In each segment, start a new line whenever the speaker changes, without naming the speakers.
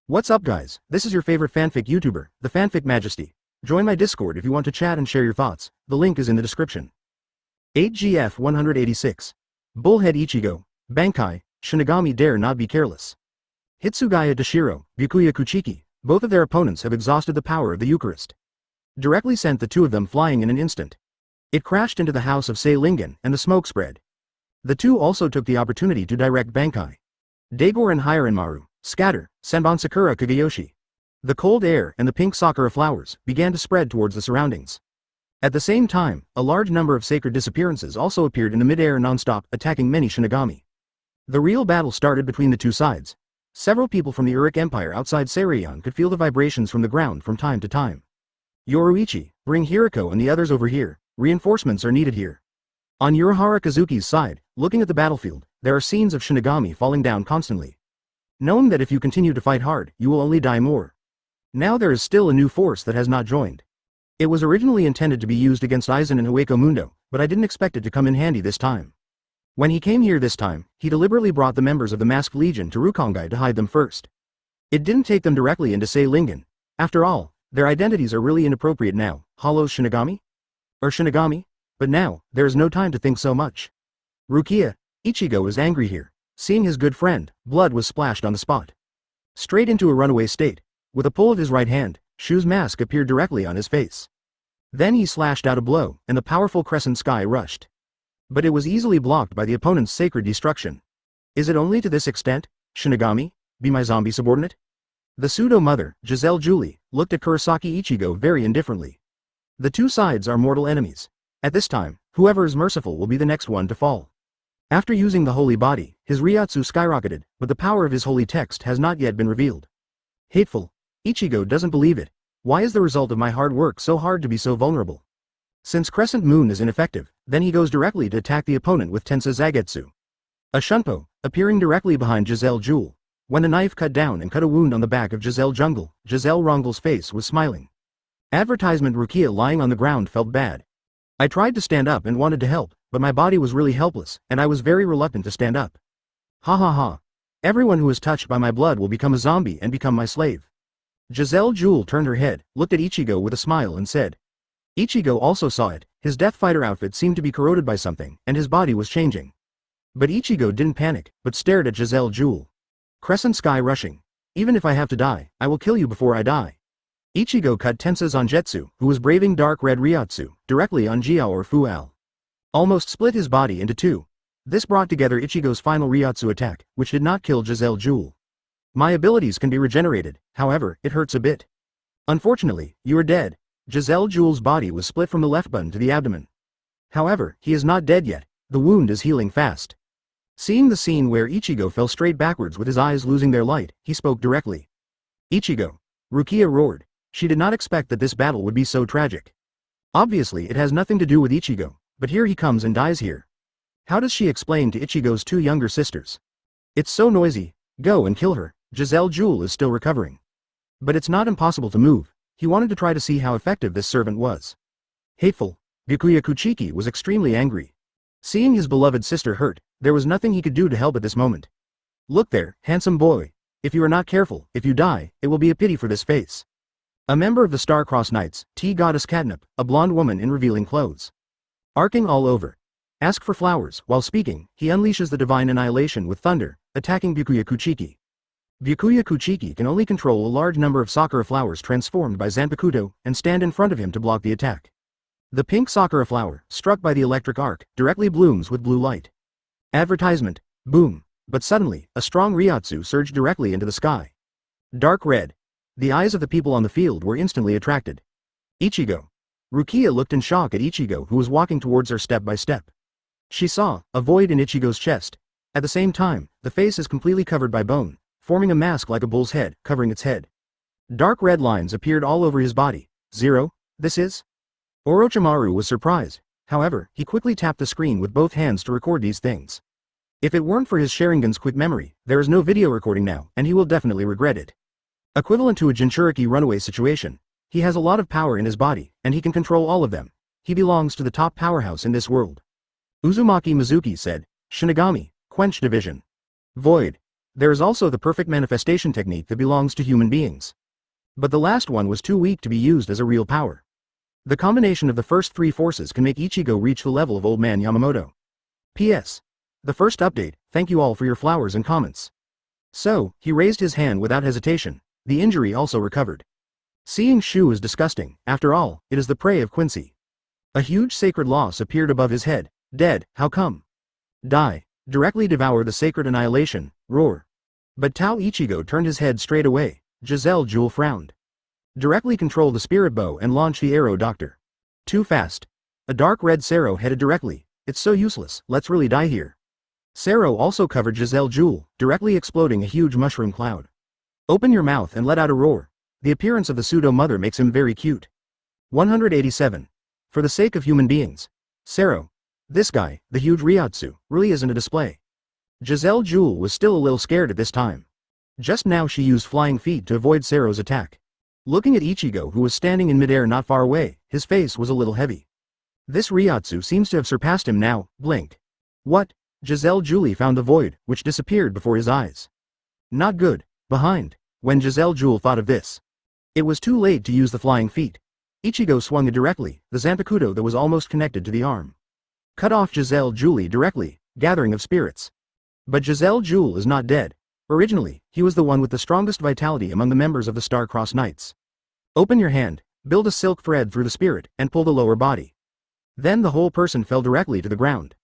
What's up guys, this is your favorite fanfic YouTuber, the Fanfic Majesty. Join my Discord if you want to chat and share your thoughts, the link is in the description. 8GF 186. Bullhead Ichigo, Bankai, Shinigami dare not be careless. Hitsugaya Dashiro, Byakuya Kuchiki, both of their opponents have exhausted the power of the Eucharist. Directly sent the two of them flying in an instant. It crashed into the house of Sei Lingen and the smoke spread. The two also took the opportunity to direct Bankai. Daigor and Hirenmaru, scatter, Senbon Sakura Kageyoshi. The cold air and the pink sakura flowers began to spread towards the surroundings. At the same time, a large number of sacred disappearances also appeared in the mid-air non-stop, attacking many Shinigami. The real battle started between the two sides. Several people from the Uric Empire outside Seiryon could feel the vibrations from the ground from time to time. Yoruichi, bring Hiriko and the others over here, reinforcements are needed here. On Urahara Kazuki's side, looking at the battlefield, there are scenes of Shinigami falling down constantly. Knowing that if you continue to fight hard, you will only die more. Now there is still a new force that has not joined. It was originally intended to be used against Aizen and Hueco Mundo, but I didn't expect it to come in handy this time. When he came here this time, he deliberately brought the members of the Masked Legion to Rukongai to hide them first. It didn't take them directly into Sei Lingen. After all, their identities are really inappropriate now. Hollow's Shinigami? Or Shinigami? But now, there is no time to think so much. Rukia, Ichigo is angry here. Seeing his good friend, blood was splashed on the spot. Straight into a runaway state. With a pull of his right hand, Shu's mask appeared directly on his face. Then he slashed out a blow, and the powerful crescent sky rushed. But it was easily blocked by the opponent's sacred destruction. Is it only to this extent? Shinigami, be my zombie subordinate? The pseudo-mother, Giselle Julie, looked at Kurosaki Ichigo very indifferently. The two sides are mortal enemies. At this time, whoever is merciful will be the next one to fall. After using the holy body, his Ryatsu skyrocketed, but the power of his holy text has not yet been revealed. Hateful. Ichigo doesn't believe it. Why is the result of my hard work so hard to be so vulnerable? Since Crescent Moon is ineffective, then he goes directly to attack the opponent with Tensa Zagetsu. A Shunpo, appearing directly behind Giselle Jewel. When the knife cut down and cut a wound on the back of Giselle Jungle, Giselle Rongel's face was smiling. Advertisement Rukia lying on the ground felt bad. I tried to stand up and wanted to help, but my body was really helpless, and I was very reluctant to stand up. Ha ha ha. Everyone who is touched by my blood will become a zombie and become my slave. Giselle Jewel turned her head, looked at Ichigo with a smile and said. Ichigo also saw it, his Death Fighter outfit seemed to be corroded by something, and his body was changing. But Ichigo didn't panic, but stared at Giselle Jewel. Crescent sky rushing. Even if I have to die, I will kill you before I die. Ichigo cut Tensa Zangetsu, who was braving dark red Ryatsu, directly on Jiao or Fual. Almost split his body into two. This brought together Ichigo's final Ryatsu attack, which did not kill Giselle Jewel. My abilities can be regenerated, however, it hurts a bit. Unfortunately, you are dead. Giselle Jewel's body was split from the left button to the abdomen. However, he is not dead yet, the wound is healing fast. Seeing the scene where Ichigo fell straight backwards with his eyes losing their light, he spoke directly. Ichigo. Rukia roared. She did not expect that this battle would be so tragic. Obviously it has nothing to do with Ichigo, but here he comes and dies here. How does she explain to Ichigo's two younger sisters? It's so noisy, go and kill her, Giselle Jewel is still recovering. But it's not impossible to move, he wanted to try to see how effective this servant was. Hateful, Byakuya Kuchiki was extremely angry. Seeing his beloved sister hurt, there was nothing he could do to help at this moment. Look there, handsome boy, if you are not careful, if you die, it will be a pity for this face. A member of the Star-Crossed Knights, Tea-Goddess Catnip, a blonde woman in revealing clothes. Arcing all over. Ask for flowers, while speaking, he unleashes the divine annihilation with thunder, attacking Byakuya Kuchiki. Byakuya Kuchiki can only control a large number of sakura flowers transformed by Zanpakuto, and stand in front of him to block the attack. The pink sakura flower, struck by the electric arc, directly blooms with blue light. Advertisement, boom, but suddenly, a strong Ryatsu surged directly into the sky. Dark red. The eyes of the people on the field were instantly attracted. Ichigo. Rukia looked in shock at Ichigo who was walking towards her step by step. She saw a void in Ichigo's chest. At the same time, the face is completely covered by bone, forming a mask like a bull's head, covering its head. Dark red lines appeared all over his body. Zero, this is? Orochimaru was surprised. However, he quickly tapped the screen with both hands to record these things. If it weren't for his Sharingan's quick memory, there is no video recording now, and he will definitely regret it. Equivalent to a Jinchuriki runaway situation. He has a lot of power in his body, and he can control all of them. He belongs to the top powerhouse in this world. Uzumaki Mizuki said, Shinigami, quench division. Void. There is also the perfect manifestation technique that belongs to human beings. But the last one was too weak to be used as a real power. The combination of the first three forces can make Ichigo reach the level of Old Man Yamamoto. P.S. The first update, thank you all for your flowers and comments. So, he raised his hand without hesitation. The injury also recovered. Seeing Shu is disgusting, after all, it is the prey of Quincy. A huge sacred loss appeared above his head. Dead, how come? Die. Directly devour the sacred annihilation, roar. But Tao Ichigo turned his head straight away. Giselle Jewel frowned. Directly control the spirit bow and launch the arrow, doctor. Too fast. A dark red Sero headed directly. It's so useless, let's really die here. Sero also covered Giselle Jewel, directly exploding a huge mushroom cloud. Open your mouth and let out a roar. The appearance of the pseudo-mother makes him very cute. 187. For the sake of human beings. Sero. This guy, the huge Ryotsu, really isn't a display. Giselle Jewel was still a little scared at this time. Just now she used flying feet to avoid Sero's attack. Looking at Ichigo, who was standing in midair not far away, his face was a little heavy. This Ryotsu seems to have surpassed him now. Blink. What? Giselle Jewel found the void, which disappeared before his eyes. Not good. Behind. When Giselle Jewel thought of this, it was too late to use the flying feet. Ichigo swung it directly, the Zanpakuto that was almost connected to the arm. Cut off Giselle Jewel directly, gathering of spirits. But Giselle Jewel is not dead. Originally, he was the one with the strongest vitality among the members of the Star-Crossed Knights. Open your hand, build a silk thread through the spirit, and pull the lower body. Then the whole person fell directly to the ground.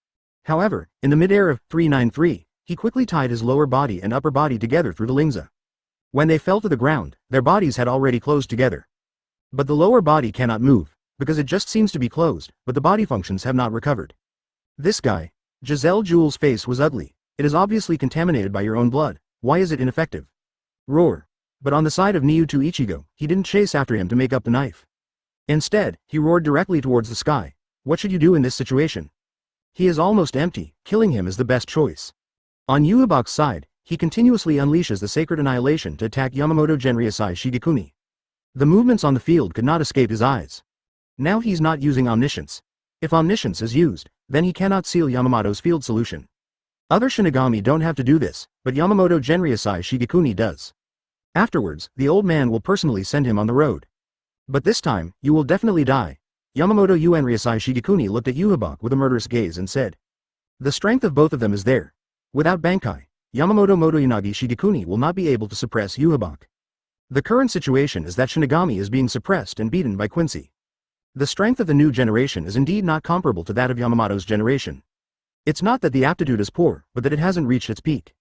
However, in the midair of 393, he quickly tied his lower body and upper body together through the lingza. When they fell to the ground, their bodies had already closed together. But the lower body cannot move, because it just seems to be closed, but the body functions have not recovered. This guy, Giselle Jewel's face was ugly. It is obviously contaminated by your own blood. Why is it ineffective? Roar. But on the side of Naruto Ichigo, he didn't chase after him to make up the knife. Instead, he roared directly towards the sky. What should you do in this situation? He is almost empty, killing him is the best choice. On Yubak's side, he continuously unleashes the sacred annihilation to attack Yamamoto Genryusai Shigekuni. The movements on the field could not escape his eyes. Now he's not using omniscience. If omniscience is used, then he cannot seal Yamamoto's field solution. Other Shinigami don't have to do this, but Yamamoto Genryusai Shigekuni does. Afterwards, the old man will personally send him on the road. But this time, you will definitely die. Yamamoto Genryusai Shigekuni looked at Yubak with a murderous gaze and said. The strength of both of them is there. Without Bankai, Yamamoto Motoyanagi Shigekuni will not be able to suppress Yubak. The current situation is that Shinigami is being suppressed and beaten by Quincy. The strength of the new generation is indeed not comparable to that of Yamamoto's generation. It's not that the aptitude is poor, but that it hasn't reached its peak.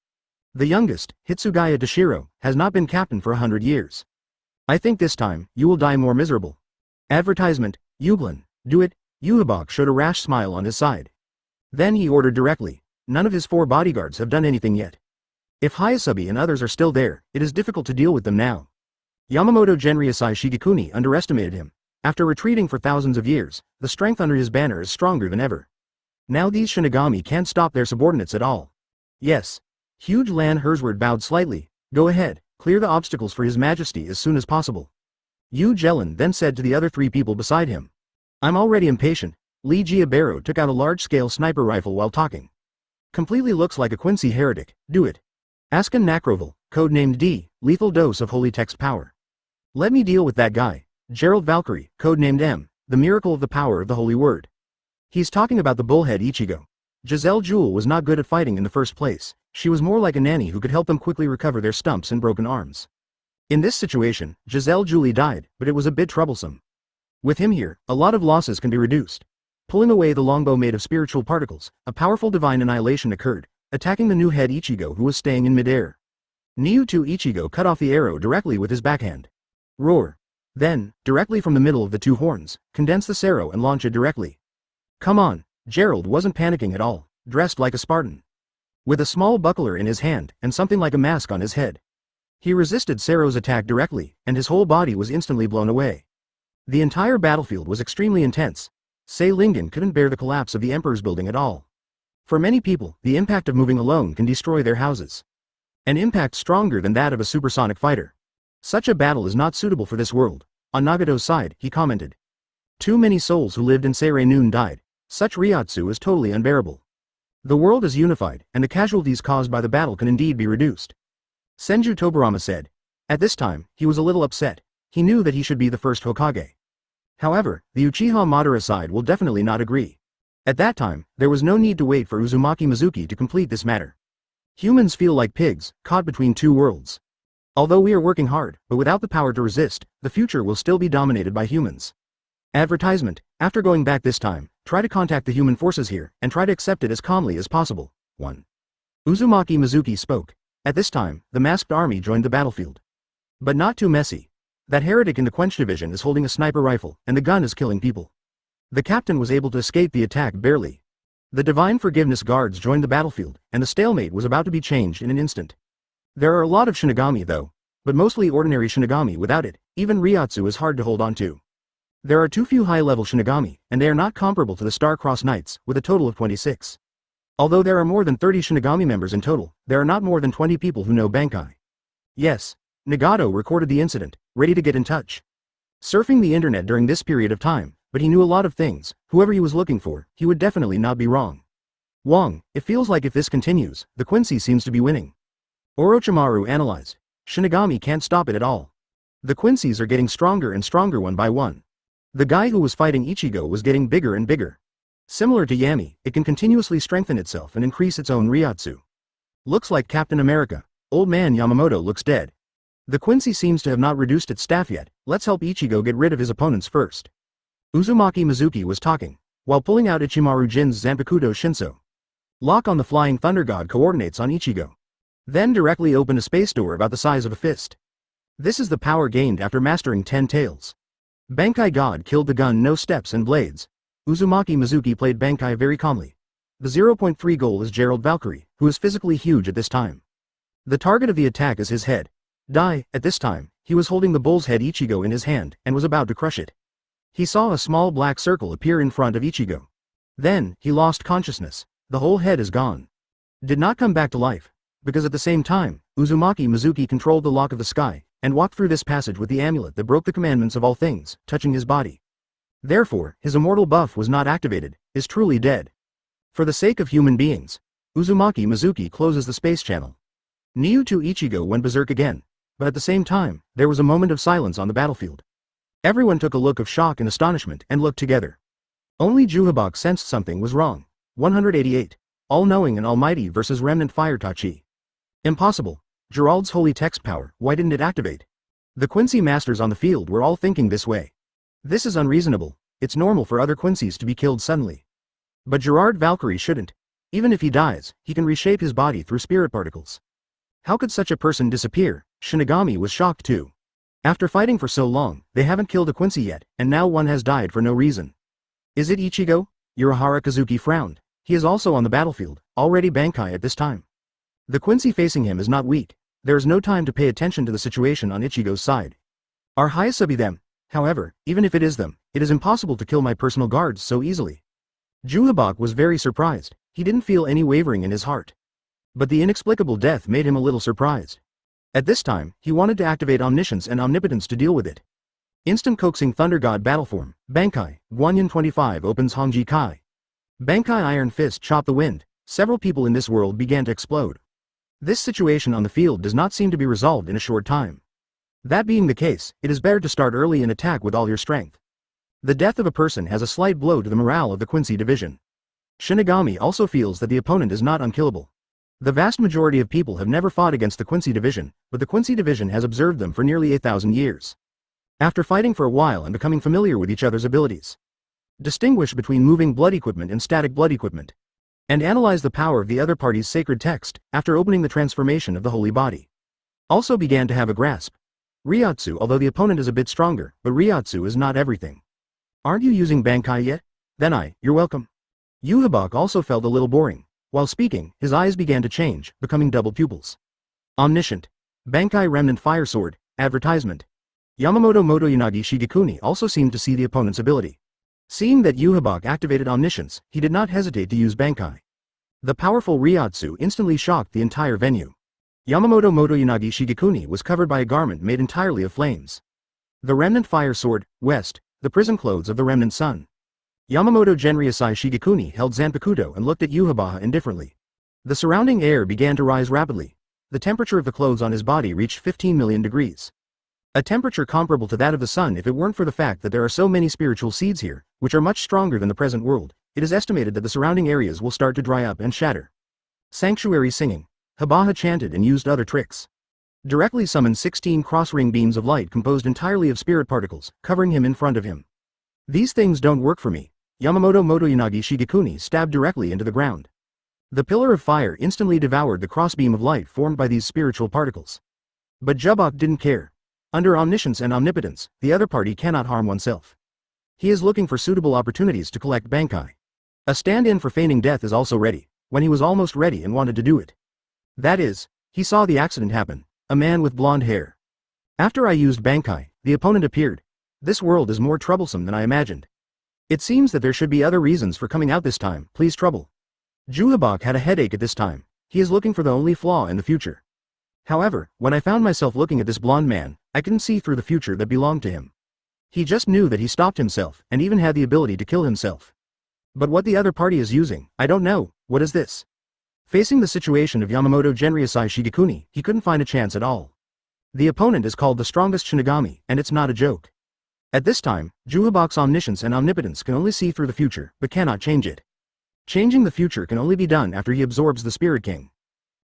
The youngest, Hitsugaya Dashiro, has not been captain for 100 years. I think this time, you will die more miserable. Advertisement, Yuglin, do it. Yubak showed a rash smile on his side. Then he ordered directly. None of his 4 bodyguards have done anything yet. If Hayasubi and others are still there, it is difficult to deal with them now. Yamamoto Genryusai Shigekuni underestimated him. After retreating for thousands of years, the strength under his banner is stronger than ever. Now these Shinigami can't stop their subordinates at all. Yes. Huge Lan Hersward bowed slightly. Go ahead, clear the obstacles for His Majesty as soon as possible. Yu Jelen then said to the other 3 people beside him. I'm already impatient. Lee Jiabero took out a large-scale sniper rifle while talking. Completely looks like a Quincy heretic, do it. Askin Nakroval, codenamed D, lethal dose of holy text power. Let me deal with that guy. Gerald Valkyrie, codenamed M, the miracle of the power of the holy word. He's talking about the bullhead Ichigo. Giselle Jewel was not good at fighting in the first place. She was more like a nanny who could help them quickly recover their stumps and broken arms. In this situation, Giselle Jewel died, but it was a bit troublesome. With him here, a lot of losses can be reduced. Pulling away the longbow made of spiritual particles, a powerful divine annihilation occurred, attacking the new head Ichigo who was staying in midair. Naruto Ichigo cut off the arrow directly with his backhand. Roar. Then, directly from the middle of the 2 horns, condense the Sero and launch it directly. Come on. Gerald wasn't panicking at all, dressed like a Spartan. With a small buckler in his hand, and something like a mask on his head. He resisted Sero's attack directly, and his whole body was instantly blown away. The entire battlefield was extremely intense. Sei Lingen couldn't bear the collapse of the Emperor's building at all. For many people, the impact of moving alone can destroy their houses. An impact stronger than that of a supersonic fighter. Such a battle is not suitable for this world. On Nagato's side, he commented. Too many souls who lived in Seirei Noon died. Such Ryotsu is totally unbearable. The world is unified, and the casualties caused by the battle can indeed be reduced. Senju Tobirama said. At this time, he was a little upset. He knew that he should be the first Hokage. However, the Uchiha Madara side will definitely not agree. At that time, there was no need to wait for Uzumaki Mizuki to complete this matter. Humans feel like pigs, caught between two worlds. Although we are working hard, but without the power to resist, the future will still be dominated by humans. Advertisement: after going back this time, try to contact the human forces here, and try to accept it as calmly as possible. 1. Uzumaki Mizuki spoke. At this time, the masked army joined the battlefield. But not too messy. That heretic in the Quench division is holding a sniper rifle, and the gun is killing people. The captain was able to escape the attack barely. The Divine Forgiveness guards joined the battlefield, and the stalemate was about to be changed in an instant. There are a lot of Shinigami though, but mostly ordinary Shinigami without it. Even Ryotsu is hard to hold on to. There are too few high-level Shinigami, and they are not comparable to the Star-Crossed Knights, with a total of 26. Although there are more than 30 Shinigami members in total, there are not more than 20 people who know Bankai. Yes, Nagato recorded the incident, ready to get in touch. Surfing the internet during this period of time, but he knew a lot of things. Whoever he was looking for, he would definitely not be wrong. Wong, it feels like if this continues, the Quincy seems to be winning. Orochimaru analyzed. Shinigami can't stop it at all. The Quincy's are getting stronger and stronger one by one. The guy who was fighting Ichigo was getting bigger and bigger. Similar to Yami, it can continuously strengthen itself and increase its own Ryotsu. Looks like Captain America. Old man Yamamoto looks dead. The Quincy seems to have not reduced its staff yet. Let's help Ichigo get rid of his opponents first. Uzumaki Mizuki was talking, while pulling out Ichimaru Jin's Zanpakuto Shinso. Lock on the Flying Thunder God coordinates on Ichigo. Then directly open a space door about the size of a fist. This is the power gained after mastering 10 tails. Bankai God killed the gun no steps and blades. Uzumaki Mizuki played Bankai very calmly. The 0.3 goal is Gerald Valkyrie, who is physically huge at this time. The target of the attack is his head. Die. At this time, he was holding the bull's head Ichigo in his hand, and was about to crush it. He saw a small black circle appear in front of Ichigo. Then, he lost consciousness. The whole head is gone. Did not come back to life. Because at the same time, Uzumaki Mizuki controlled the lock of the sky, and walked through this passage with the amulet that broke the commandments of all things, touching his body. Therefore, his immortal buff was not activated, is truly dead. For the sake of human beings, Uzumaki Mizuki closes the space channel. Naruto Ichigo went berserk again, but at the same time, there was a moment of silence on the battlefield. Everyone took a look of shock and astonishment and looked together. Only Juhabok sensed something was wrong. 188. All-knowing and almighty versus remnant fire Tachi. Impossible. Gerald's holy text power, why didn't it activate? The Quincy masters on the field were all thinking this way. This is unreasonable. It's normal for other Quincy's to be killed suddenly. But Gerard Valkyrie shouldn't. Even if he dies, he can reshape his body through spirit particles. How could such a person disappear? Shinigami was shocked too. After fighting for so long, they haven't killed a Quincy yet, and now one has died for no reason. Is it Ichigo? Urahara Kazuki frowned. He is also on the battlefield, already Bankai at this time. The Quincy facing him is not weak. There is no time to pay attention to the situation on Ichigo's side. Are Hyasubi them? However, even if it is them, it is impossible to kill my personal guards so easily. Juhabok was very surprised. He didn't feel any wavering in his heart. But the inexplicable death made him a little surprised. At this time, he wanted to activate omniscience and omnipotence to deal with it. Instant coaxing Thunder God battle form, Bankai, Guanyin 25 opens Hongji Kai. Bankai Iron Fist chopped the wind. Several people in this world began to explode. This situation on the field does not seem to be resolved in a short time. That being the case, it is better to start early and attack with all your strength. The death of a person has a slight blow to the morale of the Quincy division. Shinigami also feels that the opponent is not unkillable. The vast majority of people have never fought against the Quincy division, but the Quincy division has observed them for nearly 8,000 years. After fighting for a while and becoming familiar with each other's abilities, distinguish between moving blood equipment and static blood equipment, and analyze the power of the other party's sacred text after opening the transformation of the holy body. Also began to have a grasp. Ryotsu, although the opponent is a bit stronger, but Ryotsu is not everything. Aren't you using Bankai yet? Then you're welcome. Yuhabok also felt a little boring. While speaking, his eyes began to change, becoming double pupils. Omniscient. Bankai Remnant Fire Sword, advertisement. Yamamoto Motoyanagi Shigekuni also seemed to see the opponent's ability. Seeing that Yuhabok activated omniscience, he did not hesitate to use Bankai. The powerful Ryotsu instantly shocked the entire venue. Yamamoto Motoyanagi Shigekuni was covered by a garment made entirely of flames. The Remnant Fire Sword, West, the prison clothes of the Remnant Sun. Yamamoto Genryusai Shigekuni held Zanpakuto and looked at Yuhabaha indifferently. The surrounding air began to rise rapidly. the temperature of the clothes on his body reached 15 million degrees. A temperature comparable to that of the sun if it weren't for the fact that there are so many spiritual seeds here, which are much stronger than the present world. It is estimated that the surrounding areas will start to dry up and shatter. Sanctuary singing. Habaha chanted and used other tricks. Directly summoned 16 cross-ring beams of light composed entirely of spirit particles, covering him in front of him. These things don't work for me. Yamamoto Motoyanagi Shigekuni stabbed directly into the ground. The pillar of fire instantly devoured the crossbeam of light formed by these spiritual particles. But Jubok didn't care. Under omniscience and omnipotence, the other party cannot harm oneself. He is looking for suitable opportunities to collect Bankai. A stand-in for feigning death is also ready, when he was almost ready and wanted to do it. That is, he saw the accident happen, a man with blonde hair. After I used Bankai, the opponent appeared. This world is more troublesome than I imagined. It seems that there should be other reasons for coming out this time, please trouble. Juhabok had a headache at this time. He is looking for the only flaw in the future. However, when I found myself looking at this blonde man, I couldn't see through the future that belonged to him. He just knew that he stopped himself, and even had the ability to kill himself. But what the other party is using, I don't know. What is this? Facing the situation of Yamamoto Genryusai Shigekuni, he couldn't find a chance at all. The opponent is called the strongest Shinigami, and it's not a joke. At this time, Juhabok's omniscience and omnipotence can only see through the future, but cannot change it. Changing the future can only be done after he absorbs the Spirit King.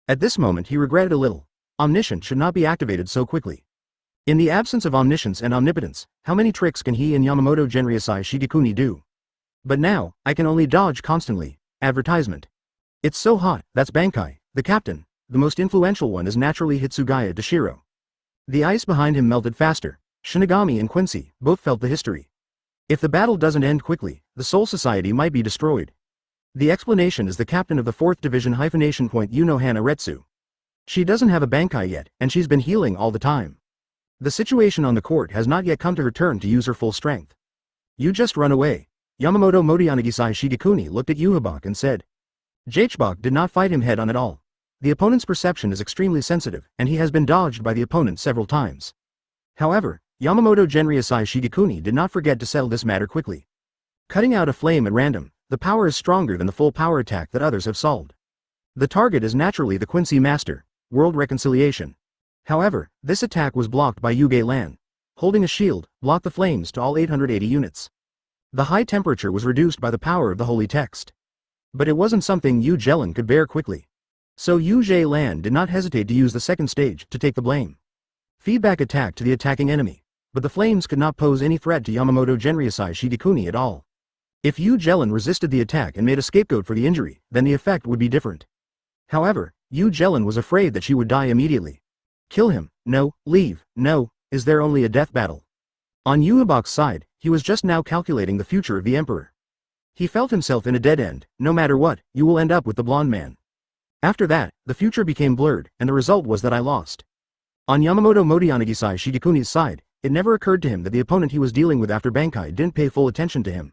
At this moment he regretted a little. Omniscience should not be activated so quickly. In the absence of omniscience and omnipotence, how many tricks can he and Yamamoto Genryusai Shigekuni do? But now, I can only dodge constantly. Advertisement. It's so hot, that's Bankai, the captain. The most influential one is naturally Hitsugaya Dashiro. The ice behind him melted faster. Shinigami and Quincy both felt the history. If the battle doesn't end quickly, the Soul Society might be destroyed. The explanation is the captain of the 4th Division hyphenation point Yuno Hana Retsu. She doesn't have a Bankai yet, and she's been healing all the time. The situation on the court has not yet come to her turn to use her full strength. You just run away. Yamamoto Motoyanagisai Shigekuni looked at Juhabok and said. Jachbok did not fight him head-on at all. The opponent's perception is extremely sensitive, and he has been dodged by the opponent several times. However, Yamamoto Genryusai Shigekuni did not forget to settle this matter quickly. Cutting out a flame at random, the power is stronger than the full power attack that others have solved. The target is naturally the Quincy Master, World Reconciliation. However, this attack was blocked by Yuge Lan. Holding a shield, blocked the flames to all 880 units. The high temperature was reduced by the power of the holy text. But it wasn't something Yu Jelen could bear quickly. So Yuge Lan did not hesitate to use the second stage to take the blame. Feedback attack to the attacking enemy. But the flames could not pose any threat to Yamamoto Genryusai Shigekuni at all. If Yu Jelen resisted the attack and made a scapegoat for the injury, then the effect would be different. However, Yu Jelen was afraid that she would die immediately. Kill him, no, leave, no, is there only a death battle? On Juhabok's side, he was just now calculating the future of the Emperor. He felt himself in a dead end. No matter what, you will end up with the blonde man. After that, the future became blurred, and the result was that I lost. On Yamamoto Motoyanagisai Shigekuni's side, it never occurred to him that the opponent he was dealing with after Bankai didn't pay full attention to him.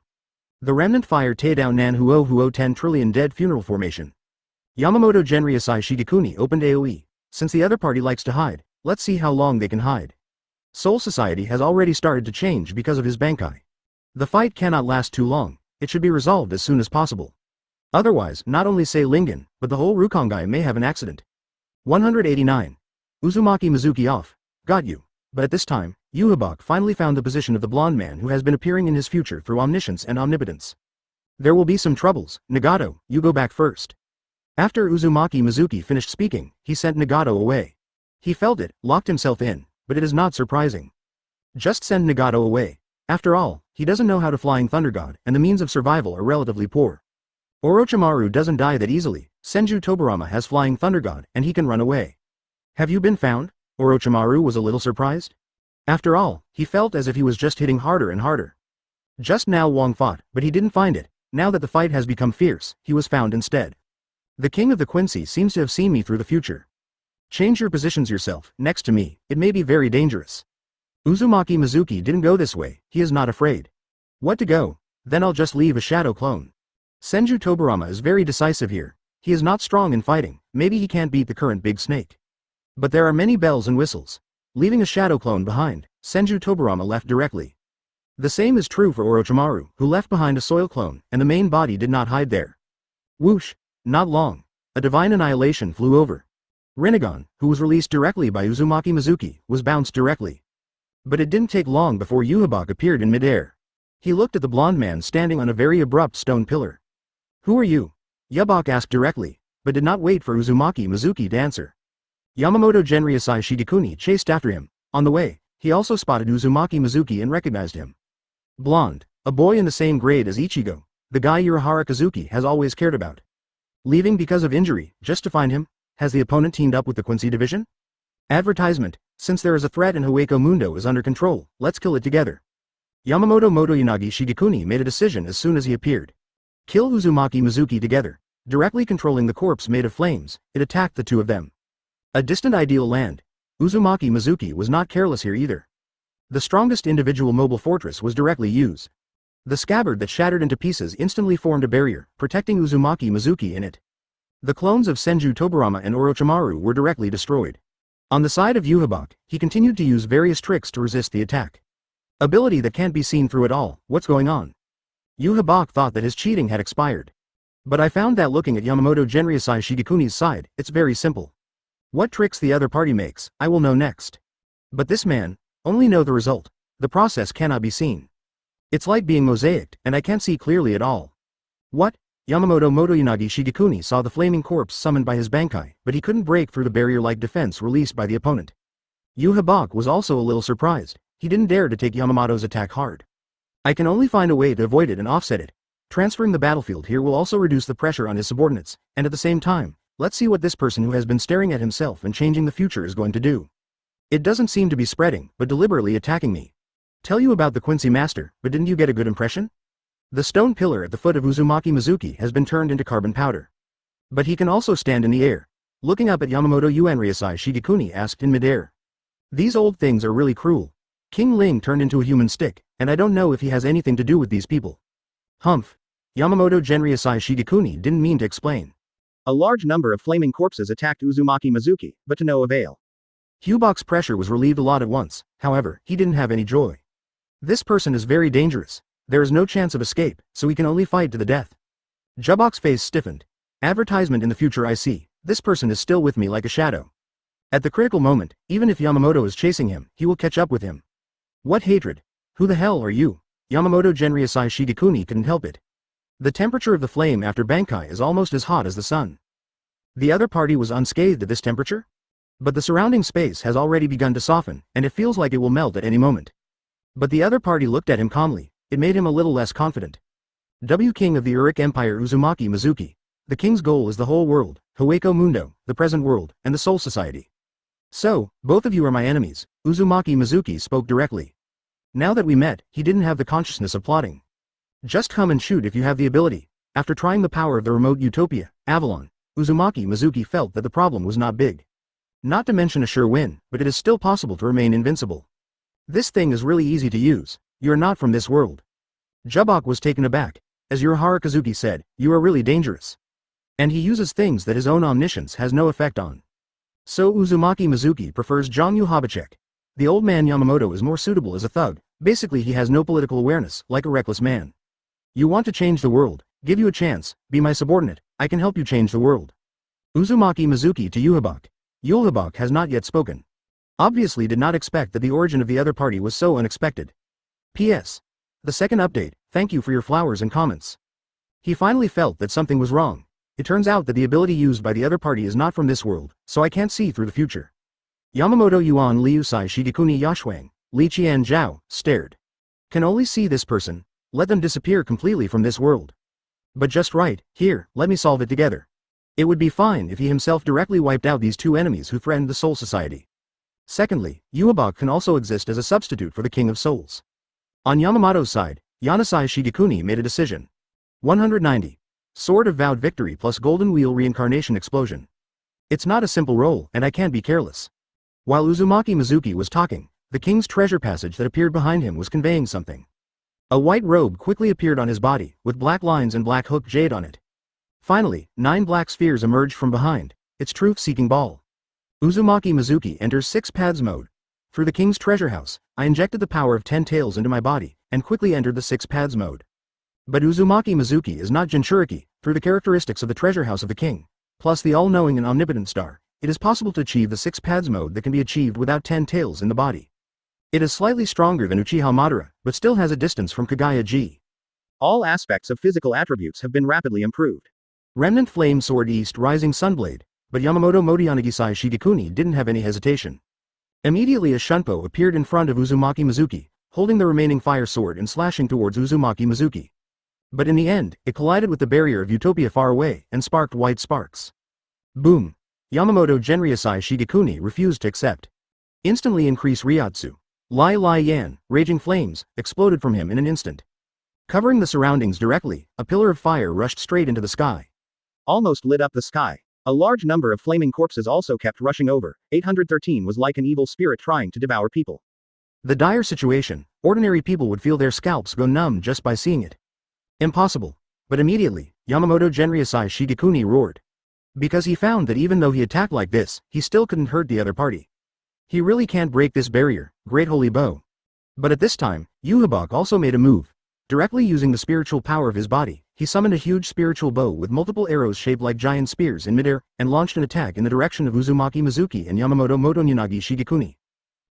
The remnant fire Taedown Nan Huo 10 trillion dead funeral formation. Yamamoto Genryusai Shigekuni opened AoE. Since the other party likes to hide, let's see how long they can hide. Soul Society has already started to change because of his Bankai. The fight cannot last too long. It should be resolved as soon as possible. Otherwise, not only Sei Lingen, but the whole Rukongai may have an accident. 189. Uzumaki Mizuki off. Got you. But at this time, Juhabok finally found the position of the blonde man who has been appearing in his future through omniscience and omnipotence. There will be some troubles. Nagato, you go back first. After Uzumaki Mizuki finished speaking, he sent Nagato away. He felt it, locked himself in, but it is not surprising. Just send Nagato away. After all, he doesn't know how to Flying Thunder God, and the means of survival are relatively poor. Orochimaru doesn't die that easily. Senju Tobarama has Flying Thunder God, and he can run away. Have you been found? Orochimaru was a little surprised. After all, he felt as if he was just hitting harder and harder. Just now Wong fought, but he didn't find it. Now that the fight has become fierce, he was found instead. The king of the Quincy seems to have seen me through the future. Change your positions yourself, next to me, it may be very dangerous. Uzumaki Mizuki didn't go this way, he is not afraid. What to go? Then I'll just leave a shadow clone. Senju Tobarama is very decisive here. He is not strong in fighting, maybe he can't beat the current big snake. But there are many bells and whistles. Leaving a shadow clone behind, Senju Tobarama left directly. The same is true for Orochimaru, who left behind a soil clone, and the main body did not hide there. Whoosh! Not long. A divine annihilation flew over. Rinnegan, who was released directly by Uzumaki Mizuki, was bounced directly. But it didn't take long before Yhwach appeared in midair. He looked at the blonde man standing on a very abrupt stone pillar. "Who are you?" Yhwach asked directly, but did not wait for Uzumaki Mizuki to answer. Yamamoto Genryusai Shigekuni chased after him. On the way, he also spotted Uzumaki Mizuki and recognized him. Blonde, a boy in the same grade as Ichigo, the guy Urahara Kazuki has always cared about. Leaving because of injury, just to find him? Has the opponent teamed up with the Quincy division? Advertisement: since there is a threat and Hueco Mundo is under control, let's kill it together. Yamamoto Motoyanagi Shigekuni made a decision as soon as he appeared. Kill Uzumaki Mizuki together. Directly controlling the corpse made of flames, it attacked the two of them. A distant ideal land. Uzumaki Mizuki was not careless here either. The strongest individual mobile fortress was directly used. The scabbard that shattered into pieces instantly formed a barrier, protecting Uzumaki Mizuki in it. The clones of Senju Tobarama and Orochimaru were directly destroyed. On the side of Yhwach, he continued to use various tricks to resist the attack. Ability that can't be seen through it all. What's going on? Yhwach thought that his cheating had expired. But I found that looking at Yamamoto Genryusai Shigekuni's side, it's very simple. What tricks the other party makes, I will know next. But this man, only know the result. The process cannot be seen. It's like being mosaicked, and I can't see clearly at all. What? Yamamoto Motoyanagi Shigekuni saw the flaming corpse summoned by his Bankai, but he couldn't break through the barrier-like defense released by the opponent. Yhwach was also a little surprised. He didn't dare to take Yamamoto's attack hard. I can only find a way to avoid it and offset it. Transferring the battlefield here will also reduce the pressure on his subordinates, and at the same time, let's see what this person who has been staring at himself and changing the future is going to do. It doesn't seem to be spreading, but deliberately attacking me. Tell you about the Quincy Master, but didn't you get a good impression? The stone pillar at the foot of Uzumaki Mizuki has been turned into carbon powder. But he can also stand in the air. Looking up at Yamamoto Genryusai Shigekuni asked in midair. These old things are really cruel. King Ling turned into a human stick, and I don't know if he has anything to do with these people. Humph. Yamamoto Genryusai Shigekuni didn't mean to explain. A large number of flaming corpses attacked Uzumaki Mizuki, but to no avail. Yhwach's pressure was relieved a lot at once, however, he didn't have any joy. This person is very dangerous. There is no chance of escape, so we can only fight to the death. Yhwach's face stiffened. Advertisement in the future I see. This person is still with me like a shadow. At the critical moment, even if Yamamoto is chasing him, he will catch up with him. What hatred? Who the hell are you? Yamamoto Genryusai Shigekuni couldn't help it. The temperature of the flame after Bankai is almost as hot as the sun. The other party was unscathed at this temperature? But the surrounding space has already begun to soften, and it feels like it will melt at any moment. But the other party looked at him calmly. It made him a little less confident. King of the Uric Empire Uzumaki Mizuki. The king's goal is the whole world, Hueco Mundo, the present world, and the Soul Society. So, both of you are my enemies, Uzumaki Mizuki spoke directly. Now that we met, he didn't have the consciousness of plotting. Just come and shoot if you have the ability. After trying the power of the remote utopia, Avalon, Uzumaki Mizuki felt that the problem was not big. Not to mention a sure win, but it is still possible to remain invincible. This thing is really easy to use. You're not from this world. Yhwach was taken aback. As Urahara Kazuki said, you are really dangerous. And he uses things that his own omniscience has no effect on. So Uzumaki Mizuki prefers Jongyu Habachek. The old man Yamamoto is more suitable as a thug. Basically he has no political awareness, like a reckless man. You want to change the world, give you a chance, be my subordinate, I can help you change the world. Uzumaki Mizuki to Yhwach. Yhwach has not yet spoken. Obviously did not expect that the origin of the other party was so unexpected. P.S. The second update, thank you for your flowers and comments. He finally felt that something was wrong. It turns out that the ability used by the other party is not from this world, so I can't see through the future. Yamamoto Yuan Liusai Shigekuni Yashuang, Li Qian Zhao, stared. Can only see this person, let them disappear completely from this world. But just right, here, let me solve it together. It would be fine if he himself directly wiped out these two enemies who threatened the Soul Society. Secondly, Yhwach can also exist as a substitute for the King of Souls. On Yamamoto's side, Yanasai Shigekuni made a decision. 190. Sword of Vowed Victory plus Golden Wheel Reincarnation Explosion. It's not a simple role, and I can't be careless. While Uzumaki Mizuki was talking, the king's treasure passage that appeared behind him was conveying something. A white robe quickly appeared on his body, with black lines and black hooked jade on it. Finally, 9 black spheres emerged from behind, its truth-seeking ball. Uzumaki Mizuki enters 6 paths mode. Through the king's treasure house, I injected the power of 10 tails into my body, and quickly entered the 6 paths mode. But Uzumaki Mizuki is not Jinchuriki, through the characteristics of the treasure house of the king, plus the all-knowing and omnipotent star, it is possible to achieve the 6 paths mode that can be achieved without 10 tails in the body. It is slightly stronger than Uchiha Madara, but still has a distance from Kagaya G. All aspects of physical attributes have been rapidly improved. Remnant Flame Sword East Rising Sunblade, but Yamamoto Motoyanagisai Shigekuni didn't have any hesitation. Immediately a Shunpo appeared in front of Uzumaki Mizuki, holding the remaining fire sword and slashing towards Uzumaki Mizuki. But in the end, it collided with the barrier of Utopia far away and sparked white sparks. Boom! Yamamoto Genryusai Shigekuni refused to accept. Instantly increase Ryatsu. Lai Lai Yan, raging flames, exploded from him in an instant. Covering the surroundings directly, a pillar of fire rushed straight into the sky. Almost lit up the sky. A large number of flaming corpses also kept rushing over. 813 was like an evil spirit trying to devour people. The dire situation, ordinary people would feel their scalps go numb just by seeing it. Impossible. But immediately, Yamamoto Genryusai Shigekuni roared. Because he found that even though he attacked like this, he still couldn't hurt the other party. He really can't break this barrier, Great Holy Bow. But at this time, Yhwach also made a move. Directly using the spiritual power of his body, he summoned a huge spiritual bow with multiple arrows shaped like giant spears in midair, and launched an attack in the direction of Uzumaki Mizuki and Yamamoto Motoyanagi Shigekuni.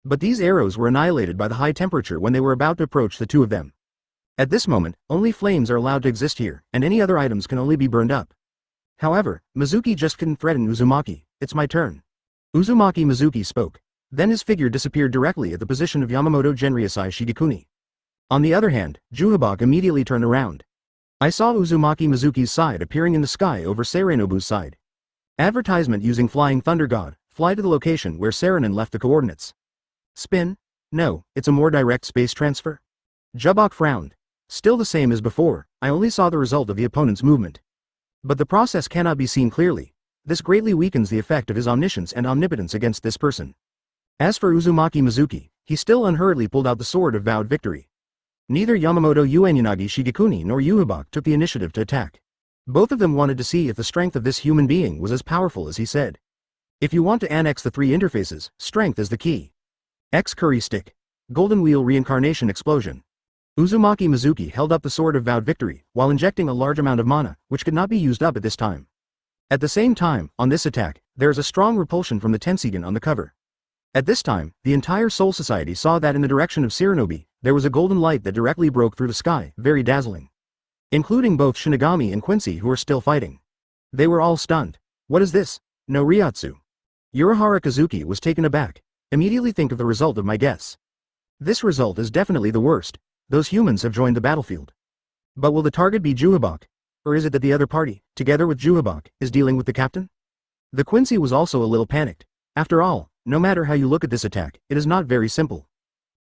But these arrows were annihilated by the high temperature when they were about to approach the two of them. At this moment, only flames are allowed to exist here, and any other items can only be burned up. However, Mizuki just couldn't threaten Uzumaki. It's my turn. Uzumaki Mizuki spoke. Then his figure disappeared directly at the position of Yamamoto Genryusai Shigekuni. On the other hand, Yhwach immediately turned around. I saw Uzumaki Mizuki's side appearing in the sky over Seirenobu's side. Advertisement using Flying Thunder God, fly to the location where Sarunin left the coordinates. Spin? No, it's a more direct space transfer. Yhwach frowned. Still the same as before, I only saw the result of the opponent's movement. But the process cannot be seen clearly. This greatly weakens the effect of his omniscience and omnipotence against this person. As for Uzumaki Mizuki, he still unhurriedly pulled out the sword of vowed victory. Neither Yamamoto Uenyunagi Shigekuni nor Yhwach took the initiative to attack. Both of them wanted to see if the strength of this human being was as powerful as he said. If you want to annex the 3 interfaces, strength is the key. X Curry Stick. Golden Wheel Reincarnation Explosion. Uzumaki Mizuki held up the sword of vowed victory, while injecting a large amount of mana, which could not be used up at this time. At the same time, on this attack, there is a strong repulsion from the Tensigen on the cover. At this time, the entire Soul Society saw that in the direction of Seirenobu, there was a golden light that directly broke through the sky, very dazzling. Including both Shinigami and Quincy who are still fighting. They were all stunned. What is this? No Ryatsu. Urahara Kazuki was taken aback. Immediately think of the result of my guess. This result is definitely the worst. Those humans have joined the battlefield. But will the target be Yhwach? Or is it that the other party, together with Yhwach, is dealing with the captain? The Quincy was also a little panicked. After all, no matter how you look at this attack, it is not very simple.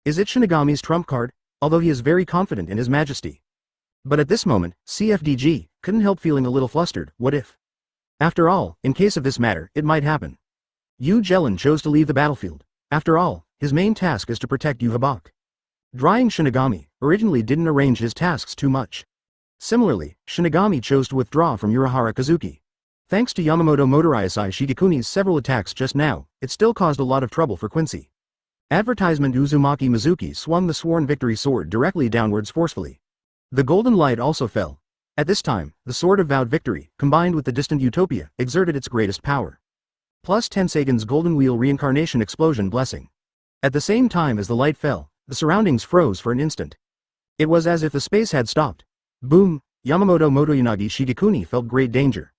Is it Shinigami's trump card? Although he is very confident in his majesty. But at this moment, CFDG couldn't help feeling a little flustered. What if? After all, in case of this matter, it might happen. Yu Jelen chose to leave the battlefield. After all, his main task is to protect Yhwach. Drying Shinigami originally didn't arrange his tasks too much. Similarly, Shinigami chose to withdraw from Urahara Kazuki. Thanks to Yamamoto Motoryusai Shigekuni's several attacks just now, it still caused a lot of trouble for Quincy. Advertisement Uzumaki Mizuki swung the sworn victory sword directly downwards forcefully. The golden light also fell. At this time, the sword of vowed victory, combined with the distant Utopia, exerted its greatest power. Plus Tensagen's golden wheel reincarnation explosion blessing. At the same time as the light fell, the surroundings froze for an instant. It was as if the space had stopped. Boom! Yamamoto Motoyanagi Shigekuni felt great danger.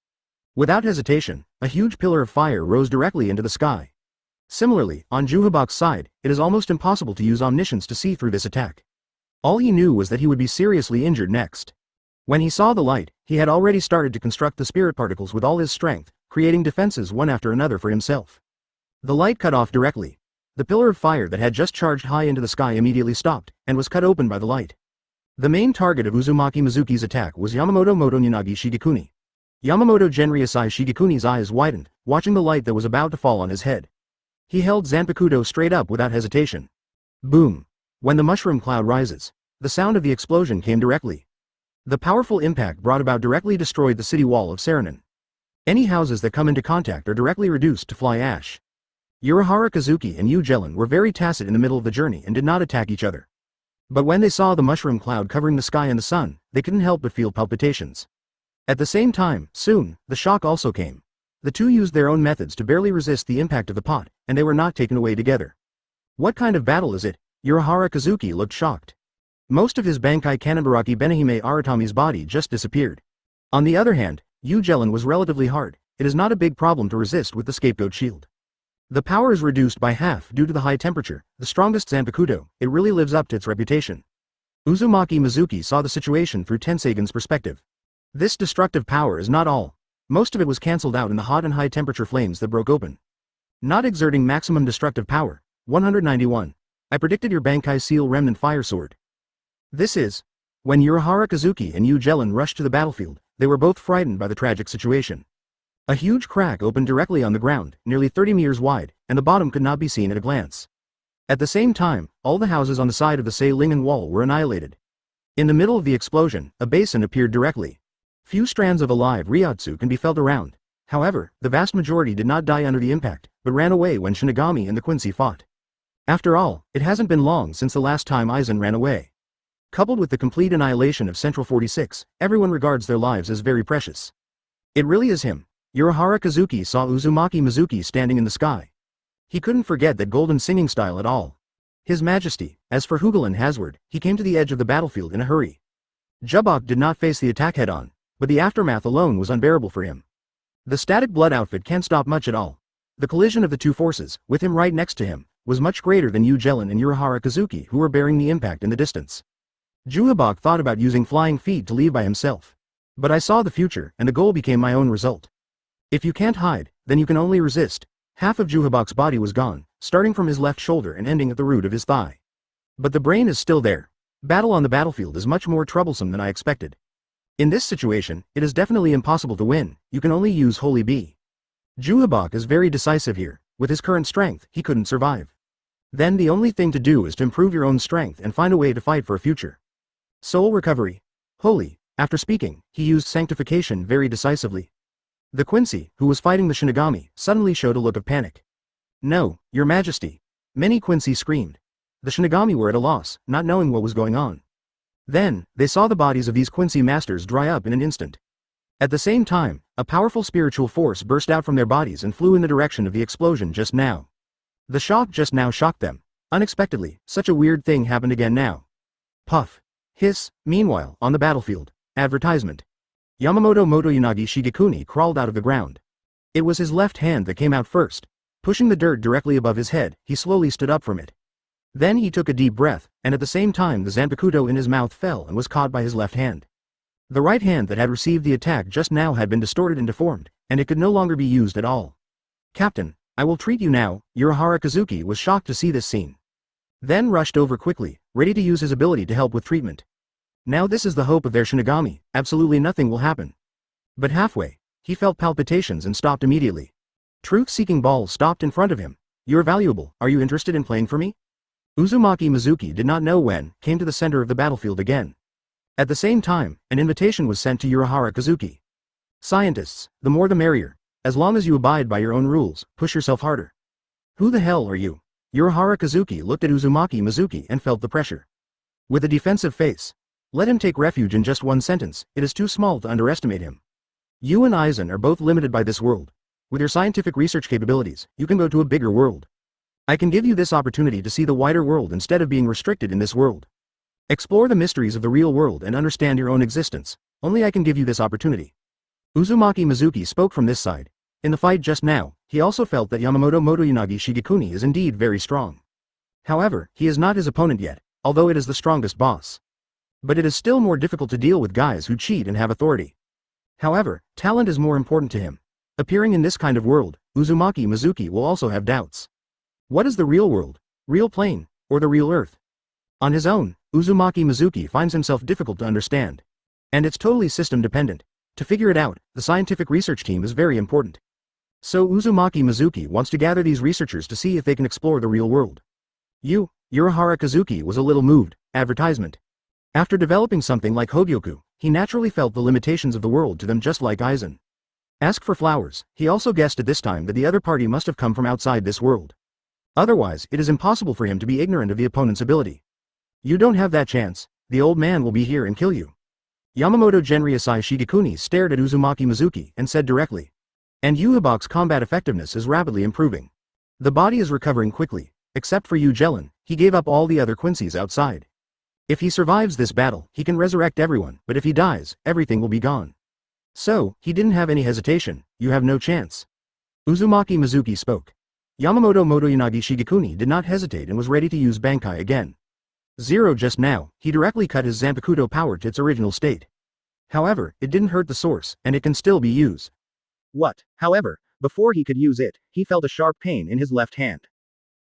Without hesitation, a huge pillar of fire rose directly into the sky. Similarly, on Yhwach's side, it is almost impossible to use omniscience to see through this attack. All he knew was that he would be seriously injured next. When he saw the light, he had already started to construct the spirit particles with all his strength, creating defenses one after another for himself. The light cut off directly. The pillar of fire that had just charged high into the sky immediately stopped, and was cut open by the light. The main target of Uzumaki Mizuki's attack was Yamamoto Motoyanagi Shigekuni. Yamamoto Genryusai Shigekuni's eyes widened, watching the light that was about to fall on his head. He held Zanpakuto straight up without hesitation. Boom! When the mushroom cloud rises, the sound of the explosion came directly. The powerful impact brought about directly destroyed the city wall of Sarunin. Any houses that come into contact are directly reduced to fly ash. Urahara Kazuki and Yu Jelen were very tacit in the middle of the journey and did not attack each other. But when they saw the mushroom cloud covering the sky and the sun, they couldn't help but feel palpitations. At the same time, soon, the shock also came. The two used their own methods to barely resist the impact of the pot, and they were not taken away together. What kind of battle is it? Urahara Kazuki looked shocked. Most of his Bankai Kanenbaraki Benihime Aratami's body just disappeared. On the other hand, Yu-Jelen was relatively hard. It is not a big problem to resist with the scapegoat shield. The power is reduced by half due to the high temperature, the strongest Zanpakuto. It really lives up to its reputation. Uzumaki Mizuki saw the situation through Tensagen's perspective. This destructive power is not all. Most of it was cancelled out in the hot and high temperature flames that broke open. Not exerting maximum destructive power. 191. I predicted your Bankai Seal Remnant Fire Sword. This is. When Urahara Kazuki and Yu-Jelen rushed to the battlefield, they were both frightened by the tragic situation. A huge crack opened directly on the ground, nearly 30 meters wide, and the bottom could not be seen at a glance. At the same time, all the houses on the side of the Sei-Lingen wall were annihilated. In the middle of the explosion, a basin appeared directly. Few strands of alive Ryotsu can be felt around. However, the vast majority did not die under the impact, but ran away when Shinigami and the Quincy fought. After all, it hasn't been long since the last time Aizen ran away. Coupled with the complete annihilation of Central 46, everyone regards their lives as very precious. It really is him. Urahara Kazuki saw Uzumaki Mizuki standing in the sky. He couldn't forget that golden singing style at all. His Majesty. As for Hugel and Hasward, he came to the edge of the battlefield in a hurry. Jubok did not face the attack head-on, but the aftermath alone was unbearable for him. The static blood outfit can't stop much at all. The collision of the two forces, with him right next to him, was much greater than Yu-Jelen and Urahara Kazuki, who were bearing the impact in the distance. Juhabok thought about using flying feet to leave by himself. But I saw the future, and the goal became my own result. If you can't hide, then you can only resist. Half of Juhabok's body was gone, starting from his left shoulder and ending at the root of his thigh. But the brain is still there. Battle on the battlefield is much more troublesome than I expected. In this situation, it is definitely impossible to win. You can only use Holy Bee. Juhabok is very decisive here. With his current strength, he couldn't survive. Then the only thing to do is to improve your own strength and find a way to fight for a future. Soul recovery. Holy. After speaking, he used sanctification very decisively. The Quincy, who was fighting the Shinigami, suddenly showed a look of panic. No, Your Majesty. Many Quincy screamed. The Shinigami were at a loss, not knowing what was going on. Then, they saw the bodies of these Quincy masters dry up in an instant. At the same time, a powerful spiritual force burst out from their bodies and flew in the direction of the explosion just now. The shock just now shocked them. Unexpectedly, such a weird thing happened again now. Puff. Hiss. Meanwhile, on the battlefield. Advertisement. Yamamoto Motoyanagi Shigekuni crawled out of the ground. It was his left hand that came out first. Pushing the dirt directly above his head, he slowly stood up from it. Then he took a deep breath, and at the same time the Zanpakuto in his mouth fell and was caught by his left hand. The right hand that had received the attack just now had been distorted and deformed, and it could no longer be used at all. Captain, I will treat you now. Urahara Kazuki was shocked to see this scene. Then rushed over quickly, ready to use his ability to help with treatment. Now this is the hope of their Shinigami, absolutely nothing will happen. But halfway, he felt palpitations and stopped immediately. Truth-seeking Ball stopped in front of him. You're valuable, are you interested in playing for me? Uzumaki Mizuki did not know when, came to the center of the battlefield again. At the same time, an invitation was sent to Urahara Kazuki. Scientists, the more the merrier. As long as you abide by your own rules, push yourself harder. Who the hell are you? Urahara Kazuki looked at Uzumaki Mizuki and felt the pressure. With a defensive face. Let him take refuge in just one sentence, it is too small to underestimate him. You and Aizen are both limited by this world. With your scientific research capabilities, you can go to a bigger world. I can give you this opportunity to see the wider world instead of being restricted in this world. Explore the mysteries of the real world and understand your own existence. Only I can give you this opportunity. Uzumaki Mizuki spoke from this side. In the fight just now, he also felt that Yamamoto Motoyanagi Shigekuni is indeed very strong. However, he is not his opponent yet, although it is the strongest boss. But it is still more difficult to deal with guys who cheat and have authority. However, talent is more important to him. Appearing in this kind of world, Uzumaki Mizuki will also have doubts. What is the real world? Real plane, or the real earth? On his own, Uzumaki Mizuki finds himself difficult to understand. And it's totally system dependent. To figure it out, the scientific research team is very important. So Uzumaki Mizuki wants to gather these researchers to see if they can explore the real world. Urahara Kazuki was a little moved. Advertisement. After developing something like Hogyoku, he naturally felt the limitations of the world to them just like Aizen. Ask for flowers. He also guessed at this time that the other party must have come from outside this world. Otherwise, it is impossible for him to be ignorant of the opponent's ability. You don't have that chance. The old man will be here and kill you. Yamamoto Genryusai Shigekuni stared at Uzumaki Mizuki and said directly. And Yhwach's combat effectiveness is rapidly improving. The body is recovering quickly, except for Yu Jelen, he gave up all the other Quincy's outside. If he survives this battle, he can resurrect everyone, but if he dies, everything will be gone. So, he didn't have any hesitation, you have no chance. Uzumaki Mizuki spoke. Yamamoto Motoyanagi Shigekuni did not hesitate and was ready to use Bankai again. Zero just now, he directly cut his Zanpakuto power to its original state. However, it didn't hurt the source, and it can still be used. However, before he could use it, he felt a sharp pain in his left hand.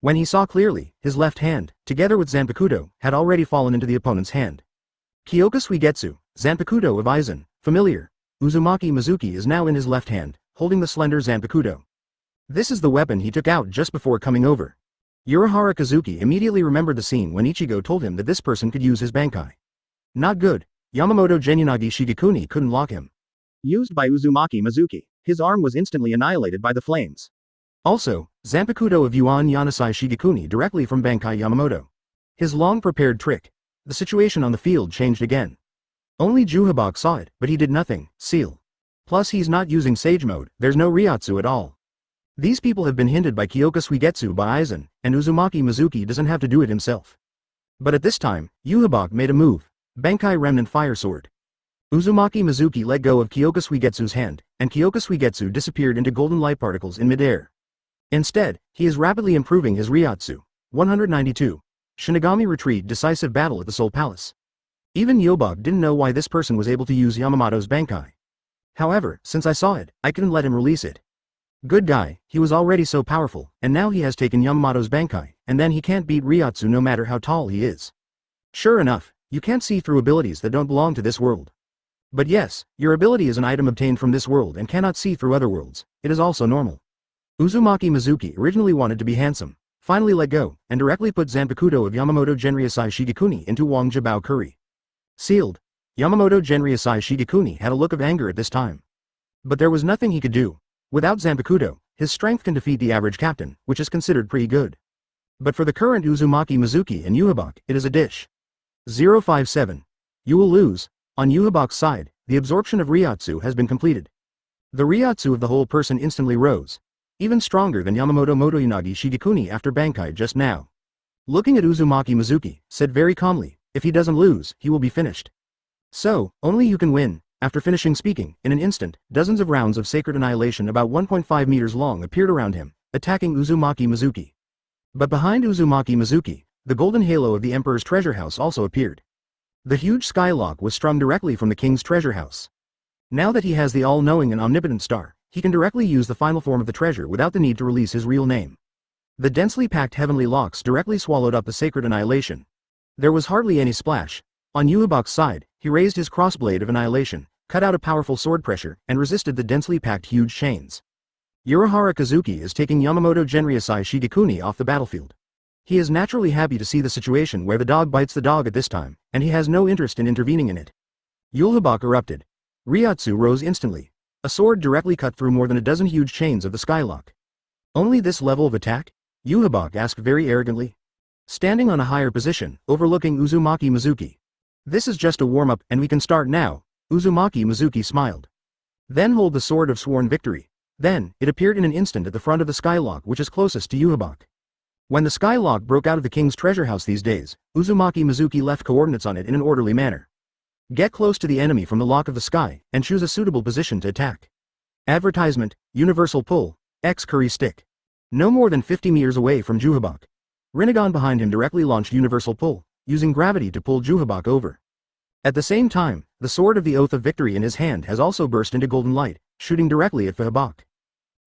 When he saw clearly, his left hand, together with Zanpakuto, had already fallen into the opponent's hand. Kyoka Suigetsu, Zanpakuto of Aizen, familiar. Uzumaki Mizuki is now in his left hand, holding the slender Zanpakuto. This is the weapon he took out just before coming over. Urahara Kazuki immediately remembered the scene when Ichigo told him that this person could use his Bankai. Not good. Yamamoto Genyanagi Shigekuni couldn't lock him. Used by Uzumaki Mizuki, his arm was instantly annihilated by the flames. Also, Zanpakuto of Yuan Yanasai Shigekuni directly from Bankai Yamamoto. His long-prepared trick. The situation on the field changed again. Only Juhabok saw it, but he did nothing, seal. Plus he's not using Sage Mode, there's no Ryatsu at all. These people have been hinted by Kyoka Suigetsu by Aizen, and Uzumaki Mizuki doesn't have to do it himself. But at this time, Juhabok made a move. Bankai Remnant Fire Sword. Uzumaki Mizuki let go of Kyoka Suigetsu's hand, and Kyoka Suigetsu disappeared into golden light particles in midair. Instead, he is rapidly improving his Ryatsu. 192. Shinigami Retreat Decisive Battle at the Soul Palace. Even Yobog didn't know why this person was able to use Yamamoto's Bankai. However, since I saw it, I couldn't let him release it. Good guy, he was already so powerful, and now he has taken Yamamoto's Bankai, and then he can't beat Ryatsu no matter how tall he is. Sure enough, you can't see through abilities that don't belong to this world. But yes, your ability is an item obtained from this world and cannot see through other worlds, it is also normal. Uzumaki Mizuki originally wanted to be handsome, finally let go, and directly put Zanpakuto of Yamamoto Genryusai Shigekuni into Wang Jibao Curry. Sealed. Yamamoto Genryusai Shigekuni had a look of anger at this time. But there was nothing he could do. Without Zanpakuto, his strength can defeat the average captain, which is considered pretty good. But for the current Uzumaki Mizuki and Yhwach, it is a dish. 057. You will lose. On Yhwach's side, the absorption of Ryatsu has been completed. The Ryatsu of the whole person instantly rose. Even stronger than Yamamoto Motoyanagi Shigekuni after Bankai just now. Looking at Uzumaki Mizuki, said very calmly, if he doesn't lose, he will be finished. So, only you can win. After finishing speaking, in an instant, dozens of rounds of sacred annihilation about 1.5 meters long appeared around him, attacking Uzumaki Mizuki. But behind Uzumaki Mizuki, the golden halo of the Emperor's treasure house also appeared. The huge skylock was strung directly from the king's treasure house. Now that he has the all-knowing and omnipotent star, he can directly use the final form of the treasure without the need to release his real name. The densely packed heavenly locks directly swallowed up the sacred annihilation. There was hardly any splash. On Yhwach's side, he raised his crossblade of annihilation, cut out a powerful sword pressure, and resisted the densely packed huge chains. Urahara Kazuki is taking Yamamoto Genryusai Shigekuni off the battlefield. He is naturally happy to see the situation where the dog bites the dog at this time, and he has no interest in intervening in it. Yhwach erupted. Ryatsu rose instantly. A sword directly cut through more than a dozen huge chains of the skylock. Only this level of attack? Yhwach asked very arrogantly. Standing on a higher position, overlooking Uzumaki Mizuki. This is just a warm-up and we can start now, Uzumaki Mizuki smiled. Then hold the sword of sworn victory. Then, it appeared in an instant at the front of the skylock which is closest to Yhwach. When the skylock broke out of the king's treasure house these days, Uzumaki Mizuki left coordinates on it in an orderly manner. Get close to the enemy from the lock of the sky, and choose a suitable position to attack. Advertisement, Universal Pull, X Curry Stick. No more than 50 meters away from Yhwach. Rinnegan behind him directly launched Universal Pull, using gravity to pull Yhwach over. At the same time, the sword of the Oath of Victory in his hand has also burst into golden light, shooting directly at Yhwach.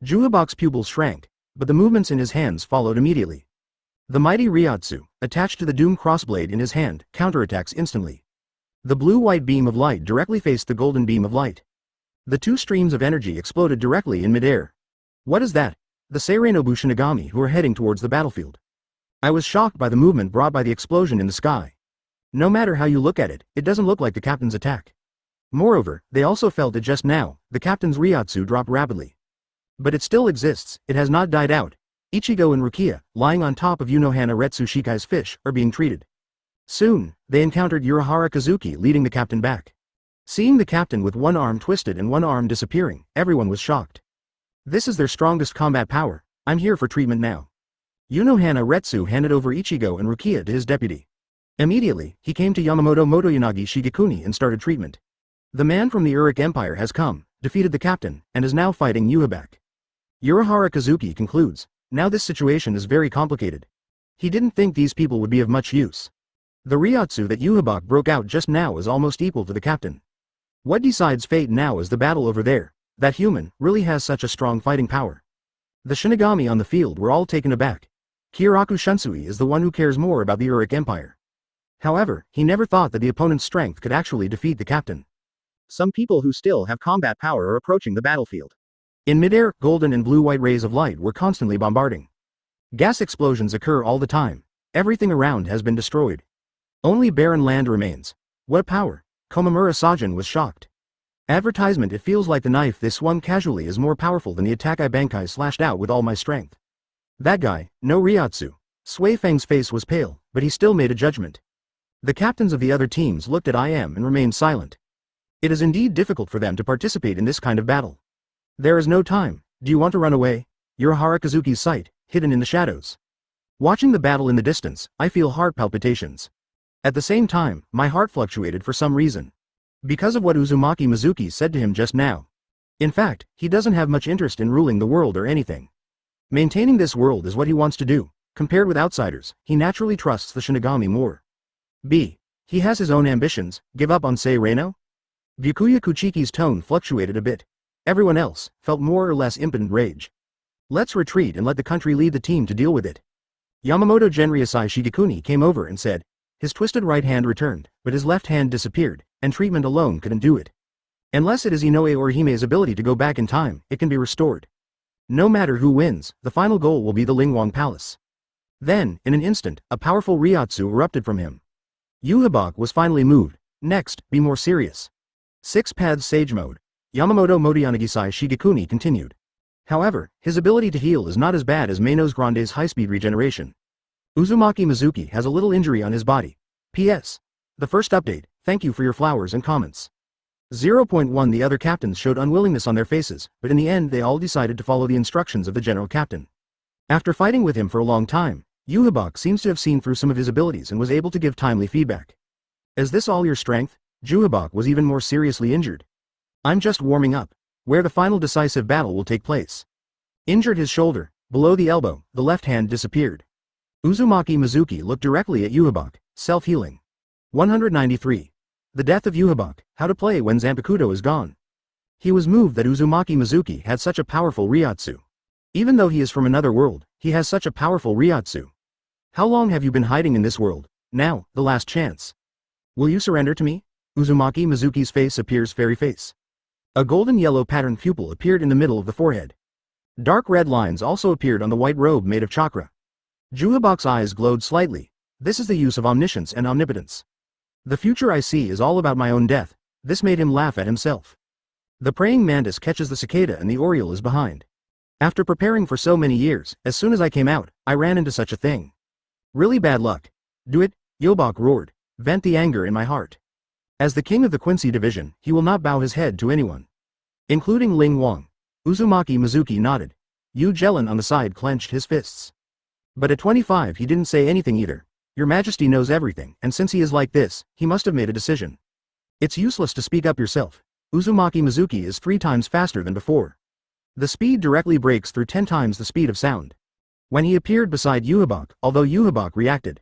Yhwach's pupils shrank, but the movements in his hands followed immediately. The mighty Ryatsu, attached to the Doom crossblade in his hand, counterattacks instantly. The blue-white beam of light directly faced the golden beam of light. The two streams of energy exploded directly in midair. What is that? The Seirenobu Shinigami who are heading towards the battlefield. I was shocked by the movement brought by the explosion in the sky. No matter how you look at it, it doesn't look like the captain's attack. Moreover, they also felt it just now, the captain's Ryatsu dropped rapidly. But it still exists, it has not died out. Ichigo and Rukia, lying on top of Unohana Retsushikai's fish, are being treated. Soon, they encountered Urahara Kazuki leading the captain back. Seeing the captain with one arm twisted and one arm disappearing, everyone was shocked. This is their strongest combat power. I'm here for treatment now. Unohana Retsu handed over Ichigo and Rukia to his deputy. Immediately, he came to Yamamoto Motoyanagi Shigekuni and started treatment. The man from the Uric Empire has come, defeated the captain, and is now fighting Yhwach. Urahara Kazuki concludes, now this situation is very complicated. He didn't think these people would be of much use. The Ryotsu that Yhwach broke out just now is almost equal to the captain. What decides fate now is the battle over there. That human really has such a strong fighting power. The Shinigami on the field were all taken aback. Kyoraku Shunsui is the one who cares more about the Uric Empire. However, he never thought that the opponent's strength could actually defeat the captain. Some people who still have combat power are approaching the battlefield. In midair, golden and blue-white rays of light were constantly bombarding. Gas explosions occur all the time. Everything around has been destroyed. Only barren land remains. What power! Komamura Sajin was shocked. Advertisement. It feels like the knife they swung casually is more powerful than the attack I Bankai slashed out with all my strength. That guy, no Ryotsu. Sui Feng's face was pale, but he still made a judgment. The captains of the other teams looked at IM and remained silent. It is indeed difficult for them to participate in this kind of battle. There is no time. Do you want to run away? Urahara Kazuki's sight, hidden in the shadows. Watching the battle in the distance, I feel heart palpitations. At the same time, my heart fluctuated for some reason. Because of what Uzumaki Mizuki said to him just now. In fact, he doesn't have much interest in ruling the world or anything. Maintaining this world is what he wants to do. Compared with outsiders, he naturally trusts the Shinigami more. B. He has his own ambitions. Give up on Sei Reino? Byakuya Kuchiki's tone fluctuated a bit. Everyone else felt more or less impotent rage. Let's retreat and let the country lead the team to deal with it. Yamamoto Genryusai Shigekuni came over and said. His twisted right hand returned, but his left hand disappeared, and treatment alone couldn't do it. Unless it is Inoue or Hime's ability to go back in time, it can be restored. No matter who wins, the final goal will be the Lingwang Palace. Then, in an instant, a powerful Ryotsu erupted from him. Yhwach was finally moved. Next, be more serious. 6 Paths Sage Mode. Yamamoto Motoyanagisai Shigekuni continued. However, his ability to heal is not as bad as Menos Grande's high-speed regeneration. Uzumaki Mizuki has a little injury on his body. P.S. The first update, thank you for your flowers and comments. 0.1 The other captains showed unwillingness on their faces, but in the end they all decided to follow the instructions of the general captain. After fighting with him for a long time, Yhwach seems to have seen through some of his abilities and was able to give timely feedback. Is this all your strength? Yhwach was even more seriously injured. I'm just warming up. Where the final decisive battle will take place. Injured his shoulder, below the elbow, the left hand disappeared. Uzumaki Mizuki looked directly at Yhwach, self-healing. 193. The death of Yhwach, how to play when Zanpakuto is gone. He was moved that Uzumaki Mizuki had such a powerful Ryotsu. Even though he is from another world, he has such a powerful Ryotsu. How long have you been hiding in this world? Now, the last chance. Will you surrender to me? Uzumaki Mizuki's face appears fairy face. A golden yellow patterned pupil appeared in the middle of the forehead. Dark red lines also appeared on the white robe made of chakra. Yhwach's eyes glowed slightly. This is the use of omniscience and omnipotence. The future I see is all about my own death. This made him laugh at himself. The praying mantis catches the cicada and the oriole is behind. After preparing for so many years, as soon as I came out, I ran into such a thing. Really bad luck. Do it, Yhwach roared. Vent the anger in my heart. As the king of the Quincy division, he will not bow his head to anyone. Including Ling Wang. Uzumaki Mizuki nodded. Yu Jelen on the side clenched his fists. But at 25 he didn't say anything either. Your Majesty knows everything, and since he is like this, he must have made a decision. It's useless to speak up yourself. Uzumaki Mizuki is 3 times faster than before. The speed directly breaks through 10 times the speed of sound. When he appeared beside Yhwach, although Yhwach reacted.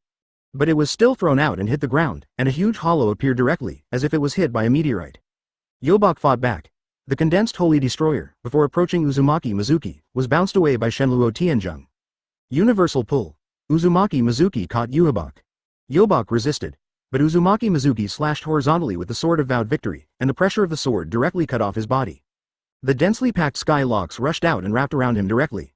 But it was still thrown out and hit the ground, and a huge hollow appeared directly, as if it was hit by a meteorite. Yhwach fought back. The condensed Holy Destroyer, before approaching Uzumaki Mizuki, was bounced away by Shenluo Tianzheng. Universal pull. Uzumaki Mizuki caught Yhwach. Yhwach resisted. But Uzumaki Mizuki slashed horizontally with the Sword of Vowed Victory, and the pressure of the sword directly cut off his body. The densely packed sky locks rushed out and wrapped around him directly.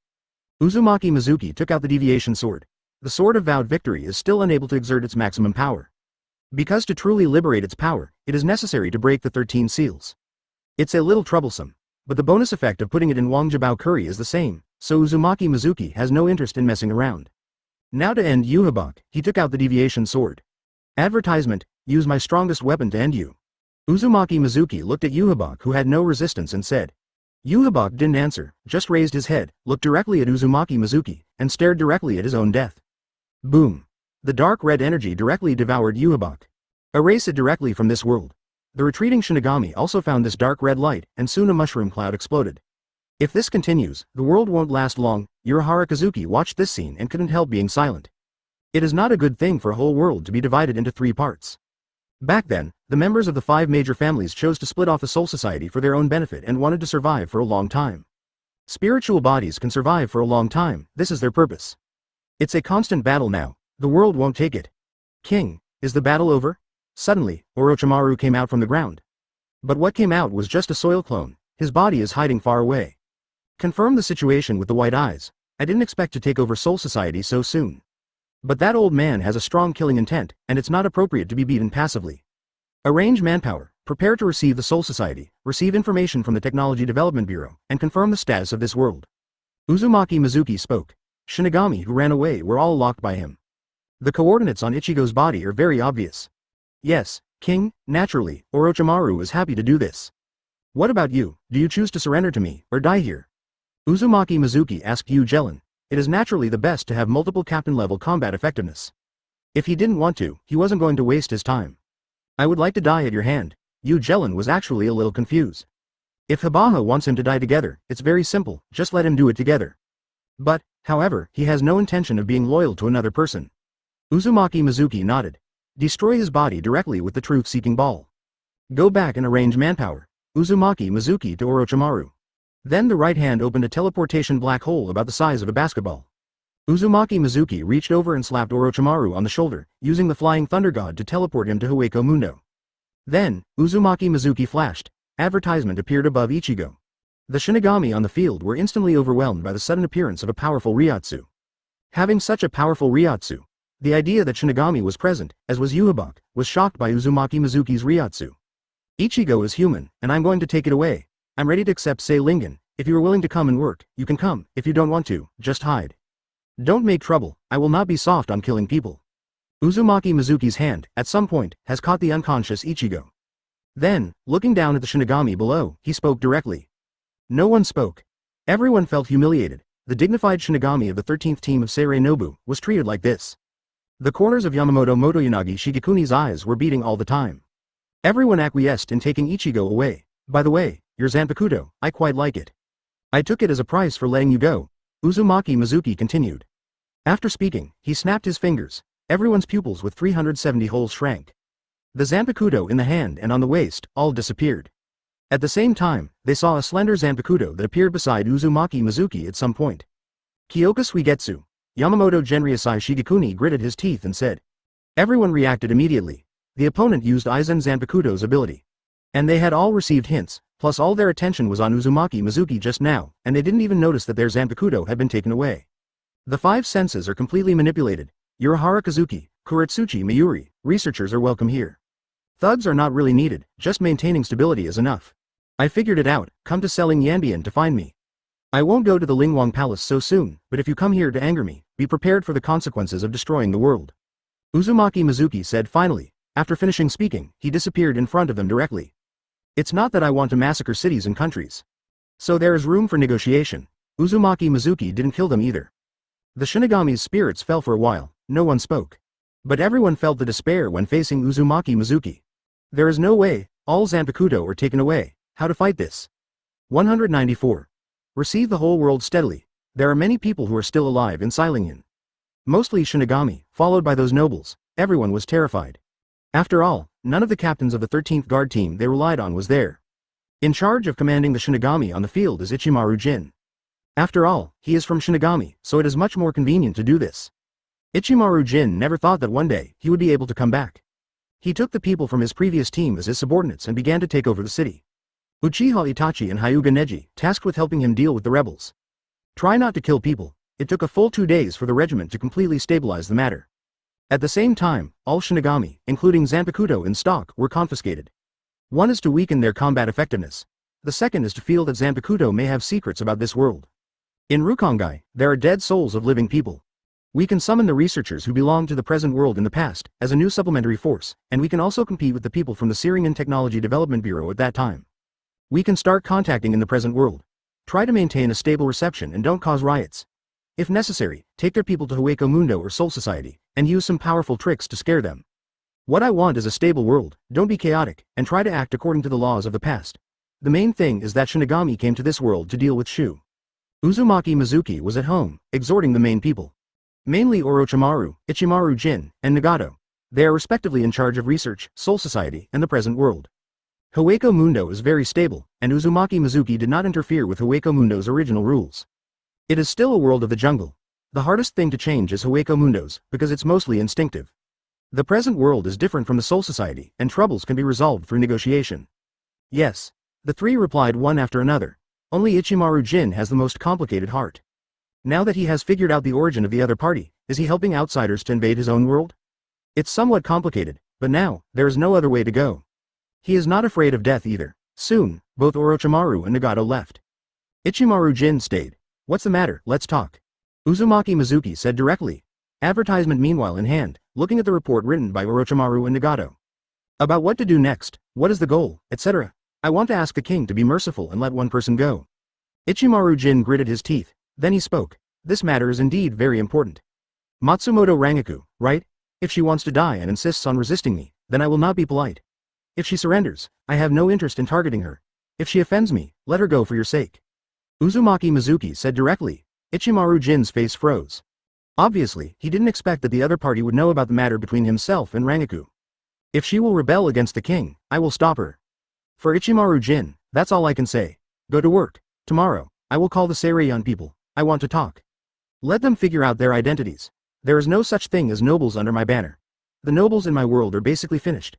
Uzumaki Mizuki took out the Deviation Sword. The Sword of Vowed Victory is still unable to exert its maximum power. Because to truly liberate its power, it is necessary to break the 13 seals. It's a little troublesome. But the bonus effect of putting it in Wangjabao Curry is the same, so Uzumaki Mizuki has no interest in messing around. Now to end Yhwach, he took out the Deviation Sword. Advertisement, use my strongest weapon to end you. Uzumaki Mizuki looked at Yhwach who had no resistance and said. Yubak didn't answer, just raised his head, looked directly at Uzumaki Mizuki, and stared directly at his own death. Boom. The dark red energy directly devoured Yubak. Erase it directly from this world. The retreating Shinigami also found this dark red light, and soon a mushroom cloud exploded. If this continues, the world won't last long. Urahara Kazuki watched this scene and couldn't help being silent. It is not a good thing for a whole world to be divided into 3 parts. Back then, the members of the 5 major families chose to split off the Soul Society for their own benefit and wanted to survive for a long time. Spiritual bodies can survive for a long time, this is their purpose. It's a constant battle now, the world won't take it. King, is the battle over? Suddenly, Orochimaru came out from the ground. But what came out was just a soil clone, his body is hiding far away. Confirm the situation with the white eyes. I didn't expect to take over Soul Society so soon. But that old man has a strong killing intent, and it's not appropriate to be beaten passively. Arrange manpower, prepare to receive the Soul Society, receive information from the Technology Development Bureau, and confirm the status of this world. Uzumaki Mizuki spoke. Shinigami who ran away were all locked by him. The coordinates on Ichigo's body are very obvious. Yes, King, naturally, Orochimaru is happy to do this. What about you, do you choose to surrender to me, or die here? Uzumaki Mizuki asked Yu Jellin. It is naturally the best to have multiple captain-level combat effectiveness. If he didn't want to, he wasn't going to waste his time. I would like to die at your hand. Yu Jellin was actually a little confused. If Hibaha wants him to die together, it's very simple, just let him do it together. But, however, he has no intention of being loyal to another person. Uzumaki Mizuki nodded. Destroy his body directly with the truth-seeking ball. Go back and arrange manpower. Uzumaki Mizuki to Orochimaru. Then the right hand opened a teleportation black hole about the size of a basketball. Uzumaki Mizuki reached over and slapped Orochimaru on the shoulder, using the flying thunder god to teleport him to Hueco Mundo. Then, Uzumaki Mizuki flashed. Advertisement appeared above Ichigo. The Shinigami on the field were instantly overwhelmed by the sudden appearance of a powerful Ryotsu. Having such a powerful Ryotsu, the idea that Shinigami was present, as was Yubak, was shocked by Uzumaki Mizuki's Ryotsu. Ichigo is human, and I'm going to take it away. I'm ready to accept Lingen. If you are willing to come and work, you can come. If you don't want to, just hide. Don't make trouble, I will not be soft on killing people. Uzumaki Mizuki's hand, at some point, has caught the unconscious Ichigo. Then, looking down at the Shinigami below, he spoke directly. No one spoke. Everyone felt humiliated. The dignified Shinigami of the 13th team of Seirei-Nobu was treated like this. The corners of Yamamoto Motoyanagi Shigekuni's eyes were beating all the time. Everyone acquiesced in taking Ichigo away. By the way, your Zanpakuto, I quite like it. I took it as a price for letting you go. Uzumaki Mizuki continued. After speaking, he snapped his fingers. Everyone's pupils with 370 holes shrank. The Zanpakuto in the hand and on the waist, all disappeared. At the same time, they saw a slender Zanpakuto that appeared beside Uzumaki Mizuki at some point. Kyoka Suigetsu. Yamamoto Genryusai Shigekuni gritted his teeth and said. Everyone reacted immediately. The opponent used Aizen Zanpakuto's ability. And they had all received hints, plus all their attention was on Uzumaki Mizuki just now, and they didn't even notice that their Zanpakuto had been taken away. The 5 senses are completely manipulated. Urahara Kazuki, Kuretsuchi Mayuri, researchers are welcome here. Thugs are not really needed, just maintaining stability is enough. I figured it out, come to selling Yanbian to find me. I won't go to the Lingwang Palace so soon, but if you come here to anger me, be prepared for the consequences of destroying the world. Uzumaki Mizuki said finally. After finishing speaking, he disappeared in front of them directly. It's not that I want to massacre cities and countries. So there is room for negotiation. Uzumaki Mizuki didn't kill them either. The Shinigami's spirits fell for a while, no one spoke. But everyone felt the despair when facing Uzumaki Mizuki. There is no way, all Zanpakuto are taken away, how to fight this? 194. Receive the whole world steadily. There are many people who are still alive in Seilingen. Mostly Shinigami, followed by those nobles. Everyone was terrified. After all, none of the captains of the 13th Guard team they relied on was there. In charge of commanding the Shinigami on the field is Ichimaru Jin. After all, he is from Shinigami, so it is much more convenient to do this. Ichimaru Jin never thought that one day he would be able to come back. He took the people from his previous team as his subordinates and began to take over the city. Uchiha Itachi and Hyuga Neji tasked with helping him deal with the rebels. Try not to kill people. It took a full 2 days for the regiment to completely stabilize the matter. At the same time, all Shinigami, including Zanpakuto in stock, were confiscated. One is to weaken their combat effectiveness. The second is to feel that Zanpakuto may have secrets about this world. In Rukongai, there are dead souls of living people. We can summon the researchers who belong to the present world in the past, as a new supplementary force, and we can also compete with the people from the Syrian Technology Development Bureau at that time. We can start contacting in the present world. Try to maintain a stable reception and don't cause riots. If necessary, take their people to Hueco Mundo or Soul Society, and use some powerful tricks to scare them. What I want is a stable world, don't be chaotic, and try to act according to the laws of the past. The main thing is that Shinigami came to this world to deal with Shu. Uzumaki Mizuki was at home, exhorting the main people. Mainly Orochimaru, Ichimaru Jin, and Nagato. They are respectively in charge of research, Soul Society, and the present world. Hueco Mundo is very stable, and Uzumaki Mizuki did not interfere with Hueco Mundo's original rules. It is still a world of the jungle. The hardest thing to change is Hueco Mundo's, because it's mostly instinctive. The present world is different from the Soul Society, and troubles can be resolved through negotiation. Yes. The three replied one after another. Only Ichimaru Jin has the most complicated heart. Now that he has figured out the origin of the other party, is he helping outsiders to invade his own world? It's somewhat complicated, but now, there is no other way to go. He is not afraid of death either. Soon, both Orochimaru and Nagato left. Ichimaru Jin stayed. What's the matter, let's talk. Uzumaki Mizuki said directly. Advertisement meanwhile in hand, looking at the report written by Orochimaru and Nagato. About what to do next, what is the goal, etc. I want to ask the king to be merciful and let one person go. Ichimaru Jin gritted his teeth, then he spoke. This matter is indeed very important. Matsumoto Rangaku, right? If she wants to die and insists on resisting me, then I will not be polite. If she surrenders, I have no interest in targeting her. If she offends me, let her go for your sake. Uzumaki Mizuki said directly. Ichimaru Jin's face froze. Obviously, he didn't expect that the other party would know about the matter between himself and Rangaku. If she will rebel against the king, I will stop her. For Ichimaru Jin, that's all I can say. Go to work. Tomorrow, I will call the Seirei people. I want to talk. Let them figure out their identities. There is no such thing as nobles under my banner. The nobles in my world are basically finished.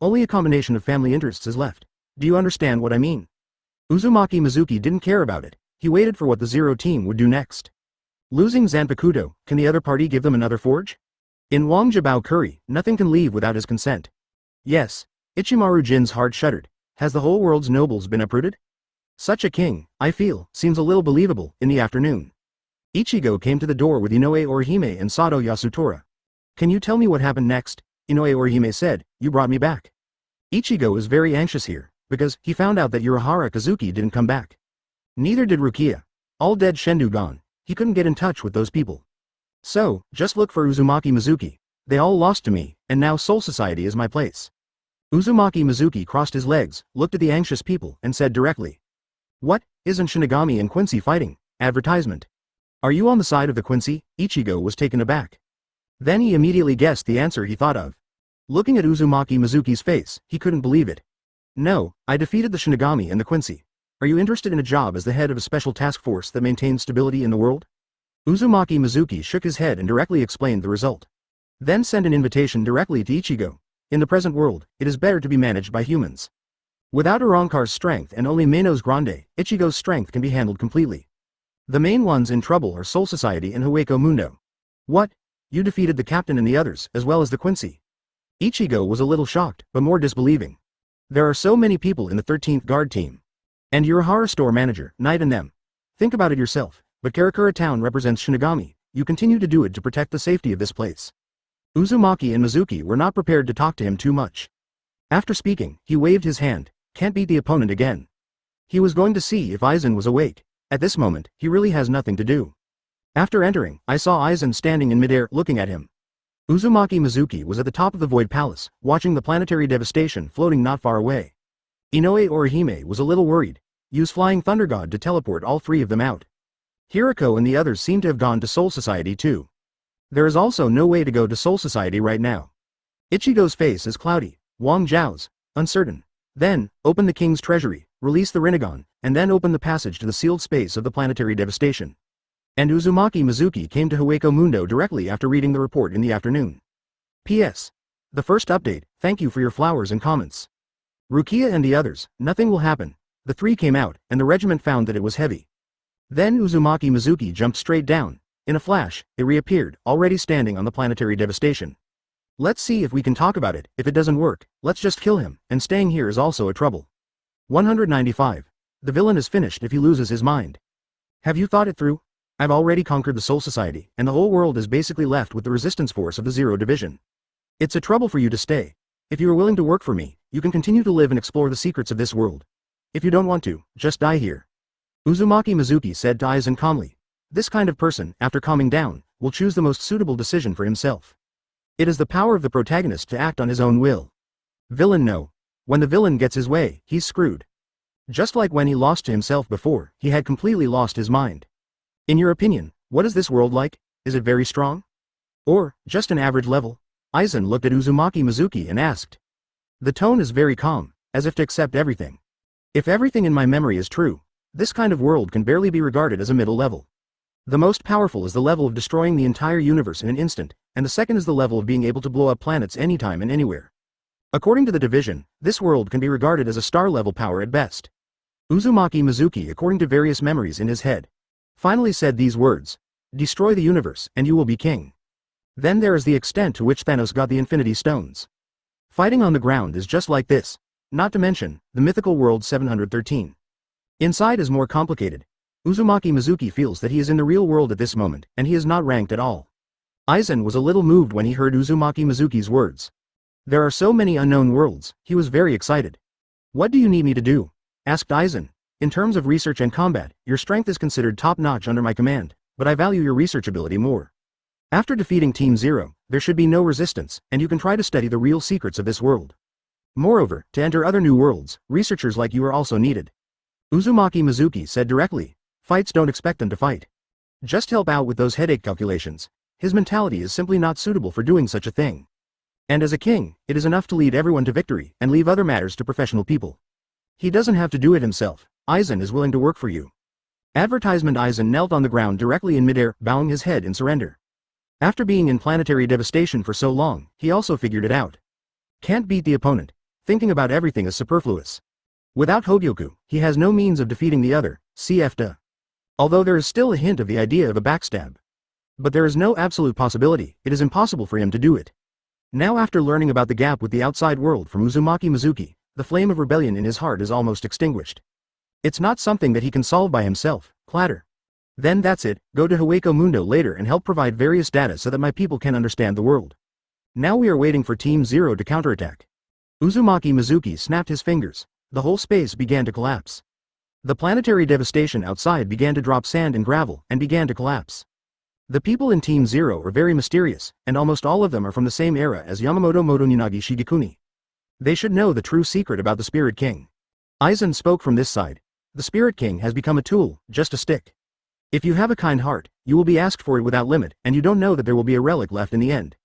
Only a combination of family interests is left. Do you understand what I mean? Uzumaki Mizuki didn't care about it. He waited for what the Zero team would do next. Losing Zanpakuto, can the other party give them another forge? In Wang Jibao Curry, nothing can leave without his consent. Yes. Ichimaru Jin's heart shuddered. Has the whole world's nobles been uprooted? Such a king, I feel, seems a little believable. In the afternoon, Ichigo came to the door with Inoue Orihime and Sato Yasutora. Can you tell me what happened next? Inoue Orihime said, you brought me back. Ichigo is very anxious here, because he found out that Urahara Kazuki didn't come back. Neither did Rukia. All dead Shendu gone, he couldn't get in touch with those people. So, just look for Uzumaki Mizuki. They all lost to me, and now Soul Society is my place. Uzumaki Mizuki crossed his legs, looked at the anxious people, and said directly. What, isn't Shinigami and Quincy fighting? Advertisement. Are you on the side of the Quincy? Ichigo was taken aback. Then he immediately guessed the answer he thought of. Looking at Uzumaki Mizuki's face, he couldn't believe it. No, I defeated the Shinigami and the Quincy. Are you interested in a job as the head of a special task force that maintains stability in the world? Uzumaki Mizuki shook his head and directly explained the result. Then sent an invitation directly to Ichigo. In the present world, it is better to be managed by humans. Without Arankar's strength and only Meino's Grande, Ichigo's strength can be handled completely. The main ones in trouble are Soul Society and Hueco Mundo. What? You defeated the captain and the others, as well as the Quincy. Ichigo was a little shocked, but more disbelieving. There are so many people in the 13th Guard team. And Urahara store manager, Knight and them. Think about it yourself, but Karakura town represents Shinigami, you continue to do it to protect the safety of this place. Uzumaki and Mizuki were not prepared to talk to him too much. After speaking, he waved his hand, can't beat the opponent again. He was going to see if Aizen was awake. At this moment, he really has nothing to do. After entering, I saw Aizen standing in midair, looking at him. Uzumaki Mizuki was at the top of the Void Palace, watching the planetary devastation floating not far away. Inoue Orihime was a little worried. Use Flying Thunder God to teleport all three of them out. Hirako and the others seem to have gone to Soul Society too. There is also no way to go to Soul Society right now. Ichigo's face is cloudy. Wang Zhao's, uncertain. Then, open the king's treasury, release the Rinnegan, and then open the passage to the sealed space of the planetary devastation. And Uzumaki Mizuki came to Hueco Mundo directly after reading the report in the afternoon. P.S. The first update, thank you for your flowers and comments. Rukia and the others, nothing will happen. The three came out, and the regiment found that it was heavy. Then Uzumaki Mizuki jumped straight down. In a flash, it reappeared, already standing on the planetary devastation. Let's see if we can talk about it. If it doesn't work, let's just kill him, and staying here is also a trouble. 195. The villain is finished if he loses his mind. Have you thought it through? I've already conquered the Soul Society, and the whole world is basically left with the resistance force of the Zero Division. It's a trouble for you to stay. If you are willing to work for me, you can continue to live and explore the secrets of this world. If you don't want to, just die here. Uzumaki Mizuki said to Aizen calmly. This kind of person, after calming down, will choose the most suitable decision for himself. It is the power of the protagonist to act on his own will. Villain no. When the villain gets his way, he's screwed. Just like when he lost to himself before, he had completely lost his mind. In your opinion, what is this world like? Is it very strong? Or, just an average level? Aizen looked at Uzumaki Mizuki and asked. The tone is very calm, as if to accept everything. If everything in my memory is true, this kind of world can barely be regarded as a middle level. The most powerful is the level of destroying the entire universe in an instant, and the second is the level of being able to blow up planets anytime and anywhere. According to the division, this world can be regarded as a star-level power at best. Uzumaki Mizuki, according to various memories in his head, finally said these words. Destroy the universe, and you will be king. Then there is the extent to which Thanos got the Infinity Stones. Fighting on the ground is just like this, not to mention, the mythical world 713. Inside is more complicated. Uzumaki Mizuki feels that he is in the real world at this moment, and he is not ranked at all. Aizen was a little moved when he heard Uzumaki Mizuki's words. There are so many unknown worlds, he was very excited. What do you need me to do? Asked Aizen. In terms of research and combat, your strength is considered top-notch under my command, but I value your research ability more. After defeating Team Zero, there should be no resistance, and you can try to study the real secrets of this world. Moreover, to enter other new worlds, researchers like you are also needed. Uzumaki Mizuki said directly. Fights don't expect them to fight. Just help out with those headache calculations. His mentality is simply not suitable for doing such a thing. And as a king, it is enough to lead everyone to victory and leave other matters to professional people. He doesn't have to do it himself. Aizen is willing to work for you. Advertisement. Aizen knelt on the ground directly in midair, bowing his head in surrender. After being in planetary devastation for so long, he also figured it out. Can't beat the opponent. Thinking about everything is superfluous. Without Hogyoku, he has no means of defeating the other, cf. Although there is still a hint of the idea of a backstab. But there is no absolute possibility, it is impossible for him to do it. Now after learning about the gap with the outside world from Uzumaki Mizuki, the flame of rebellion in his heart is almost extinguished. It's not something that he can solve by himself, clatter. Then that's it, go to Hueco Mundo later and help provide various data so that my people can understand the world. Now we are waiting for Team Zero to counterattack. Uzumaki Mizuki snapped his fingers. The whole space began to collapse. The planetary devastation outside began to drop sand and gravel and began to collapse. The people in Team Zero are very mysterious, and almost all of them are from the same era as Yamamoto Motonyanagi Shigekuni. They should know the true secret about the Spirit King. Aizen spoke from this side. The Spirit King has become a tool, just a stick. If you have a kind heart, you will be asked for it without limit, and you don't know that there will be a relic left in the end.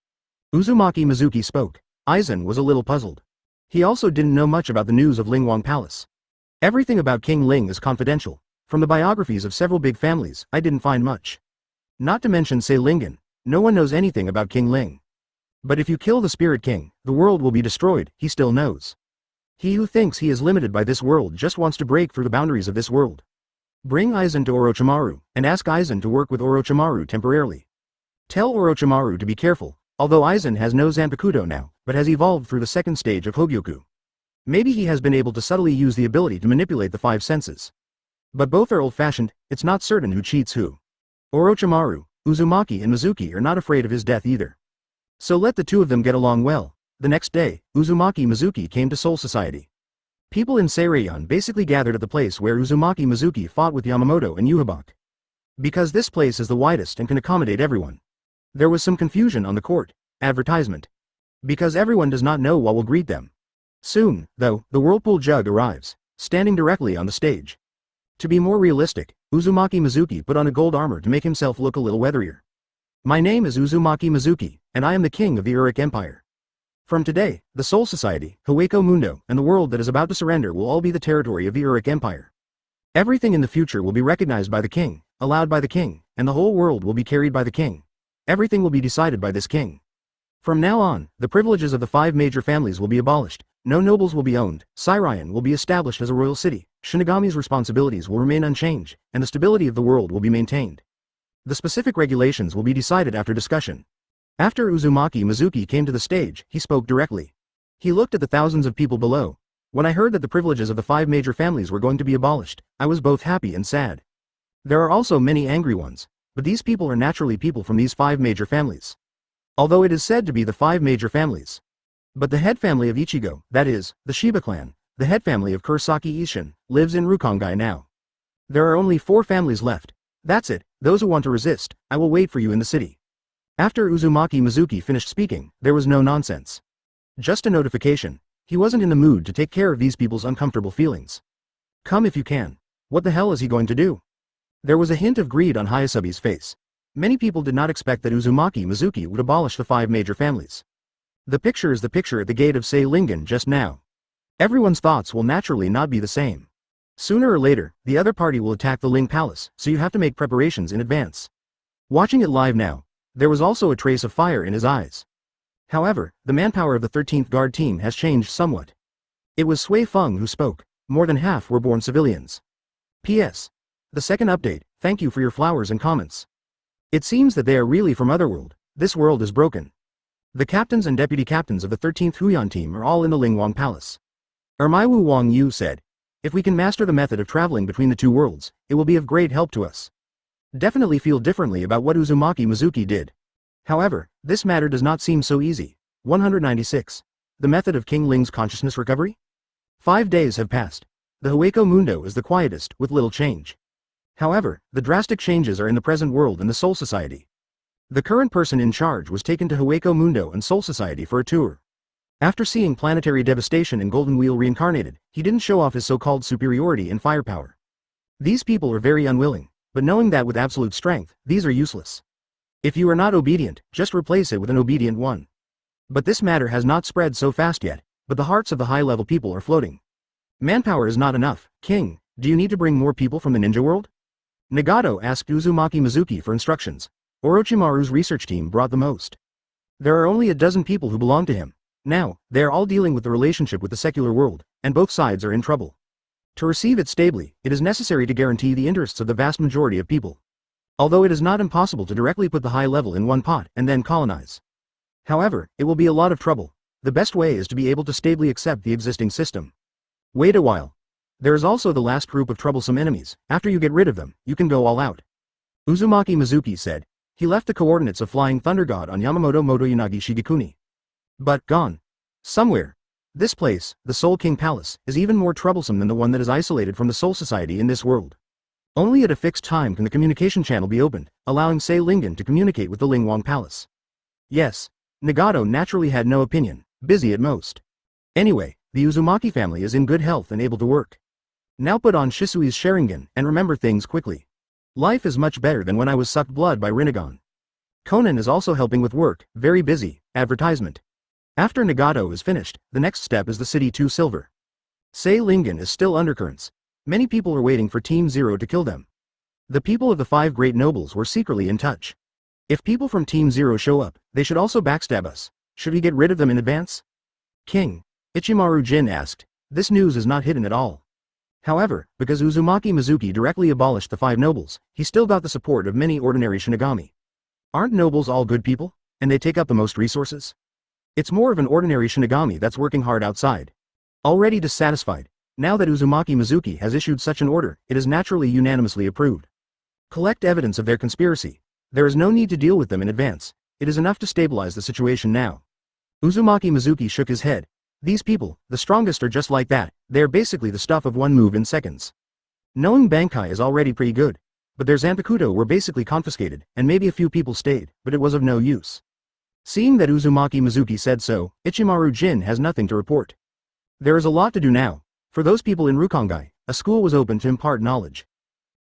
Uzumaki Mizuki spoke. Aizen was a little puzzled. He also didn't know much about the news of Lingwang Palace. Everything about King Ling is confidential. From the biographies of several big families, I didn't find much. Not to mention Sei Lingen, no one knows anything about King Ling. But if you kill the Spirit King, the world will be destroyed, he still knows. He who thinks he is limited by this world just wants to break through the boundaries of this world. Bring Aizen to Orochimaru, and ask Aizen to work with Orochimaru temporarily. Tell Orochimaru to be careful, although Aizen has no Zanpakuto now, but has evolved through the second stage of Hogyoku. Maybe he has been able to subtly use the ability to manipulate the five senses. But both are old-fashioned, it's not certain who cheats who. Orochimaru, Uzumaki and Mizuki are not afraid of his death either. So let the two of them get along well. The next day, Uzumaki Mizuki came to Soul Society. People in Seireion basically gathered at the place where Uzumaki Mizuki fought with Yamamoto and Yuhabak. Because this place is the widest and can accommodate everyone. There was some confusion on the court. Advertisement. Because everyone does not know what will greet them. Soon, though, the Whirlpool Jug arrives, standing directly on the stage. To be more realistic, Uzumaki Mizuki put on a gold armor to make himself look a little weatherier. My name is Uzumaki Mizuki, and I am the king of the Uric Empire. From today, the Soul Society, Hueco Mundo, and the world that is about to surrender will all be the territory of the Uric Empire. Everything in the future will be recognized by the king, allowed by the king, and the whole world will be carried by the king. Everything will be decided by this king. From now on, the privileges of the five major families will be abolished. No nobles will be owned, Seireion will be established as a royal city, Shinigami's responsibilities will remain unchanged, and the stability of the world will be maintained. The specific regulations will be decided after discussion. After Uzumaki Mizuki came to the stage, he spoke directly. He looked at the thousands of people below. When I heard that the privileges of the five major families were going to be abolished, I was both happy and sad. There are also many angry ones, but these people are naturally people from these five major families. Although it is said to be the five major families. But the head family of Ichigo, that is, the Shiba clan, the head family of Kurosaki Ishin, lives in Rukongai now. There are only 4 families left. That's it, those who want to resist, I will wait for you in the city. After Uzumaki Mizuki finished speaking, there was no nonsense. Just a notification. He wasn't in the mood to take care of these people's uncomfortable feelings. Come if you can. What the hell is he going to do? There was a hint of greed on Hayasabi's face. Many people did not expect that Uzumaki Mizuki would abolish the 5 major families. The picture is the picture at the gate of Sei Lingen just now. Everyone's thoughts will naturally not be the same. Sooner or later, the other party will attack the Ling Palace, so you have to make preparations in advance. Watching it live now, there was also a trace of fire in his eyes. However, the manpower of the 13th Guard team has changed somewhat. It was Sui Feng who spoke. More than half were born civilians. P.S. The second update, thank you for your flowers and comments. It seems that they are really from Otherworld. This world is broken. The captains and deputy captains of the 13th Huyan team are all in the Lingwang Palace. Ermaiwu Wang Yu said, if we can master the method of traveling between the 2 worlds, it will be of great help to us. Definitely feel differently about what Uzumaki Mizuki did. However, this matter does not seem so easy. 196. The method of King Ling's consciousness recovery? 5 days have passed. The Hueco Mundo is the quietest, with little change. However, the drastic changes are in the present world and the Soul Society. The current person in charge was taken to Hueco Mundo and Soul Society for a tour. After seeing planetary devastation and Golden Wheel reincarnated, he didn't show off his so-called superiority in firepower. These people are very unwilling, but knowing that with absolute strength, these are useless. If you are not obedient, just replace it with an obedient one. But this matter has not spread so fast yet, but the hearts of the high-level people are floating. Manpower is not enough. King, do you need to bring more people from the ninja world? Nagato asked Uzumaki Mizuki for instructions. Orochimaru's research team brought the most. There are only a dozen people who belong to him. Now, they are all dealing with the relationship with the secular world, and both sides are in trouble. To receive it stably, it is necessary to guarantee the interests of the vast majority of people. Although it is not impossible to directly put the high level in one pot and then colonize. However, it will be a lot of trouble. The best way is to be able to stably accept the existing system. Wait a while. There is also the last group of troublesome enemies. After you get rid of them, you can go all out. Uzumaki Mizuki said. He left the coordinates of Flying Thunder God on Yamamoto Motoyanagi Shigekuni. But gone. Somewhere. This place, the Soul King Palace, is even more troublesome than the one that is isolated from the Soul Society in this world. Only at a fixed time can the communication channel be opened, allowing Sei Lingen to communicate with the Lingwang Palace. Yes. Nagato naturally had no opinion, busy at most. Anyway, the Uzumaki family is in good health and able to work. Now put on Shisui's Sharingan and remember things quickly. Life is much better than when I was sucked blood by Rinnegan. Conan is also helping with work, very busy. Advertisement. After Nagato is finished, the next step is the City 2 Silver. Sei Lingen is still undercurrents. Many people are waiting for Team Zero to kill them. The people of the 5 great nobles were secretly in touch. If people from Team Zero show up, they should also backstab us. Should we get rid of them in advance? King. Ichimaru Jin asked. This news is not hidden at all. However, because Uzumaki Mizuki directly abolished the 5 nobles, he still got the support of many ordinary Shinigami. Aren't nobles all good people? And they take up the most resources? It's more of an ordinary Shinigami that's working hard outside. Already dissatisfied. Now that Uzumaki Mizuki has issued such an order, it is naturally unanimously approved. Collect evidence of their conspiracy. There is no need to deal with them in advance. It is enough to stabilize the situation now. Uzumaki Mizuki shook his head. These people, the strongest are just like that. They are basically the stuff of one move in seconds. Knowing Bankai is already pretty good. But their Zanpakuto were basically confiscated, and maybe a few people stayed, but it was of no use. Seeing that Uzumaki Mizuki said so, Ichimaru Jin has nothing to report. There is a lot to do now. For those people in Rukongai, a school was opened to impart knowledge.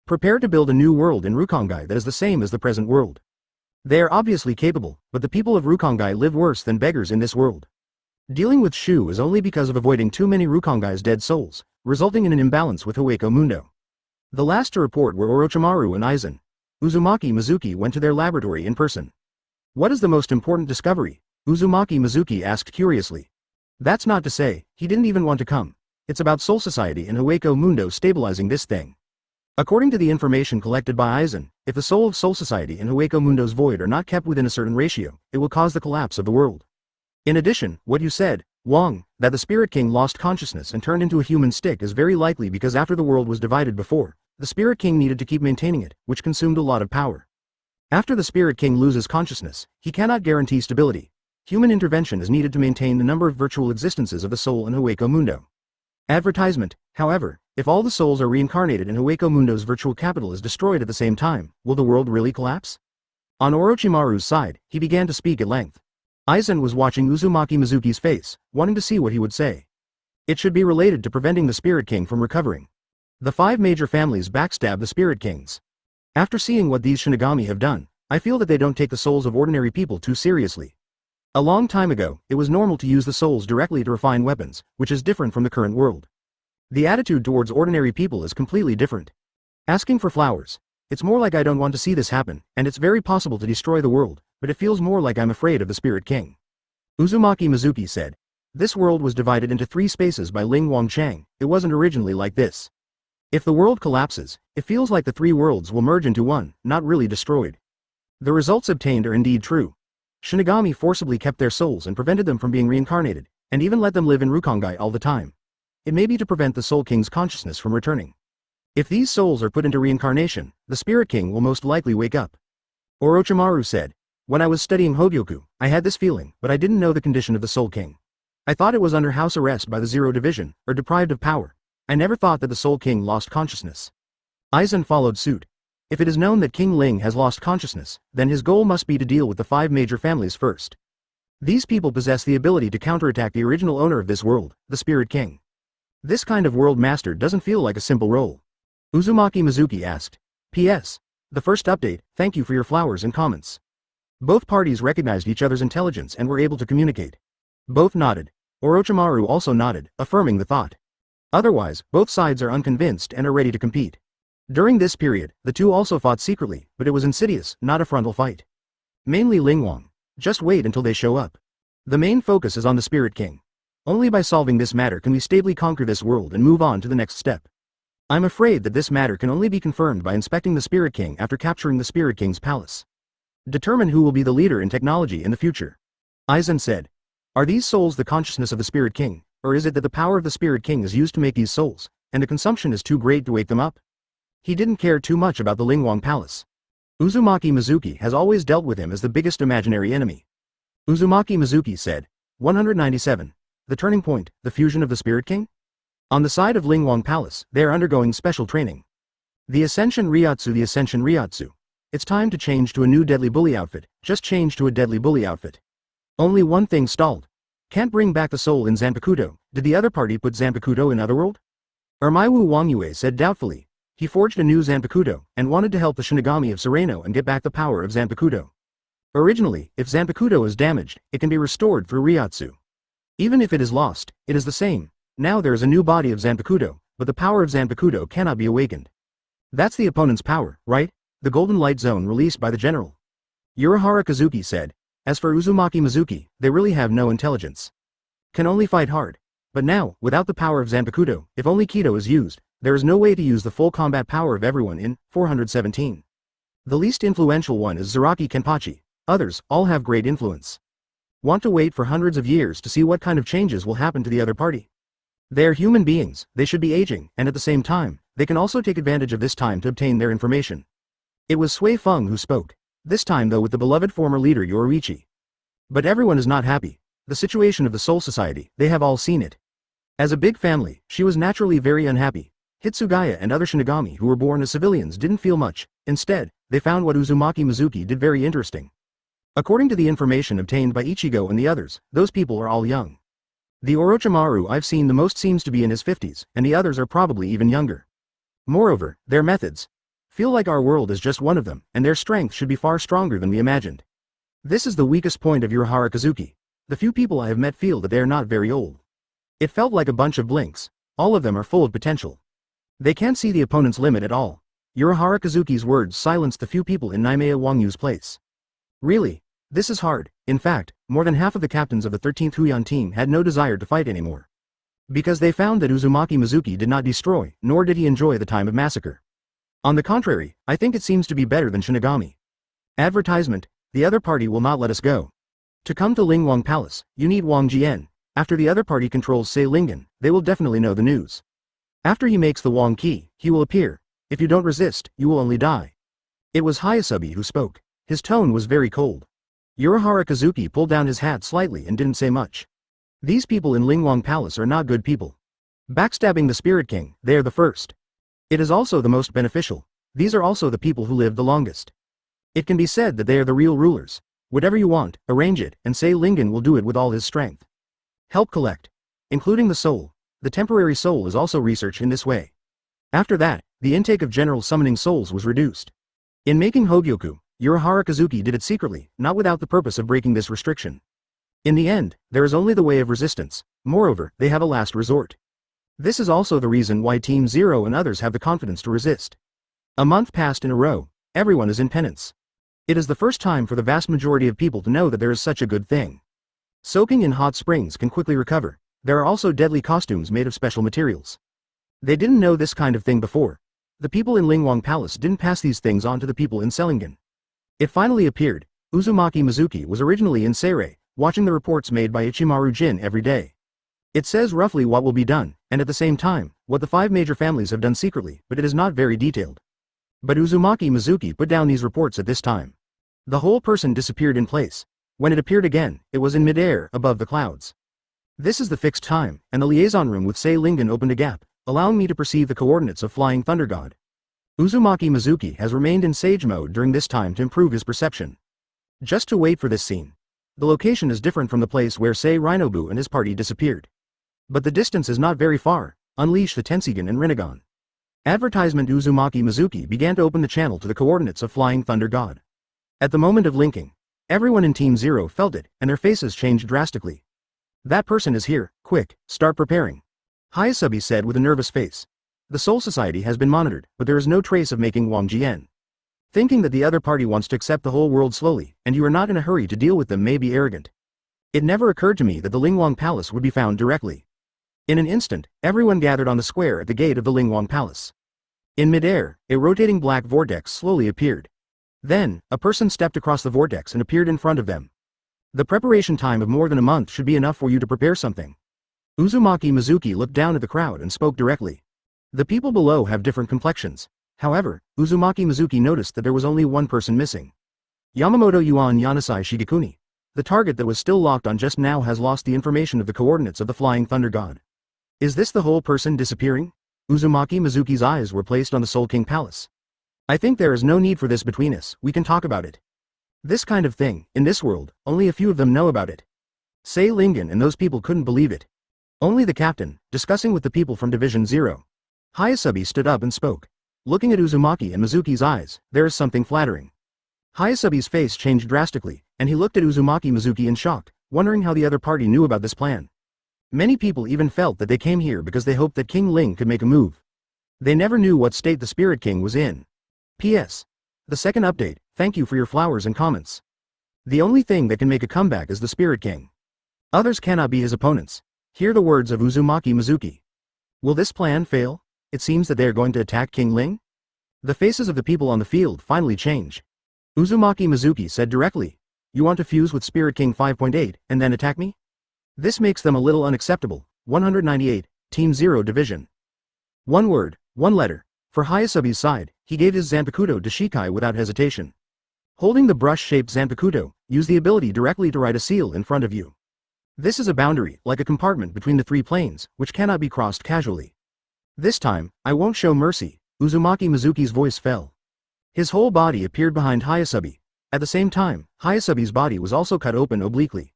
Prepare to build a new world in Rukongai that is the same as the present world. They are obviously capable, but the people of Rukongai live worse than beggars in this world. Dealing with Shu is only because of avoiding too many Rukongai's dead souls, resulting in an imbalance with Hueco Mundo. The last to report were Orochimaru and Aizen. Uzumaki Mizuki went to their laboratory in person. What is the most important discovery? Uzumaki Mizuki asked curiously. That's not to say, he didn't even want to come. It's about Soul Society and Hueco Mundo stabilizing this thing. According to the information collected by Aizen, if the soul of Soul Society and Hueco Mundo's void are not kept within a certain ratio, it will cause the collapse of the world. In addition, what you said, Wang, that the Spirit King lost consciousness and turned into a human stick is very likely because after the world was divided before, the Spirit King needed to keep maintaining it, which consumed a lot of power. After the Spirit King loses consciousness, he cannot guarantee stability. Human intervention is needed to maintain the number of virtual existences of the soul in Hueco Mundo. Advertisement, however, If all the souls are reincarnated and Hueco Mundo's virtual capital is destroyed at the same time, will the world really collapse? On Orochimaru's side, he began to speak at length. Aizen was watching Uzumaki Mizuki's face, wanting to see what he would say. It should be related to preventing the Spirit King from recovering. The 5 major families backstab the Spirit Kings. After seeing what these Shinigami have done, I feel that they don't take the souls of ordinary people too seriously. A long time ago, it was normal to use the souls directly to refine weapons, which is different from the current world. The attitude towards ordinary people is completely different. Asking for flowers. It's more like I don't want to see this happen, and it's very possible to destroy the world, but it feels more like I'm afraid of the Spirit King. Uzumaki Mizuki said. This world was divided into 3 spaces by Ling Wangchang, it wasn't originally like this. If the world collapses, it feels like the 3 worlds will merge into one, not really destroyed. The results obtained are indeed true. Shinigami forcibly kept their souls and prevented them from being reincarnated, and even let them live in Rukongai all the time. It may be to prevent the Soul King's consciousness from returning. If these souls are put into reincarnation, the Spirit King will most likely wake up. Orochimaru said, when I was studying Hogyoku, I had this feeling, but I didn't know the condition of the Soul King. I thought it was under house arrest by the Zero Division, or deprived of power. I never thought that the Soul King lost consciousness. Aizen followed suit. If it is known that King Ling has lost consciousness, then his goal must be to deal with the 5 major families first. These people possess the ability to counterattack the original owner of this world, the Spirit King. This kind of world master doesn't feel like a simple role. Uzumaki Mizuki asked. P.S. The first update, thank you for your flowers and comments. Both parties recognized each other's intelligence and were able to communicate. Both nodded. Orochimaru also nodded, affirming the thought. Otherwise, both sides are unconvinced and are ready to compete. During this period, the two also fought secretly, but it was insidious, not a frontal fight. Mainly Lingwang. Just wait until they show up. The main focus is on the Spirit King. Only by solving this matter can we stably conquer this world and move on to the next step. I'm afraid that this matter can only be confirmed by inspecting the Spirit King after capturing the Spirit King's palace. Determine who will be the leader in technology in the future. Aizen said. Are these souls the consciousness of the Spirit King, or is it that the power of the Spirit King is used to make these souls, and the consumption is too great to wake them up? He didn't care too much about the Lingwang Palace. Uzumaki Mizuki has always dealt with him as the biggest imaginary enemy. Uzumaki Mizuki said. 197. The turning point, the fusion of the Spirit King? On the side of Lingwang Palace, they are undergoing special training. The Ascension Ryotsu. The Ascension Ryotsu. It's time to change to a new Deadly Bully outfit, just change to a Deadly Bully outfit. Only one thing stalled. Can't bring back the soul in Zanpakuto. Did the other party put Zanpakuto in Otherworld? Ermaiwu Wangyue said doubtfully. He forged a new Zanpakuto, and wanted to help the Shinigami of Sereno and get back the power of Zanpakuto. Originally, if Zanpakuto is damaged, it can be restored through Ryotsu. Even if it is lost, it is the same. Now there is a new body of Zanpakuto, but the power of Zanpakuto cannot be awakened. That's the opponent's power, right? The golden light zone released by the general. Urahara Kazuki said. As for Uzumaki Mizuki, they really have no intelligence. Can only fight hard. But now, without the power of Zanpakuto, if only Kido is used, there is no way to use the full combat power of everyone in 417. The least influential one is Zaraki Kenpachi. Others, all have great influence. Want to wait for hundreds of years to see what kind of changes will happen to the other party. They are human beings, they should be aging, and at the same time, they can also take advantage of this time to obtain their information. It was Sui Feng who spoke, this time though with the beloved former leader Yoruichi. But everyone is not happy. The situation of the Soul Society, they have all seen it. As a big family, she was naturally very unhappy. Hitsugaya and other Shinigami who were born as civilians didn't feel much, instead, they found what Uzumaki Mizuki did very interesting. According to the information obtained by Ichigo and the others, those people are all young. The Orochimaru I've seen the most seems to be in his 50s, and the others are probably even younger. Moreover, their methods feel like our world is just one of them, and their strength should be far stronger than we imagined. This is the weakest point of Urahara Kazuki. The few people I have met feel that they are not very old. It felt like a bunch of blinks. All of them are full of potential. They can't see the opponent's limit at all. Urahara Kazuki's words silenced the few people in Naimea Wangyu's place. Really? This is hard. In fact, more than half of the captains of the 13th Huion team had no desire to fight anymore. Because they found that Uzumaki Mizuki did not destroy, nor did he enjoy the time of massacre. On the contrary, I think it seems to be better than Shinigami. Advertisement, the other party will not let us go. To come to Lingwang Palace, you need Wang Jian. After the other party controls Sei Lingen, they will definitely know the news. After he makes the Wang key, he will appear. If you don't resist, you will only die. It was Hayasubi who spoke. His tone was very cold. Urahara Kazuki pulled down his hat slightly and didn't say much. These people in Lingwang Palace are not good people. Backstabbing the Spirit King, they are the first. It is also the most beneficial. These are also the people who live the longest. It can be said that they are the real rulers. Whatever you want, arrange it, and say Lingen will do it with all his strength. Help collect. Including the soul. The temporary soul is also researched in this way. After that, the intake of general summoning souls was reduced. In making Hogyoku, Urahara Kazuki did it secretly, not without the purpose of breaking this restriction. In the end, there is only the way of resistance. Moreover, they have a last resort. This is also the reason why Team Zero and others have the confidence to resist. A month passed in a row, everyone is in penance. It is the first time for the vast majority of people to know that there is such a good thing. Soaking in hot springs can quickly recover. There are also deadly costumes made of special materials. They didn't know this kind of thing before. The people in Lingwang Palace didn't pass these things on to the people in Selingen. It finally appeared. Uzumaki Mizuki was originally in Seirei, watching the reports made by Ichimaru Jin every day. It says roughly what will be done, and at the same time, what the 5 major families have done secretly, but it is not very detailed. But Uzumaki Mizuki put down these reports at this time. The whole person disappeared in place. When it appeared again, it was in midair, above the clouds. This is the fixed time, and the liaison room with Sei Lingen opened a gap, allowing me to perceive the coordinates of Flying Thunder God. Uzumaki Mizuki has remained in sage mode during this time to improve his perception. Just to wait for this scene. The location is different from the place where Sei Rinobu and his party disappeared. But the distance is not very far. Unleash the Tensigan and Rinnegan. Advertisement. Uzumaki Mizuki began to open the channel to the coordinates of Flying Thunder God. At the moment of linking, everyone in Team Zero felt it, and their faces changed drastically. That person is here, quick, start preparing. Hayasubi said with a nervous face. The Soul Society has been monitored, but there is no trace of making Wang Jian. Thinking that the other party wants to accept the whole world slowly, and you are not in a hurry to deal with them may be arrogant. It never occurred to me that the Lingwang Palace would be found directly. In an instant, everyone gathered on the square at the gate of the Lingwang Palace. In midair, a rotating black vortex slowly appeared. Then, a person stepped across the vortex and appeared in front of them. The preparation time of more than a month should be enough for you to prepare something. Uzumaki Mizuki looked down at the crowd and spoke directly. The people below have different complexions. However, Uzumaki Mizuki noticed that there was only one person missing. Yamamoto Yuan Yanasai Shigekuni. The target that was still locked on just now has lost the information of the coordinates of the Flying Thunder God. Is this the whole person disappearing? Uzumaki Mizuki's eyes were placed on the Soul King Palace. I think there is no need for this between us, we can talk about it. This kind of thing, in this world, only a few of them know about it. Sei Lingen and those people couldn't believe it. Only the captain, discussing with the people from Division 0. Hayasubi stood up and spoke. Looking at Uzumaki and Mizuki's eyes, there is something flattering. Hayasubi's face changed drastically, and he looked at Uzumaki Mizuki in shock, wondering how the other party knew about this plan. Many people even felt that they came here because they hoped that King Ling could make a move. They never knew what state the Spirit King was in. P.S. The second update, thank you for your flowers and comments. The only thing that can make a comeback is the Spirit King. Others cannot be his opponents. Hear the words of Uzumaki Mizuki. Will this plan fail? It seems that they are going to attack King Ling? The faces of the people on the field finally change. Uzumaki Mizuki said directly, you want to fuse with Spirit King 5.8 and then attack me? This makes them a little unacceptable. 198, Team 0 Division. One word, one letter. For Hayasubi's side, he gave his Zanpakuto to Shikai without hesitation. Holding the brush-shaped Zanpakuto, use the ability directly to write a seal in front of you. This is a boundary, like a compartment between the 3 planes, which cannot be crossed casually. This time, I won't show mercy. Uzumaki Mizuki's voice fell. His whole body appeared behind Hayasubi. At the same time, Hayasubi's body was also cut open obliquely.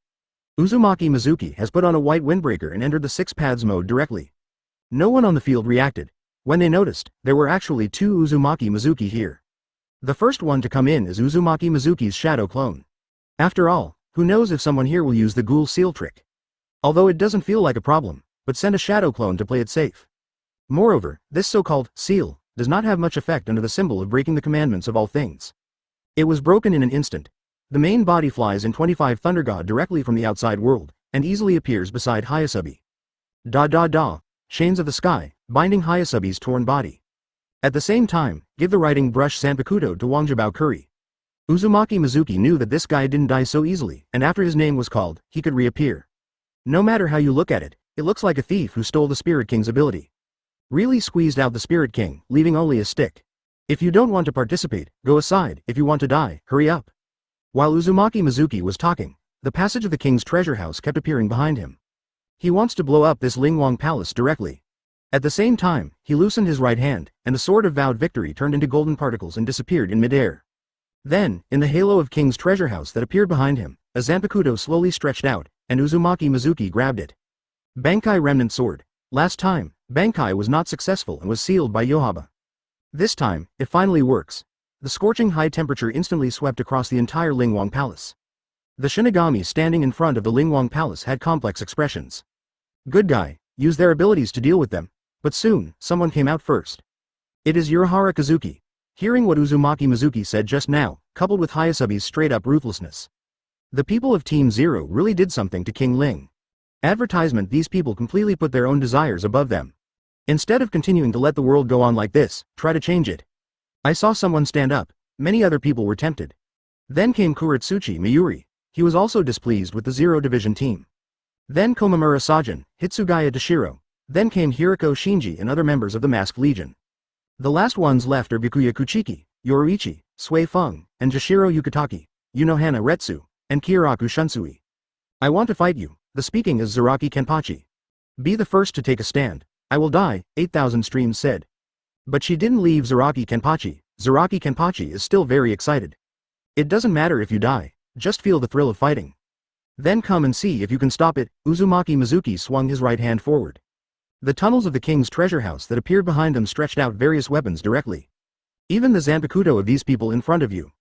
Uzumaki Mizuki has put on a white windbreaker and entered the 6 paths mode directly. No one on the field reacted. When they noticed, there were actually 2 Uzumaki Mizuki here. The first one to come in is Uzumaki Mizuki's shadow clone. After all, who knows if someone here will use the ghoul seal trick. Although it doesn't feel like a problem, but send a shadow clone to play it safe. Moreover, this so-called seal does not have much effect under the symbol of breaking the commandments of all things. It was broken in an instant. The main body flies in 25 Thunder God directly from the outside world, and easily appears beside Hayasubi. Chains of the sky, binding Hayasubi's torn body. At the same time, give the writing brush Zanpakuto to Wangjabao Kuri. Uzumaki Mizuki knew that this guy didn't die so easily, and after his name was called, he could reappear. No matter how you look at it, it looks like a thief who stole the Spirit King's ability. Really squeezed out the Spirit King, leaving only a stick. If you don't want to participate, go aside. If you want to die, hurry up. While Uzumaki Mizuki was talking, the passage of the king's treasure house kept appearing behind him. He wants to blow up this Lingwang Palace directly. At the same time, he loosened his right hand, and the sword of vowed victory turned into golden particles and disappeared in midair. Then, in the halo of King's treasure house that appeared behind him, a Zanpakuto slowly stretched out, and Uzumaki Mizuki grabbed it. Bankai Remnant Sword. Last time, Bankai was not successful and was sealed by Yohaba. This time, it finally works. The scorching high temperature instantly swept across the entire Lingwang Palace. The Shinigami standing in front of the Lingwang Palace had complex expressions. Good guy, use their abilities to deal with them. But soon, someone came out first. It is Urahara Kazuki. Hearing what Uzumaki Mizuki said just now, coupled with Hayasabi's straight-up ruthlessness. The people of Team Zero really did something to King Ling. Advertisement: these people completely put their own desires above them. Instead of continuing to let the world go on like this, try to change it. I saw someone stand up, many other people were tempted. Then came Kuretsuchi Mayuri. He was also displeased with the Zero Division team. Then Komamura Sajin, Hitsugaya Dashiro. Then came Hiriko Shinji and other members of the Masked Legion. The last ones left are Bikuya Kuchiki, Yoruichi, Sui Feng, and Jashiro Yukitaki, Yunohana Retsu, and Kyoraku Shunsui. I want to fight you. The speaking is Zaraki Kenpachi. Be the first to take a stand. I will die, 8,000 streams said. But she didn't leave Zaraki Kenpachi. Zaraki Kenpachi is still very excited. It doesn't matter if you die, just feel the thrill of fighting. Then come and see if you can stop it. Uzumaki Mizuki swung his right hand forward. The tunnels of the king's treasure house that appeared behind them stretched out various weapons directly. Even the Zanpakuto of these people in front of you.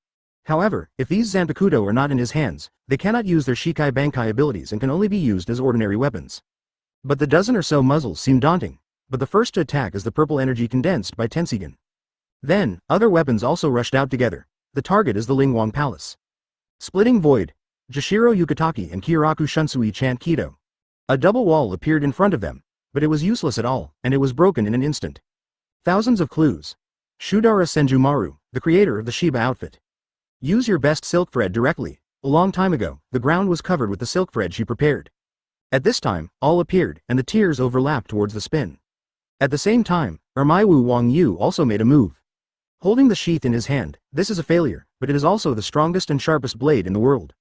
However, if these Zanpakuto are not in his hands, they cannot use their Shikai Bankai abilities and can only be used as ordinary weapons. But the dozen or so muzzles seem daunting, but the first to attack is the purple energy condensed by Tensigen. Then, other weapons also rushed out together. The target is the Lingwang Palace. Splitting Void. Jashiro Yukitaki and Kyoraku Shunsui chant Kido. A double wall appeared in front of them. But it was useless at all, and it was broken in an instant. Thousands of clues. Shudara Senjumaru, the creator of the Shiba outfit. Use your best silk thread directly. A long time ago, the ground was covered with the silk thread she prepared. At this time, all appeared, and the tears overlapped towards the spin. At the same time, Ermaiwu Wang Yu also made a move. Holding the sheath in his hand, this is a failure, but it is also the strongest and sharpest blade in the world.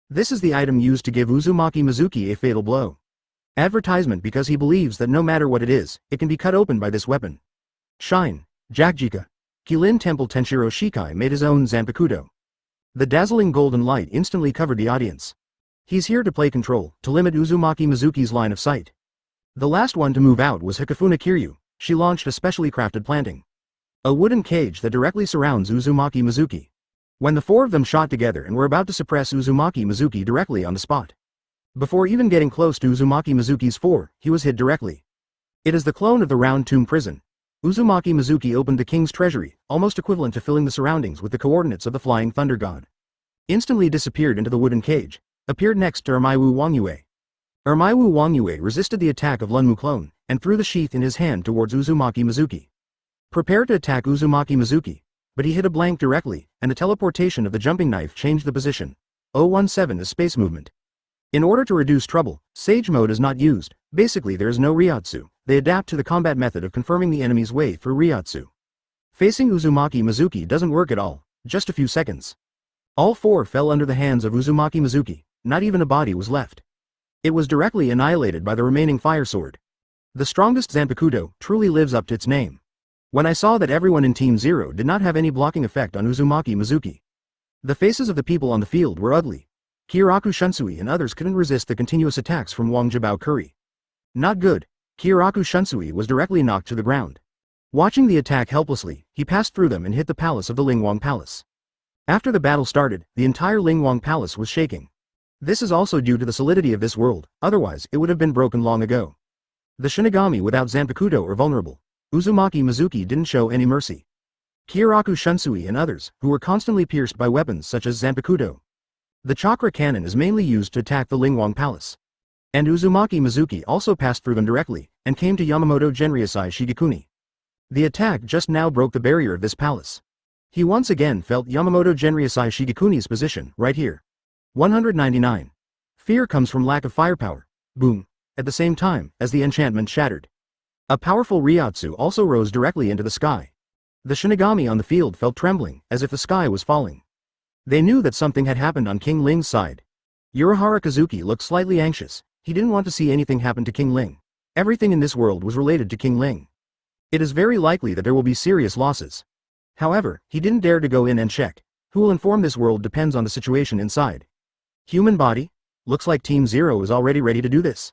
This is the item used to give Uzumaki Mizuki a fatal blow. Advertisement because he believes that no matter what it is, it can be cut open by this weapon. Shine. Jakjika. Kilin Temple Tenshiro Shikai made his own Zanpakuto. The dazzling golden light instantly covered the audience. He's here to play control, to limit Uzumaki Mizuki's line of sight. The last one to move out was Hikafuna Kiryu. She launched a specially crafted planting. A wooden cage that directly surrounds Uzumaki Mizuki. When the four of them shot together and were about to suppress Uzumaki Mizuki directly on the spot. Before even getting close to Uzumaki Mizuki's four, he was hit directly. It is the clone of the Round Tomb prison. Uzumaki Mizuki opened the king's treasury, almost equivalent to filling the surroundings with the coordinates of the Flying Thunder God. Instantly disappeared into the wooden cage, appeared next to Ermaiwu Wangyue. Ermaiwu Wangyue resisted the attack of Lunmu clone, and threw the sheath in his hand towards Uzumaki Mizuki. Prepared to attack Uzumaki Mizuki, but he hit a blank directly, and the teleportation of the jumping knife changed the position. 017 is space movement. In order to reduce trouble, Sage Mode is not used. Basically there is no Ryotsu. They adapt to the combat method of confirming the enemy's way through Ryotsu. Facing Uzumaki Mizuki doesn't work at all, just a few seconds. All four fell under the hands of Uzumaki Mizuki, not even a body was left. It was directly annihilated by the remaining fire sword. The strongest Zanpakuto truly lives up to its name. When I saw that everyone in Team Zero did not have any blocking effect on Uzumaki Mizuki. The faces of the people on the field were ugly. Kyoraku Shunsui and others couldn't resist the continuous attacks from Wang Jibao Kuri. Not good. Kyoraku Shunsui was directly knocked to the ground. Watching the attack helplessly, he passed through them and hit the palace of the Lingwang Palace. After the battle started, the entire Lingwang Palace was shaking. This is also due to the solidity of this world, otherwise it would have been broken long ago. The Shinigami without Zanpakuto are vulnerable. Uzumaki Mizuki didn't show any mercy. Kyoraku Shunsui and others, who were constantly pierced by weapons such as Zanpakuto. The chakra cannon is mainly used to attack the Lingwang Palace. And Uzumaki Mizuki also passed through them directly, and came to Yamamoto Genryusai Shigekuni. The attack just now broke the barrier of this palace. He once again felt Yamamoto Genryusai Shigekuni's position, right here. 199. Fear comes from lack of firepower. Boom. At the same time, as the enchantment shattered. A powerful Ryotsu also rose directly into the sky. The Shinigami on the field felt trembling, as if the sky was falling. They knew that something had happened on King Ling's side. Urahara Kazuki looked slightly anxious. He didn't want to see anything happen to King Ling. Everything in this world was related to King Ling. It is very likely that there will be serious losses. However, he didn't dare to go in and check. Who will inform this world depends on the situation inside. Human body? Looks like Team Zero is already ready to do this.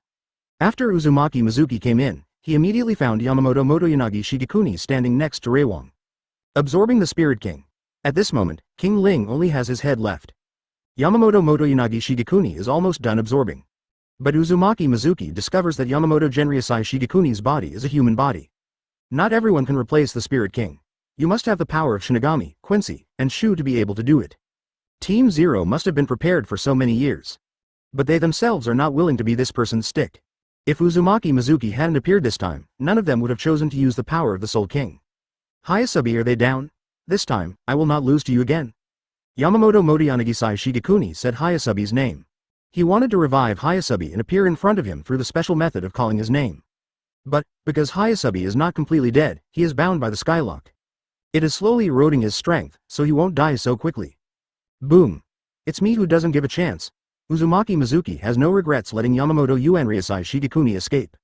After Uzumaki Mizuki came in, he immediately found Yamamoto Motoyanagi Shigekuni standing next to Reiwang, absorbing the Spirit King. At this moment, King Ling only has his head left. Yamamoto Motoyanagi Shigekuni is almost done absorbing. But Uzumaki Mizuki discovers that Yamamoto Genryusai Shigekuni's body is a human body. Not everyone can replace the Spirit King. You must have the power of Shinigami, Quincy, and Shu to be able to do it. Team Zero must have been prepared for so many years. But they themselves are not willing to be this person's stick. If Uzumaki Mizuki hadn't appeared this time, none of them would have chosen to use the power of the Soul King. Hayasabi, are they down? This time, I will not lose to you again. Yamamoto Motoyanagisai Shigekuni said Hayasabi's name. He wanted to revive Hayasabi and appear in front of him through the special method of calling his name. But, because Hayasabi is not completely dead, he is bound by the Skylock. It is slowly eroding his strength, so he won't die so quickly. Boom. It's me who doesn't give a chance. Uzumaki Mizuki has no regrets letting Yamamoto Uenryusai Shigekuni escape.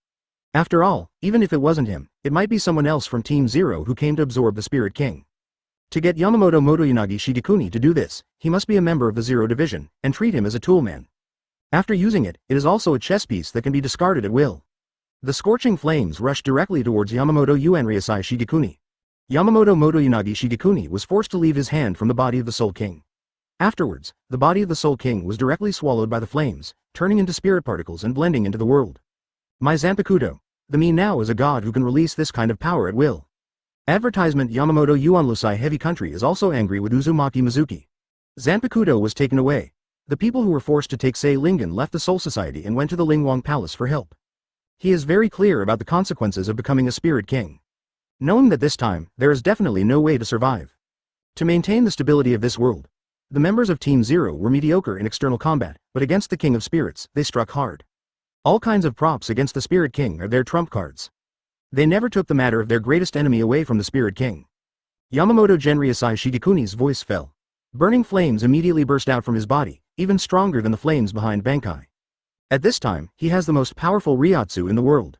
After all, even if it wasn't him, it might be someone else from Team Zero who came to absorb the Spirit King. To get Yamamoto Motoyanagi Shigekuni to do this, he must be a member of the Zero Division, and treat him as a toolman. After using it, it is also a chess piece that can be discarded at will. The scorching flames rushed directly towards Yamamoto Uenryusai Shigekuni. Yamamoto Motoyanagi Shigekuni was forced to leave his hand from the body of the Soul King. Afterwards, the body of the Soul King was directly swallowed by the flames, turning into spirit particles and blending into the world. My Zanpakuto, the me now is a god who can release this kind of power at will. Advertisement: Yamamoto Uenryusai Heavy Country is also angry with Uzumaki Mizuki. Zanpakuto was taken away. The people who were forced to take Sei Lingen left the Soul Society and went to the Lingwang Palace for help. He is very clear about the consequences of becoming a Spirit King. Knowing that this time, there is definitely no way to survive. To maintain the stability of this world, the members of Team Zero were mediocre in external combat, but against the King of Spirits, they struck hard. All kinds of props against the Spirit King are their trump cards. They never took the matter of their greatest enemy away from the Spirit King. Yamamoto Genryusai Shigekuni's voice fell. Burning flames immediately burst out from his body, even stronger than the flames behind Bankai. At this time, he has the most powerful Ryotsu in the world.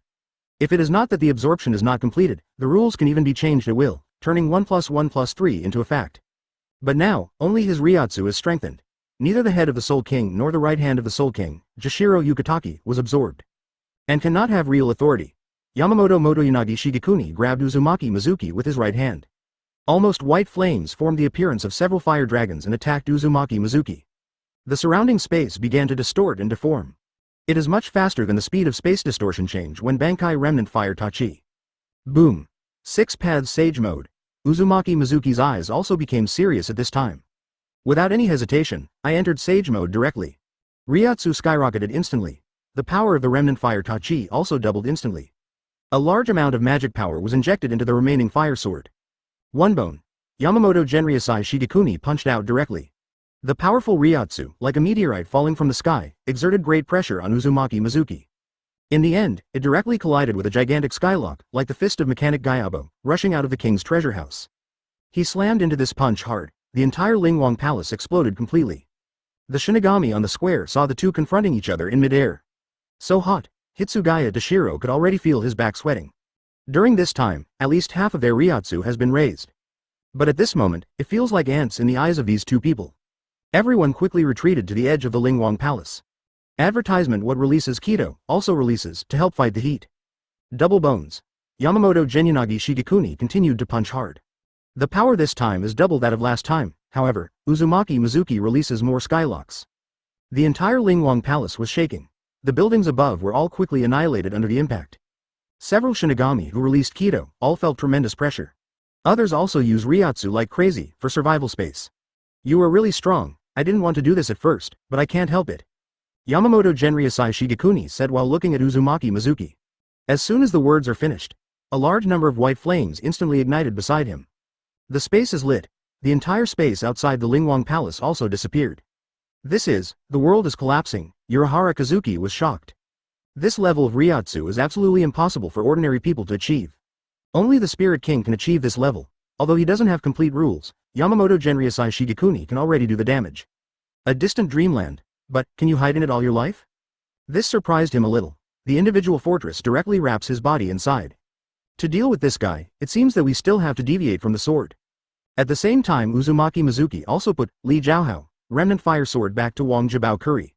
If it is not that the absorption is not completed, the rules can even be changed at will, turning 1+1+3 into a fact. But now, only his Ryotsu is strengthened. Neither the head of the Soul King nor the right hand of the Soul King, Jashiro Yukataki, was absorbed. And cannot have real authority. Yamamoto Motoyanagi Shigekuni grabbed Uzumaki Mizuki with his right hand. Almost white flames formed the appearance of several fire dragons and attacked Uzumaki Mizuki. The surrounding space began to distort and deform. It is much faster than the speed of space distortion change when Bankai Remnant Fire Tachi. Boom. 6 paths Sage Mode. Uzumaki Mizuki's eyes also became serious at this time. Without any hesitation, I entered Sage Mode directly. Ryotsu skyrocketed instantly. The power of the Remnant Fire Tachi also doubled instantly. A large amount of magic power was injected into the remaining fire sword. One bone. Yamamoto Genryusai Shigekuni punched out directly. The powerful Ryotsu, like a meteorite falling from the sky, exerted great pressure on Uzumaki Mizuki. In the end, it directly collided with a gigantic skylock, like the fist of Mechanic Gayabo, rushing out of the king's treasure house. He slammed into this punch hard. The entire Lingwang Palace exploded completely. The Shinigami on the square saw the two confronting each other in midair. So hot, Hitsugaya Dashiro could already feel his back sweating. During this time, at least half of their Ryotsu has been raised. But at this moment, it feels like ants in the eyes of these two people. Everyone quickly retreated to the edge of the Lingwang Palace. Advertisement: what releases Keto, also releases, to help fight the heat. Double bones. Yamamoto Genyanagi Shigekuni continued to punch hard. The power this time is double that of last time. However, Uzumaki Mizuki releases more skylocks. The entire Lingwang Palace was shaking. The buildings above were all quickly annihilated under the impact. Several Shinigami who released Keto all felt tremendous pressure. Others also use Ryotsu like crazy for survival space. You are really strong. I didn't want to do this at first, but I can't help it. Yamamoto Genryusai Shigekuni said while looking at Uzumaki Mizuki. As soon as the words are finished, a large number of white flames instantly ignited beside him. The space is lit. The entire space outside the Lingwang Palace also disappeared. The world is collapsing. Urahara Kazuki was shocked. This level of Ryotsu is absolutely impossible for ordinary people to achieve. Only the Spirit King can achieve this level. Although he doesn't have complete rules, Yamamoto Genryusai Shigekuni can already do the damage. A distant dreamland, but can you hide in it all your life? This surprised him a little. the individual fortress directly wraps his body inside. To deal with this guy, it seems that we still have to deviate from the sword. At the same time, Uzumaki Mizuki also put Li Jiaohao, remnant fire sword, back to Wang Jibao Curry.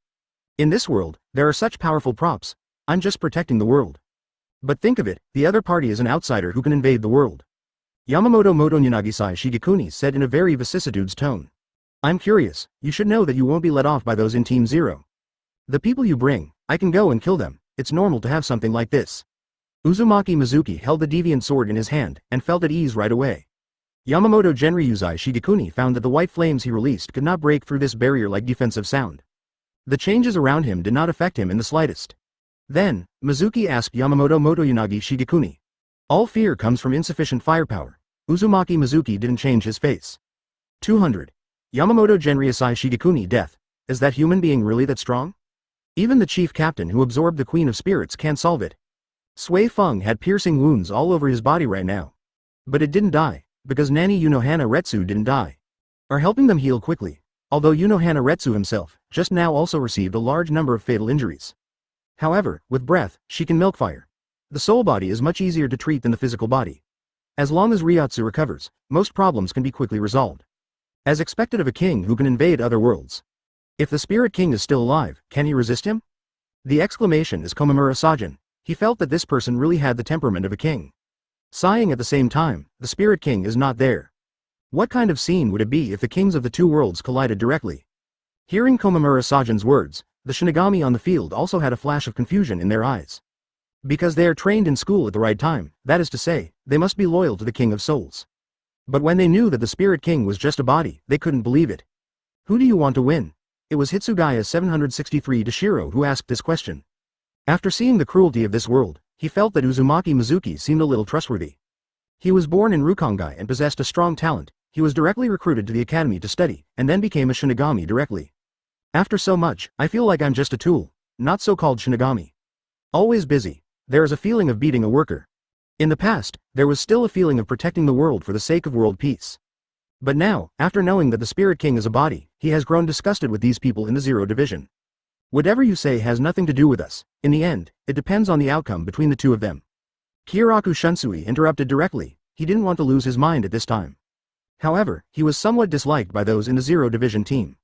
In this world, there are such powerful props. I'm just protecting the world. But think of it, the other party is an outsider who can invade the world. Yamamoto Motonyanagi-sai Shigekuni said in a very vicissitudes tone. I'm curious, you should know that you won't be let off by those in Team Zero. The people you bring, I can go and kill them, it's normal to have something like this. Uzumaki Mizuki held the deviant sword in his hand, and felt at ease right away. Yamamoto Genryuzai Shigekuni found that the white flames he released could not break through this barrier-like defensive sound. The changes around him did not affect him in the slightest. Then, Mizuki asked Yamamoto Motoyanagi Shigekuni. All fear comes from insufficient firepower. Uzumaki Mizuki didn't change his face. 200. Yamamoto Genryusai Shigekuni death. Is that human being really that strong? Even the chief captain who absorbed the Queen of Spirits can't solve it. Sui Feng had piercing wounds all over his body right now. But it didn't die, because Nani Unohana Retsu didn't die. Are helping them heal quickly, although Unohana Retsu himself, just now also received a large number of fatal injuries. However, with breath, she can milk fire. The soul body is much easier to treat than the physical body. As long as Ryotsu recovers, most problems can be quickly resolved. As expected of a king who can invade other worlds. If the Spirit King is still alive, can he resist him? The exclamation is Komamura Sajin. He felt that this person really had the temperament of a king. Sighing at the same time, the Spirit King is not there. What kind of scene would it be if the kings of the two worlds collided directly? Hearing Komamura Sajin's words, the Shinigami on the field also had a flash of confusion in their eyes. Because they are trained in school at the right time, that is to say, they must be loyal to the King of Souls. But when they knew that the Spirit King was just a body, they couldn't believe it. Who do you want to win? It was Hitsugaya 763 Dashiro who asked this question. After seeing the cruelty of this world, he felt that Uzumaki Mizuki seemed a little trustworthy. He was born in Rukongai and possessed a strong talent. He was directly recruited to the academy to study, and then became a Shinigami directly. After so much, I feel like I'm just a tool, not so-called Shinigami. Always busy. There is a feeling of beating a worker. In the past, there was still a feeling of protecting the world for the sake of world peace. But now, after knowing that the Spirit King is a body, he has grown disgusted with these people in the Zero Division. Whatever you say has nothing to do with us. In the end, it depends on the outcome between the two of them. Kyoraku Shunsui interrupted directly. He didn't want to lose his mind at this time. However, he was somewhat disliked by those in the Zero Division team.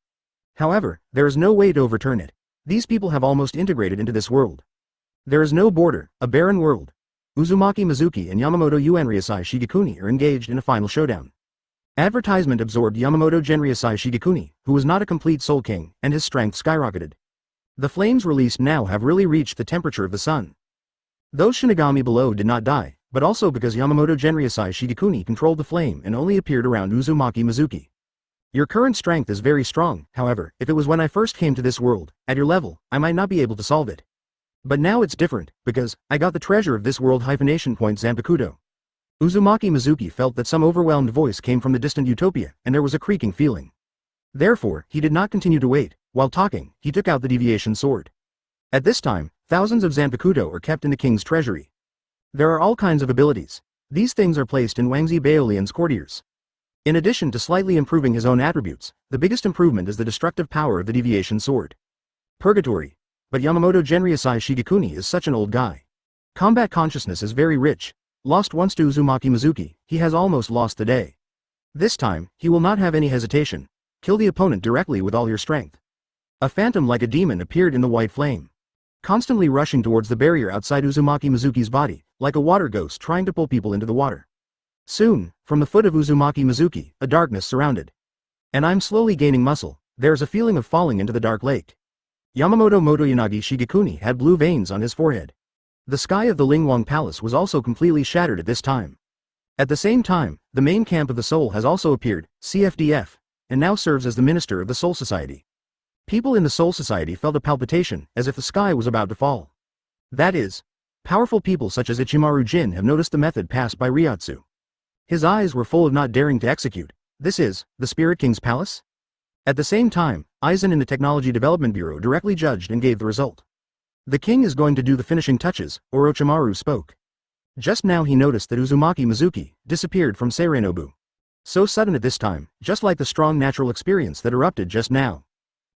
However, there is no way to overturn it. These people have almost integrated into this world. There is no border, a barren world. Uzumaki Mizuki and Yamamoto Uenryusai Shigekuni are engaged in a final showdown. Advertisement absorbed Yamamoto Genryusai Shigekuni, who was not a complete Soul King, and his strength skyrocketed. The flames released now have really reached the temperature of the sun. Those Shinigami below did not die, but also because Yamamoto Genryusai Shigekuni controlled the flame and only appeared around Uzumaki Mizuki. Your current strength is very strong, however, if it was when I first came to this world, at your level, I might not be able to solve it. But now it's different, because, I got the treasure of this world hyphenation point Zanpakuto. Uzumaki Mizuki felt that some overwhelmed voice came from the distant utopia, and there was a creaking feeling. Therefore, he did not continue to wait. While talking, he took out the deviation sword. At this time, thousands of Zanpakuto are kept in the king's treasury. There are all kinds of abilities. These things are placed in Wangzi Baolian's courtiers. In addition to slightly improving his own attributes, the biggest improvement is the destructive power of the deviation sword. Purgatory. But Yamamoto Genryusai Shigekuni is such an old guy. Combat consciousness is very rich. Lost once to Uzumaki Mizuki, he has almost lost the day. This time, he will not have any hesitation. Kill the opponent directly with all your strength. A phantom like a demon appeared in the white flame. Constantly rushing towards the barrier outside Uzumaki Mizuki's body, like a water ghost trying to pull people into the water. Soon, from the foot of Uzumaki Mizuki, a darkness surrounded. And I'm slowly gaining muscle. There's a feeling of falling into the dark lake. Yamamoto Motoyanagi Shigekuni had blue veins on his forehead. The sky of the Lingwang Palace was also completely shattered at this time. At the same time, the main camp of the Soul has also appeared, CFDF, and now serves as the minister of the Soul Society. People in the Soul Society felt a palpitation, as if the sky was about to fall. That is, powerful people such as Ichimaru Jin have noticed the method passed by Ryotsu. His eyes were full of not daring to execute. This is, the Spirit King's palace? At the same time, Aizen in the Technology Development Bureau directly judged and gave the result. The king is going to do the finishing touches, Orochimaru spoke. Just now he noticed that Uzumaki Mizuki disappeared from Seirenobu. So sudden at this time, just like the strong natural experience that erupted just now.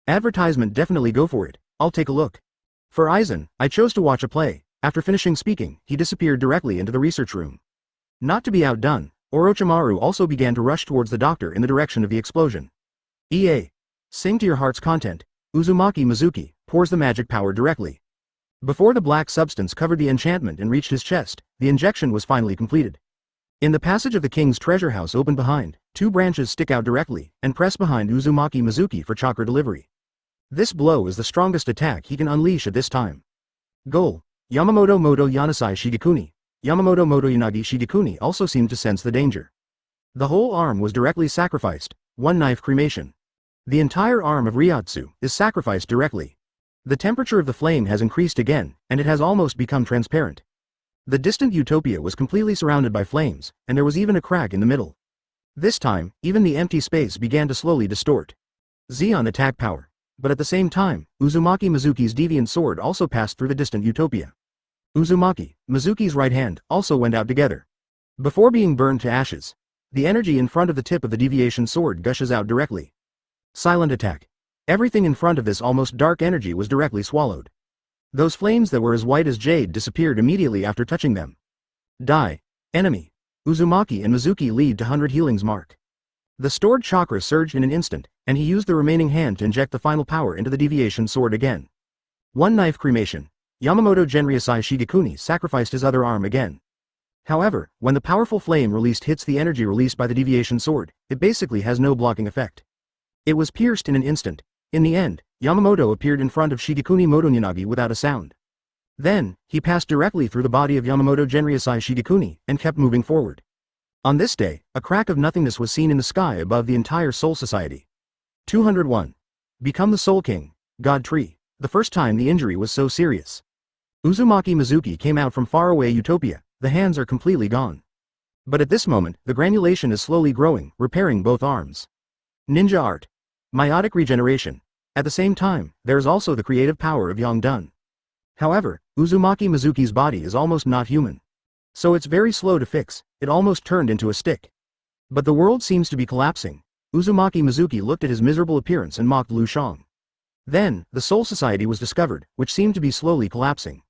Advertisement, definitely go for it. I'll take a look. For Aizen, I chose to watch a play. After finishing speaking, he disappeared directly into the research room. Not to be outdone, Orochimaru also began to rush towards the doctor in the direction of the explosion. EA. Sing to your heart's content. Uzumaki Mizuki pours the magic power directly. Before the black substance covered the enchantment and reached his chest, the injection was finally completed. In the passage of the king's treasure house opened behind, two branches stick out directly and press behind Uzumaki Mizuki for chakra delivery. This blow is the strongest attack he can unleash at this time. Goal. Yamamoto Moto Yanasai Shigekuni. Yamamoto Moto Yanagi Shigekuni also seemed to sense the danger. The whole arm was directly sacrificed, one knife cremation. The entire arm of Ryotsu is sacrificed directly. The temperature of the flame has increased again, and it has almost become transparent. The distant utopia was completely surrounded by flames, and there was even a crack in the middle. This time, even the empty space began to slowly distort. Zeon attack power. But at the same time, Uzumaki Mizuki's deviant sword also passed through the distant utopia. Uzumaki Mizuki's right hand also went out together. Before being burned to ashes, the energy in front of the tip of the deviation sword gushes out directly. Silent attack. Everything in front of this almost dark energy was directly swallowed. Those flames that were as white as jade disappeared immediately after touching them. Die. Enemy. Uzumaki and Mizuki lead to 100 healings mark. The stored chakra surged in an instant, and he used the remaining hand to inject the final power into the deviation sword again. One knife cremation. Yamamoto Genryosai Shigekuni sacrificed his other arm again. However, when the powerful flame released hits the energy released by the deviation sword, it basically has no blocking effect. It was pierced in an instant. In the end, Yamamoto appeared in front of Shigekuni Motonyanagi without a sound. Then, he passed directly through the body of Yamamoto Genryosai Shigekuni and kept moving forward. On this day, a crack of nothingness was seen in the sky above the entire Soul Society. 201. Become the Soul King, God Tree. The first time the injury was so serious. Uzumaki Mizuki came out from faraway utopia, the hands are completely gone. But at this moment, the granulation is slowly growing, repairing both arms. Ninja art. Meiotic regeneration. At the same time, there is also the creative power of Yongdun. However, Uzumaki Mizuki's body is almost not human. So it's very slow to fix, it almost turned into a stick. But the world seems to be collapsing. Uzumaki Mizuki looked at his miserable appearance and mocked Lu Shang. Then, the Soul Society was discovered, which seemed to be slowly collapsing.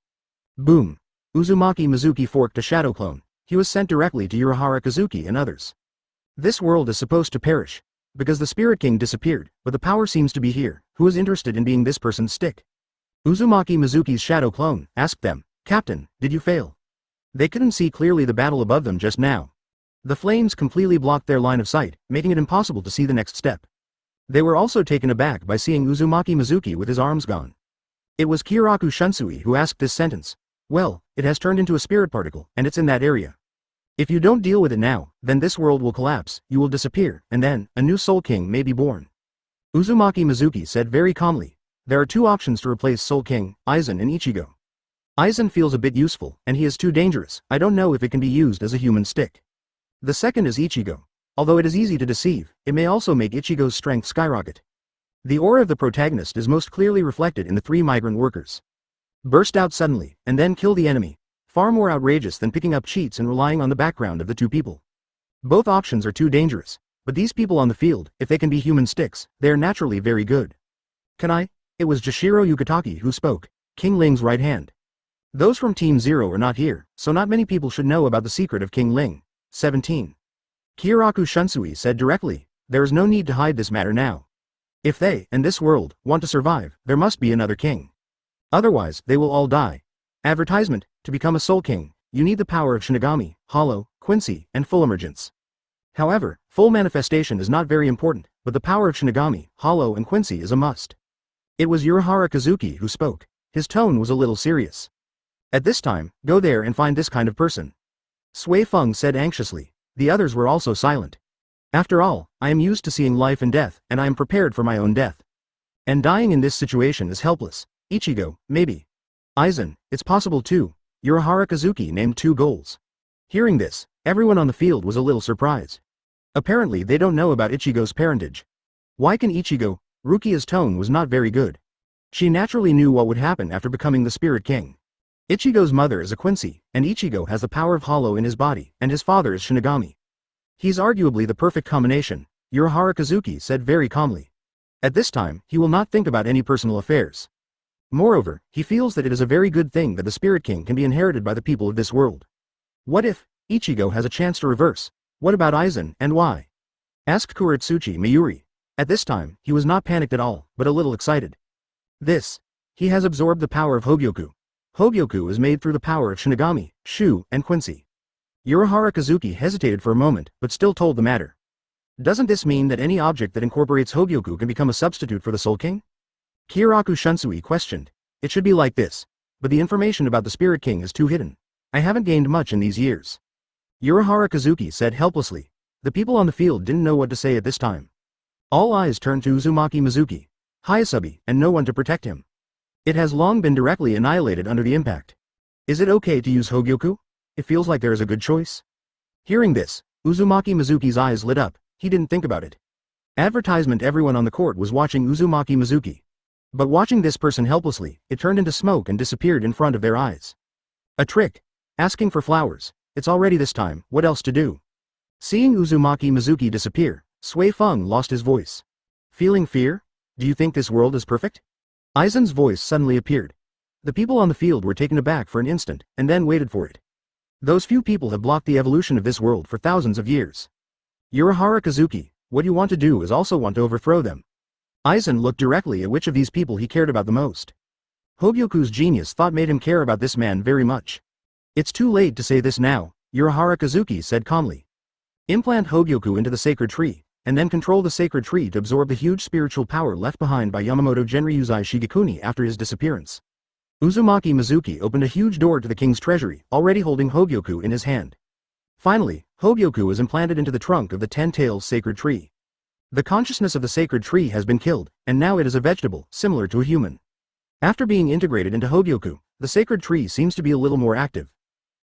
Boom. Uzumaki Mizuki forked a shadow clone. He was sent directly to Urahara Kazuki and others. This world is supposed to perish. Because the Spirit King disappeared, but the power seems to be here. Who is interested in being this person's stick? Uzumaki Mizuki's shadow clone asked them, Captain, did you fail? They couldn't see clearly the battle above them just now. The flames completely blocked their line of sight, making it impossible to see the next step. They were also taken aback by seeing Uzumaki Mizuki with his arms gone. It was Kiraku Shunsui who asked this sentence. Well, it has turned into a spirit particle, and it's in that area. If you don't deal with it now, then this world will collapse, you will disappear, and then, a new Soul King may be born. Uzumaki Mizuki said very calmly, there are two options to replace Soul King, Aizen and Ichigo. Aizen feels a bit useful, and he is too dangerous, I don't know if it can be used as a human stick. The second is Ichigo. Although it is easy to deceive, it may also make Ichigo's strength skyrocket. The aura of the protagonist is most clearly reflected in the three migrant workers. Burst out suddenly, and then kill the enemy. Far more outrageous than picking up cheats and relying on the background of the two people. Both options are too dangerous, but these people on the field, if they can be human sticks, they are naturally very good. Can I? It was Jashiro Yukitaki who spoke, King Ling's right hand. Those from Team Zero are not here, so not many people should know about the secret of King Ling. 17. Kiraku Shunsui said directly, there is no need to hide this matter now. If they, and this world, want to survive, there must be another king. Otherwise, they will all die. Advertisement, to become a Soul King, you need the power of Shinigami, Hollow, Quincy, and full emergence. However, full manifestation is not very important, but the power of Shinigami, Hollow, and Quincy is a must. It was Urahara Kazuki who spoke. His tone was a little serious. At this time, go there and find this kind of person. Sui Feng said anxiously. The others were also silent. After all, I am used to seeing life and death, and I am prepared for my own death. And dying in this situation is helpless. Ichigo, maybe. Aizen, it's possible too. Urahara Kazuki named 2 goals. Hearing this, everyone on the field was a little surprised. Apparently they don't know about Ichigo's parentage. Why can Ichigo? Rukia's tone was not very good. She naturally knew what would happen after becoming the Spirit King. Ichigo's mother is a Quincy, and Ichigo has the power of Hollow in his body, and his father is Shinigami. He's arguably the perfect combination, Urahara Kazuki said very calmly. At this time, he will not think about any personal affairs. Moreover, he feels that it is a very good thing that the Spirit King can be inherited by the people of this world. What if Ichigo has a chance to reverse? What about Aizen, and why? Asked Kuretsuchi Mayuri. At this time, he was not panicked at all, but a little excited. He has absorbed the power of Hogyoku. Hogyoku is made through the power of Shinigami, Shu, and Quincy. Urahara Kazuki hesitated for a moment, but still told the matter. Doesn't this mean that any object that incorporates Hogyoku can become a substitute for the Soul King? Kiraku Shunsui questioned. It should be like this. But the information about the Spirit King is too hidden. I haven't gained much in these years. Urahara Kazuki said helplessly. The people on the field didn't know what to say at this time. All eyes turned to Uzumaki Mizuki, Hayasubi, and no one to protect him. It has long been directly annihilated under the impact. Is it okay to use Hogyoku? It feels like there is a good choice. Hearing this, Uzumaki Mizuki's eyes lit up. He didn't think about it. Advertisement. Everyone on the court was watching Uzumaki Mizuki. But watching this person helplessly, it turned into smoke and disappeared in front of their eyes. A trick. Asking for flowers. It's already this time, what else to do? Seeing Uzumaki Mizuki disappear, Sui Feng lost his voice. Feeling fear? Do you think this world is perfect? Aizen's voice suddenly appeared. The people on the field were taken aback for an instant, and then waited for it. Those few people have blocked the evolution of this world for thousands of years. Urahara Kazuki, what you want to do is also want to overthrow them. Aizen looked directly at which of these people he cared about the most. Hogyoku's genius thought made him care about this man very much. It's too late to say this now, Urahara Kazuki said calmly. Implant Hogyoku into the sacred tree, and then control the sacred tree to absorb the huge spiritual power left behind by Yamamoto Genryusai Shigekuni after his disappearance. Uzumaki Mizuki opened a huge door to the king's treasury, already holding Hogyoku in his hand. Finally, Hogyoku was implanted into the trunk of the 10 Tails sacred tree. The consciousness of the sacred tree has been killed, and now it is a vegetable, similar to a human. After being integrated into Hogyoku, the sacred tree seems to be a little more active.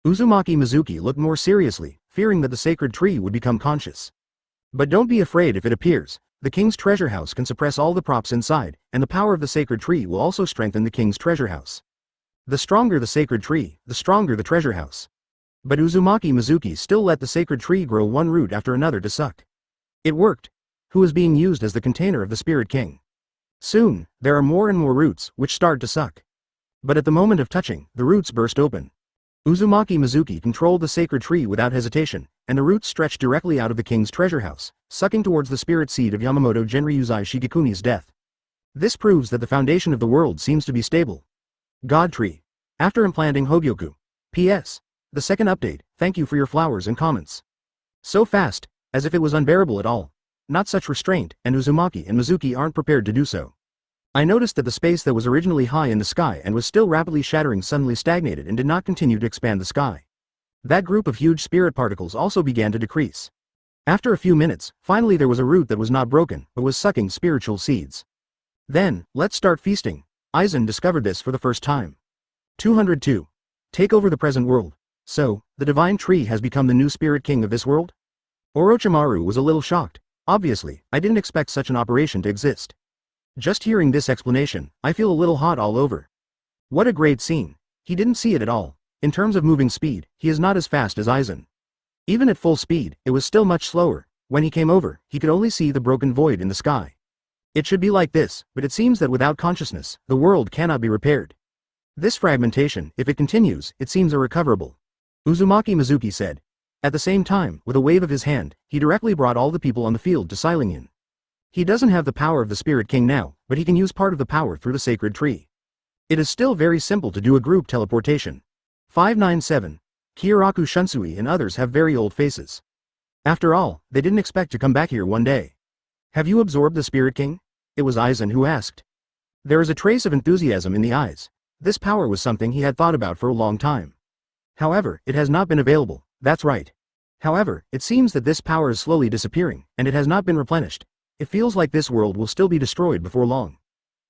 Uzumaki Mizuki looked more seriously, fearing that the sacred tree would become conscious. But don't be afraid if it appears. The king's treasure house can suppress all the props inside, and the power of the sacred tree will also strengthen the king's treasure house. The stronger the sacred tree, the stronger the treasure house. But Uzumaki Mizuki still let the sacred tree grow one root after another to suck. It worked. Who is being used as the container of the Spirit King? Soon, there are more and more roots, which start to suck. But at the moment of touching, the roots burst open. Uzumaki Mizuki controlled the sacred tree without hesitation, and the roots stretched directly out of the king's treasure house, sucking towards the spirit seed of Yamamoto Genryusai Shigekuni's death. This proves that the foundation of the world seems to be stable. God Tree. After implanting Hogyoku. P.S. The second update, thank you for your flowers and comments. So fast, as if it was unbearable at all. Not such restraint, and Uzumaki and Mizuki aren't prepared to do so. I noticed that the space that was originally high in the sky and was still rapidly shattering suddenly stagnated and did not continue to expand the sky. That group of huge spirit particles also began to decrease. After a few minutes, finally there was a root that was not broken, but was sucking spiritual seeds. Then, let's start feasting. Aizen discovered this for the first time. 202. Take over the present world. So, the divine tree has become the new spirit king of this world? Orochimaru was a little shocked. Obviously, I didn't expect such an operation to exist. Just hearing this explanation, I feel a little hot all over. What a great scene. He didn't see it at all. In terms of moving speed, he is not as fast as Aizen. Even at full speed, it was still much slower. When he came over, he could only see the broken void in the sky. It should be like this, but it seems that without consciousness, the world cannot be repaired. This fragmentation, if it continues, it seems irrecoverable. Uzumaki Mizuki said. At the same time, with a wave of his hand, he directly brought all the people on the field to Silingyan. He doesn't have the power of the Spirit King now, but he can use part of the power through the sacred tree. It is still very simple to do a group teleportation. 597. Kiraku Shunsui and others have very old faces. After all, they didn't expect to come back here one day. Have you absorbed the Spirit King? It was Aizen who asked. There is a trace of enthusiasm in the eyes. This power was something he had thought about for a long time. However, it has not been available, that's right. However, it seems that this power is slowly disappearing, and it has not been replenished. It feels like this world will still be destroyed before long.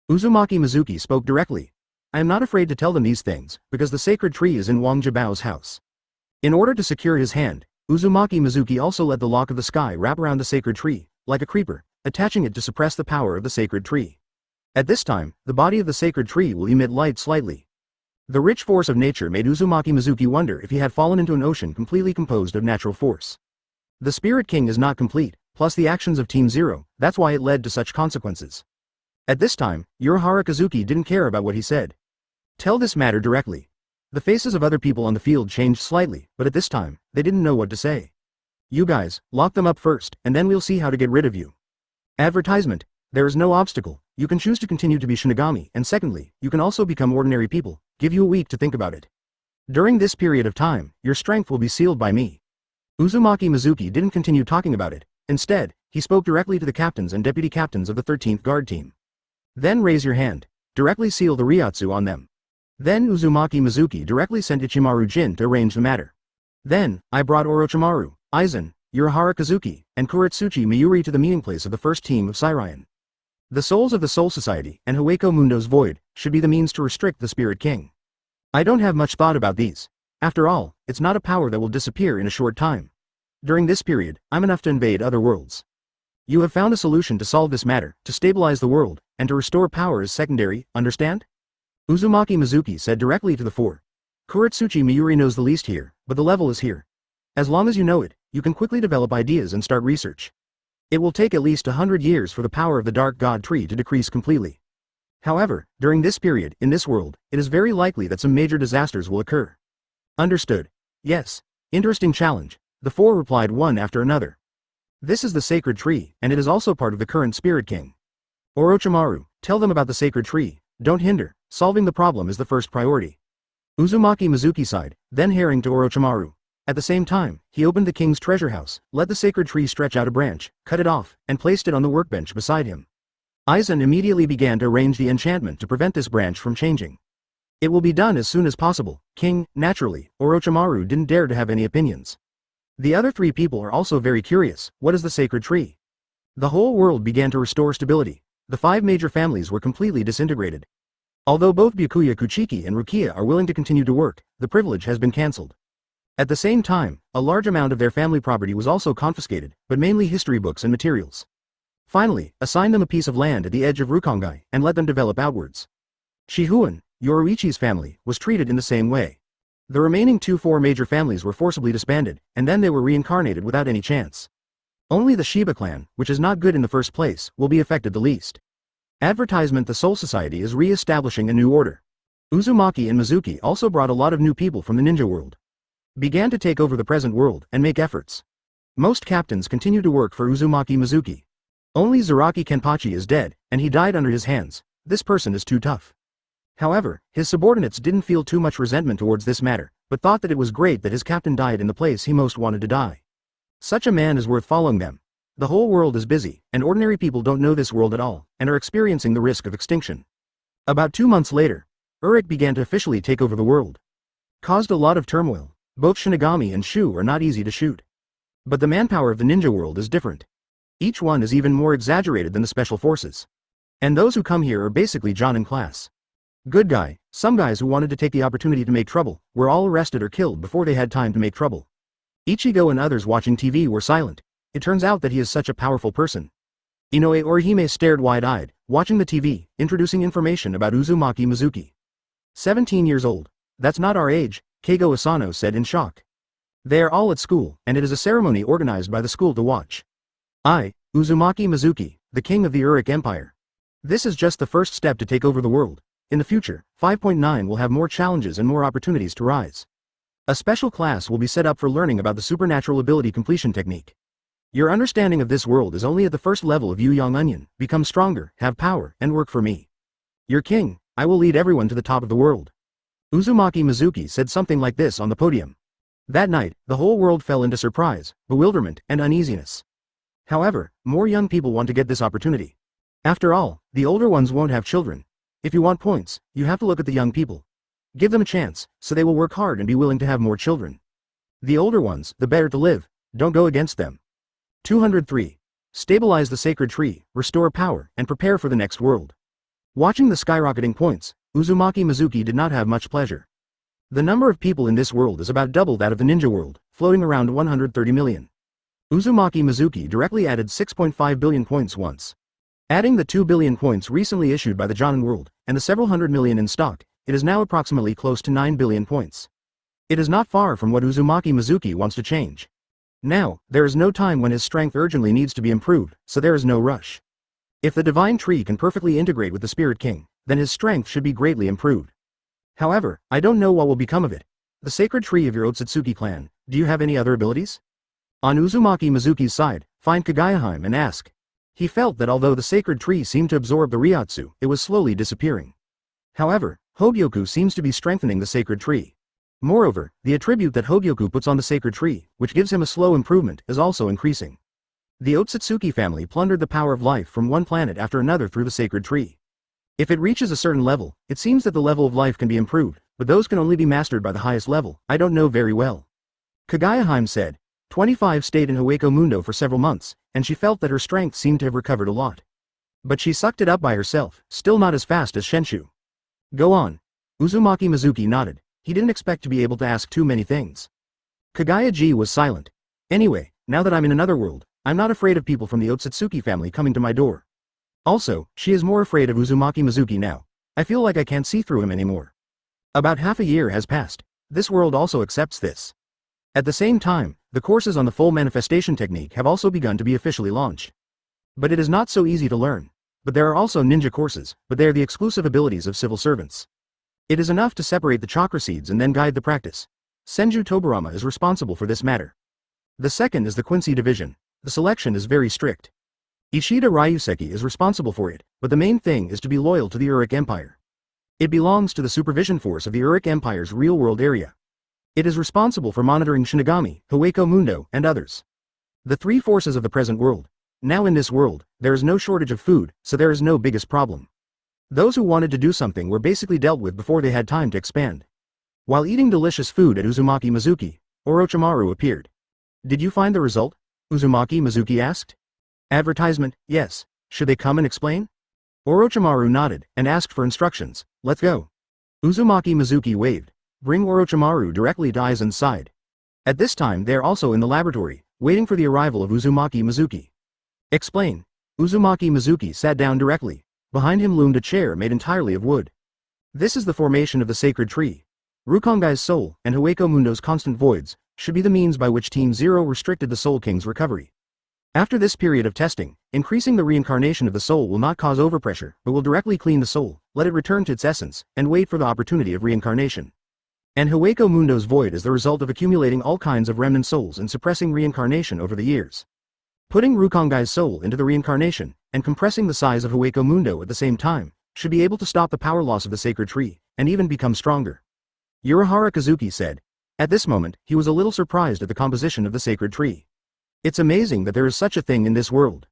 Uzumaki Mizuki spoke directly. I am not afraid to tell them these things, because the sacred tree is in Wang Jibao's house. In order to secure his hand, Uzumaki Mizuki also let the lock of the sky wrap around the sacred tree, like a creeper, attaching it to suppress the power of the sacred tree. At this time, the body of the sacred tree will emit light slightly. The rich force of nature made Uzumaki Mizuki wonder if he had fallen into an ocean completely composed of natural force. The Spirit King is not complete, plus the actions of Team Zero, that's why it led to such consequences. At this time, Urahara Kazuki didn't care about what he said. Tell this matter directly. The faces of other people on the field changed slightly, but at this time, they didn't know what to say. You guys, lock them up first, and then we'll see how to get rid of you. Advertisement. There is no obstacle, you can choose to continue to be Shinigami, and secondly, you can also become ordinary people, give you a week to think about it. During this period of time, your strength will be sealed by me. Uzumaki Mizuki didn't continue talking about it, instead, he spoke directly to the captains and deputy captains of the 13th Guard Team. Then raise your hand, directly seal the Ryatsu on them. Then Uzumaki Mizuki directly sent Ichimaru Jin to arrange the matter. Then, I brought Orochimaru, Aizen, Urahara Kazuki, and Kuretsuchi Miyuri to the meeting place of the first team of Siraion. The souls of the Soul Society and Hueco Mundo's Void should be the means to restrict the Spirit King. I don't have much thought about these. After all, it's not a power that will disappear in a short time. During this period, I'm enough to invade other worlds. You have found a solution to solve this matter, to stabilize the world, and to restore power is secondary, understand? Uzumaki Mizuki said directly to the four. Kuretsuchi Miyuri knows the least here, but the level is here. As long as you know it, you can quickly develop ideas and start research. It will take at least 100 years for the power of the Dark God Tree to decrease completely. However, during this period, in this world, it is very likely that some major disasters will occur. Understood. Yes. Interesting challenge, the four replied one after another. This is the sacred tree, and it is also part of the current Spirit King. Orochimaru, tell them about the sacred tree, don't hinder, solving the problem is the first priority. Uzumaki Mizuki sighed, then herring to Orochimaru. At the same time, he opened the king's treasure house, let the sacred tree stretch out a branch, cut it off, and placed it on the workbench beside him. Aizen immediately began to arrange the enchantment to prevent this branch from changing. It will be done as soon as possible, King. Naturally, Orochimaru didn't dare to have any opinions. The other three people are also very curious, what is the sacred tree? The whole world began to restore stability. The 5 major families were completely disintegrated. Although both Byakuya Kuchiki and Rukia are willing to continue to work, the privilege has been cancelled. At the same time, a large amount of their family property was also confiscated, but mainly history books and materials. Finally, assign them a piece of land at the edge of Rukongai, and let them develop outwards. Shihuan, Yoruichi's family, was treated in the same way. The remaining 4 major families were forcibly disbanded, and then they were reincarnated without any chance. Only the Shiba clan, which is not good in the first place, will be affected the least. Advertisement: the Soul Society is re-establishing a new order. Uzumaki and Mizuki also brought a lot of new people from the ninja world. Began to take over the present world and make efforts. Most captains continue to work for Uzumaki Mizuki. Only Zaraki Kenpachi is dead, and he died under his hands. This person is too tough. However, his subordinates didn't feel too much resentment towards this matter, but thought that it was great that his captain died in the place he most wanted to die. Such a man is worth following them. The whole world is busy, and ordinary people don't know this world at all, and are experiencing the risk of extinction. About 2 months later, Uruk began to officially take over the world. Caused a lot of turmoil. Both Shinigami and Shu are not easy to shoot. But the manpower of the ninja world is different. Each one is even more exaggerated than the special forces. And those who come here are basically Jonin class. Good guy, some guys who wanted to take the opportunity to make trouble, were all arrested or killed before they had time to make trouble. Ichigo and others watching TV were silent. It turns out that he is such a powerful person. Inoue Orihime stared wide-eyed, watching the TV, introducing information about Uzumaki Mizuki. 17 years old. That's not our age, Keigo Asano said in shock. They are all at school, and it is a ceremony organized by the school to watch. I, Uzumaki Mizuki, the king of the Uruk Empire. This is just the first step to take over the world. In the future, 5.9 will have more challenges and more opportunities to rise. A special class will be set up for learning about the supernatural ability completion technique. Your understanding of this world is only at the first level of Yu Yang Onion. Become stronger, have power, and work for me. Your king, I will lead everyone to the top of the world. Uzumaki Mizuki said something like this on the podium. That night, the whole world fell into surprise, bewilderment, and uneasiness. However, more young people want to get this opportunity. After all, the older ones won't have children. If you want points, you have to look at the young people. Give them a chance, so they will work hard and be willing to have more children. The older ones, the better to live, don't go against them. 203. Stabilize the sacred tree, restore power, and prepare for the next world. Watching the skyrocketing points, Uzumaki Mizuki did not have much pleasure. The number of people in this world is about double that of the ninja world, floating around 130 million. Uzumaki Mizuki directly added 6.5 billion points once. Adding the 2 billion points recently issued by the Jonin world, and the several hundred million in stock, it is now approximately close to 9 billion points. It is not far from what Uzumaki Mizuki wants to change. Now, there is no time when his strength urgently needs to be improved, so there is no rush. If the divine tree can perfectly integrate with the Spirit King, then his strength should be greatly improved. However, I don't know what will become of it. The sacred tree of your Otsutsuki clan, do you have any other abilities? On Uzumaki Mizuki's side, find Kagayaheim and ask. He felt that although the sacred tree seemed to absorb the Ryotsu, it was slowly disappearing. However, Hogyoku seems to be strengthening the sacred tree. Moreover, the attribute that Hogyoku puts on the sacred tree, which gives him a slow improvement, is also increasing. The Otsutsuki family plundered the power of life from one planet after another through the sacred tree. If it reaches a certain level, it seems that the level of life can be improved, but those can only be mastered by the highest level. I don't know very well. Kagayaheim said. 25 stayed in Hueco Mundo for several months, and she felt that her strength seemed to have recovered a lot. But she sucked it up by herself, still not as fast as Shenshu. Go on. Uzumaki Mizuki nodded. He didn't expect to be able to ask too many things. Kagaya-ji was silent. Anyway, now that I'm in another world, I'm not afraid of people from the Otsutsuki family coming to my door. Also, she is more afraid of Uzumaki Mizuki now. I feel like I can't see through him anymore. About half a year has passed. This world also accepts this. At the same time, the courses on the full manifestation technique have also begun to be officially launched. But it is not so easy to learn. But there are also ninja courses, but they are the exclusive abilities of civil servants. It is enough to separate the chakra seeds and then guide the practice. Senju Tobarama is responsible for this matter. The second is the Quincy division. The selection is very strict. Ishida Ryuseki is responsible for it, but the main thing is to be loyal to the Uric Empire. It belongs to the supervision force of the Uric Empire's real-world area. It is responsible for monitoring Shinigami, Hueco Mundo, and others. The three forces of the present world. Now in this world, there is no shortage of food, so there is no biggest problem. Those who wanted to do something were basically dealt with before they had time to expand. While eating delicious food at Uzumaki Mizuki, Orochimaru appeared. Did you find the result? Uzumaki Mizuki asked. Advertisement, yes. Should they come and explain? Orochimaru nodded, and asked for instructions. Let's go. Uzumaki Mizuki waved. Bring Orochimaru directly to Aizen's side. At this time they are also in the laboratory, waiting for the arrival of Uzumaki Mizuki. Explain. Uzumaki Mizuki sat down directly. Behind him loomed a chair made entirely of wood. This is the formation of the sacred tree. Rukongai's soul, and Hueco Mundo's constant voids, should be the means by which Team Zero restricted the Soul King's recovery. After this period of testing, increasing the reincarnation of the soul will not cause overpressure, but will directly clean the soul, let it return to its essence, and wait for the opportunity of reincarnation. And Hueco Mundo's void is the result of accumulating all kinds of remnant souls and suppressing reincarnation over the years. Putting Rukongai's soul into the reincarnation, and compressing the size of Hueco Mundo at the same time, should be able to stop the power loss of the sacred tree, and even become stronger. Urahara Kazuki said. At this moment, he was a little surprised at the composition of the sacred tree. It's amazing that there is such a thing in this world.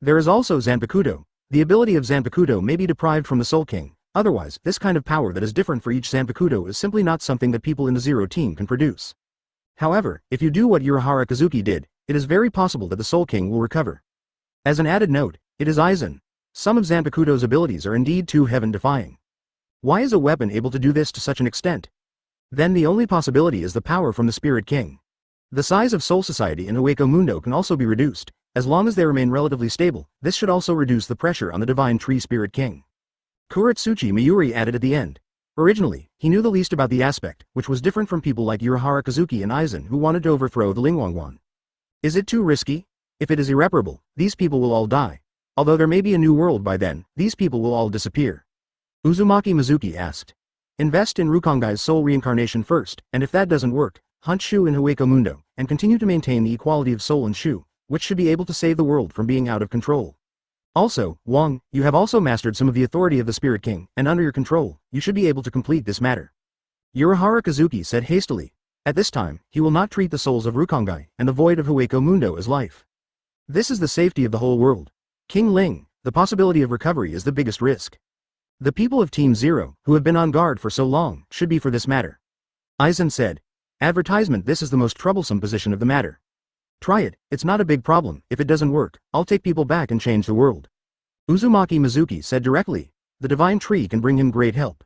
There is also Zanpakuto. The ability of Zanpakuto may be deprived from the Soul King. Otherwise, this kind of power that is different for each Zanpakuto is simply not something that people in the Zero team can produce. However, if you do what Urahara Kazuki did, it is very possible that the Soul King will recover. As an added note, it is Aizen. Some of Zanpakuto's abilities are indeed too heaven-defying. Why is a weapon able to do this to such an extent? Then the only possibility is the power from the Spirit King. The size of Soul Society in Hueco Mundo can also be reduced. As long as they remain relatively stable, this should also reduce the pressure on the Divine Tree Spirit King. Kuretsuchi Miyuri added at the end. Originally, he knew the least about the aspect, which was different from people like Urahara Kazuki and Aizen who wanted to overthrow the Lingwangwan. Is it too risky? If it is irreparable, these people will all die. Although there may be a new world by then, these people will all disappear. Uzumaki Mizuki asked. Invest in Rukongai's soul reincarnation first, and if that doesn't work, hunt Shu in Hueco Mundo, and continue to maintain the equality of soul and Shu, which should be able to save the world from being out of control. Also, Wang, you have also mastered some of the authority of the Spirit King, and under your control, you should be able to complete this matter. Urahara Kazuki said hastily. At this time, he will not treat the souls of Rukongai and the void of Hueco Mundo as life. This is the safety of the whole world. King Ling, the possibility of recovery is the biggest risk. The people of Team Zero, who have been on guard for so long, should be for this matter. Aizen said. Advertisement. This is the most troublesome position of the matter. Try it, it's not a big problem. If it doesn't work, I'll take people back and change the world. Uzumaki Mizuki said directly. The divine tree can bring him great help.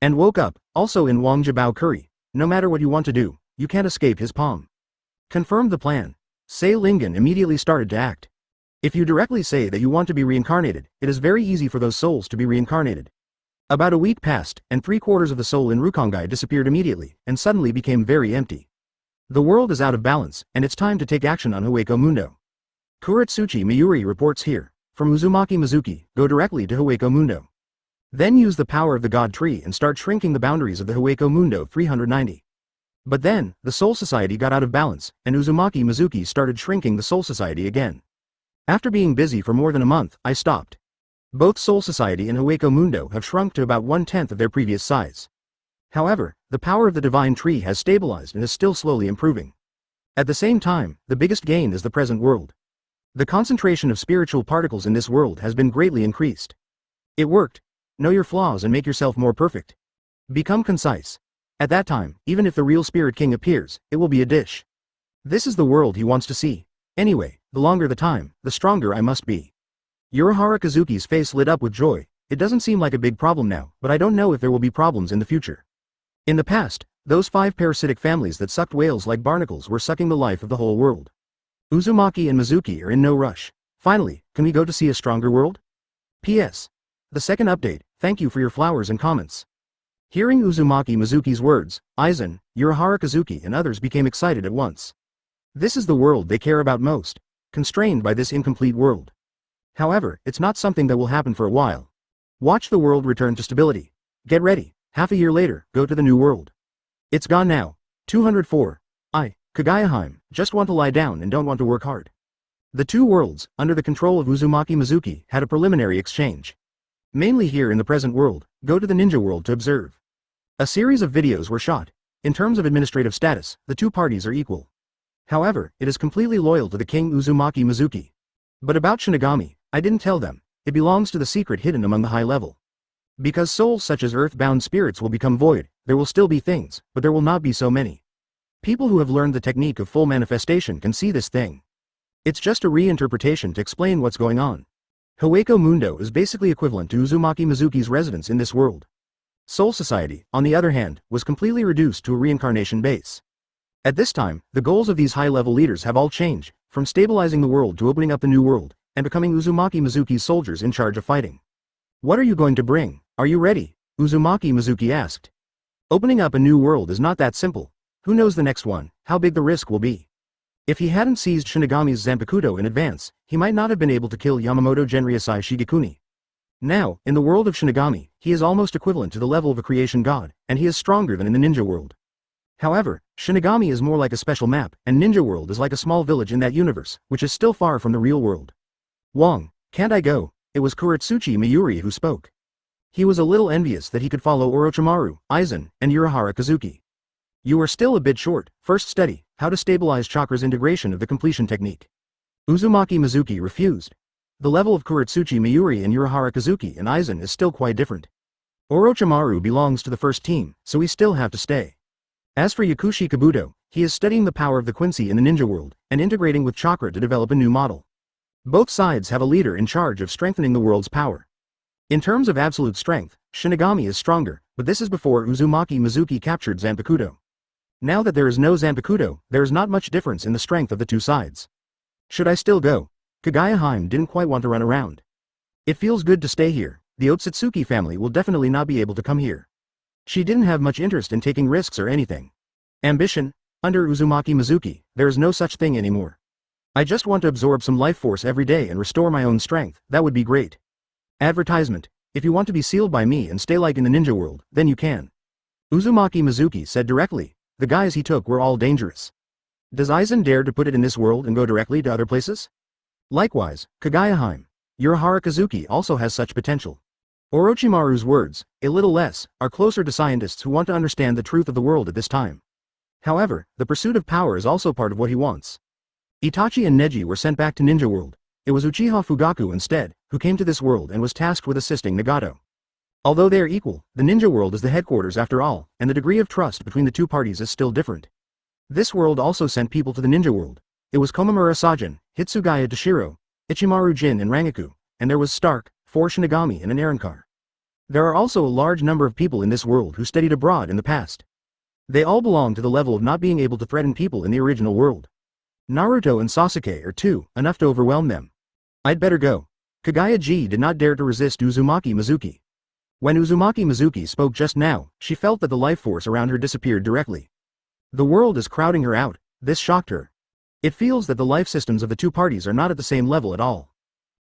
And woke up, also in Wang Jibao Curry. No matter what you want to do, you can't escape his palm. Confirmed the plan. Sei Lingen immediately started to act. If you directly say that you want to be reincarnated, it is very easy for those souls to be reincarnated. About a week passed, and 3/4 of the soul in Rukongai disappeared immediately, and suddenly became very empty. The world is out of balance, and it's time to take action on Hueco Mundo. Kuretsuchi Miyuri reports here. from Uzumaki Mizuki, go directly to Hueco Mundo. Then use the power of the God Tree and start shrinking the boundaries of the Hueco Mundo 390. But then, the Soul Society got out of balance, and Uzumaki Mizuki started shrinking the Soul Society again. After being busy for more than a month, I stopped. Both Soul Society and Hueco Mundo have shrunk to about 1/10 of their previous size. However, the power of the Divine Tree has stabilized and is still slowly improving. At the same time, the biggest gain is the present world. The concentration of spiritual particles in this world has been greatly increased. It worked. Know your flaws and make yourself more perfect. Become concise. At that time, even if the real Spirit King appears, it will be a dish. This is the world he wants to see. Anyway, the longer the time, the stronger I must be. Urahara Kazuki's face lit up with joy. It doesn't seem like a big problem now, but I don't know if there will be problems in the future. In the past, those 5 parasitic families that sucked whales like barnacles were sucking the life of the whole world. Uzumaki and Mizuki are in no rush. Finally, can we go to see a stronger world? P.S. The second update, thank you for your flowers and comments. Hearing Uzumaki Mizuki's words, Aizen, Urahara Kazuki and others became excited at once. This is the world they care about most, constrained by this incomplete world. However, it's not something that will happen for a while. Watch the world return to stability. Get ready, half a year later, go to the new world. It's gone now. 204. Kagayaheim, just want to lie down and don't want to work hard. The two worlds, under the control of Uzumaki Mizuki, had a preliminary exchange. Mainly here in the present world, go to the ninja world to observe. A series of videos were shot. In terms of administrative status, the two parties are equal. However, it is completely loyal to the king Uzumaki Mizuki. But about Shinigami, I didn't tell them. It belongs to the secret hidden among the high level. Because souls such as earth-bound spirits will become void, there will still be things, but there will not be so many. People who have learned the technique of full manifestation can see this thing. It's just a reinterpretation to explain what's going on. Hueco Mundo is basically equivalent to Uzumaki Mizuki's residence in this world. Soul Society, on the other hand, was completely reduced to a reincarnation base. At this time, the goals of these high-level leaders have all changed, from stabilizing the world to opening up the new world, and becoming Uzumaki Mizuki's soldiers in charge of fighting. What are you going to bring? Are you ready? Uzumaki Mizuki asked. Opening up a new world is not that simple. Who knows the next one, how big the risk will be. If he hadn't seized Shinigami's Zanpakuto in advance, he might not have been able to kill Yamamoto Genryusai Shigekuni. Now, in the world of Shinigami, he is almost equivalent to the level of a creation god, and he is stronger than in the ninja world. However, Shinigami is more like a special map, and Ninja World is like a small village in that universe, which is still far from the real world. Wong, can't I go? It was Kuretsuchi Mayuri who spoke. He was a little envious that he could follow Orochimaru, Aizen, and Urahara Kazuki. You are still a bit short. First study, how to stabilize chakra's integration of the completion technique. Uzumaki Mizuki refused. The level of Kuretsuchi Mayuri and Urahara Kazuki and Aizen is still quite different. Orochimaru belongs to the first team, so we still have to stay. As for Yakushi Kabuto, he is studying the power of the Quincy in the ninja world, and integrating with chakra to develop a new model. Both sides have a leader in charge of strengthening the world's power. In terms of absolute strength, Shinigami is stronger, but this is before Uzumaki Mizuki captured Zanpakuto. Now that there is no Zanpakuto, there is not much difference in the strength of the two sides. Should I still go? Kagayaheim didn't quite want to run around. It feels good to stay here. The Otsutsuki family will definitely not be able to come here. She didn't have much interest in taking risks or anything. Ambition? Under Uzumaki Mizuki, there is no such thing anymore. I just want to absorb some life force every day and restore my own strength, that would be great. Advertisement. If you want to be sealed by me and stay like in the ninja world, then you can. Uzumaki Mizuki said directly. The guys he took were all dangerous. Does Aizen dare to put it in this world and go directly to other places? Likewise, Kagayaheim. Urahara Kazuki also has such potential. Orochimaru's words, a little less, are closer to scientists who want to understand the truth of the world at this time. However, the pursuit of power is also part of what he wants. Itachi and Neji were sent back to Ninja World. It was Uchiha Fugaku instead, who came to this world and was tasked with assisting Nagato. Although they are equal, the Ninja World is the headquarters after all, and the degree of trust between the two parties is still different. This world also sent people to the Ninja World. It was Komamura Sajin, Hitsugaya Dashiro, Ichimaru Jin and Rangaku, and there was Stark, 4 Shinigami and an Arankar. There are also a large number of people in this world who studied abroad in the past. They all belong to the level of not being able to threaten people in the original world. Naruto and Sasuke are too, enough to overwhelm them. I'd better go. Kagaya-ji did not dare to resist Uzumaki Mizuki. When Uzumaki Mizuki spoke just now, she felt that the life force around her disappeared directly. The world is crowding her out. This shocked her. It feels that the life systems of the two parties are not at the same level at all.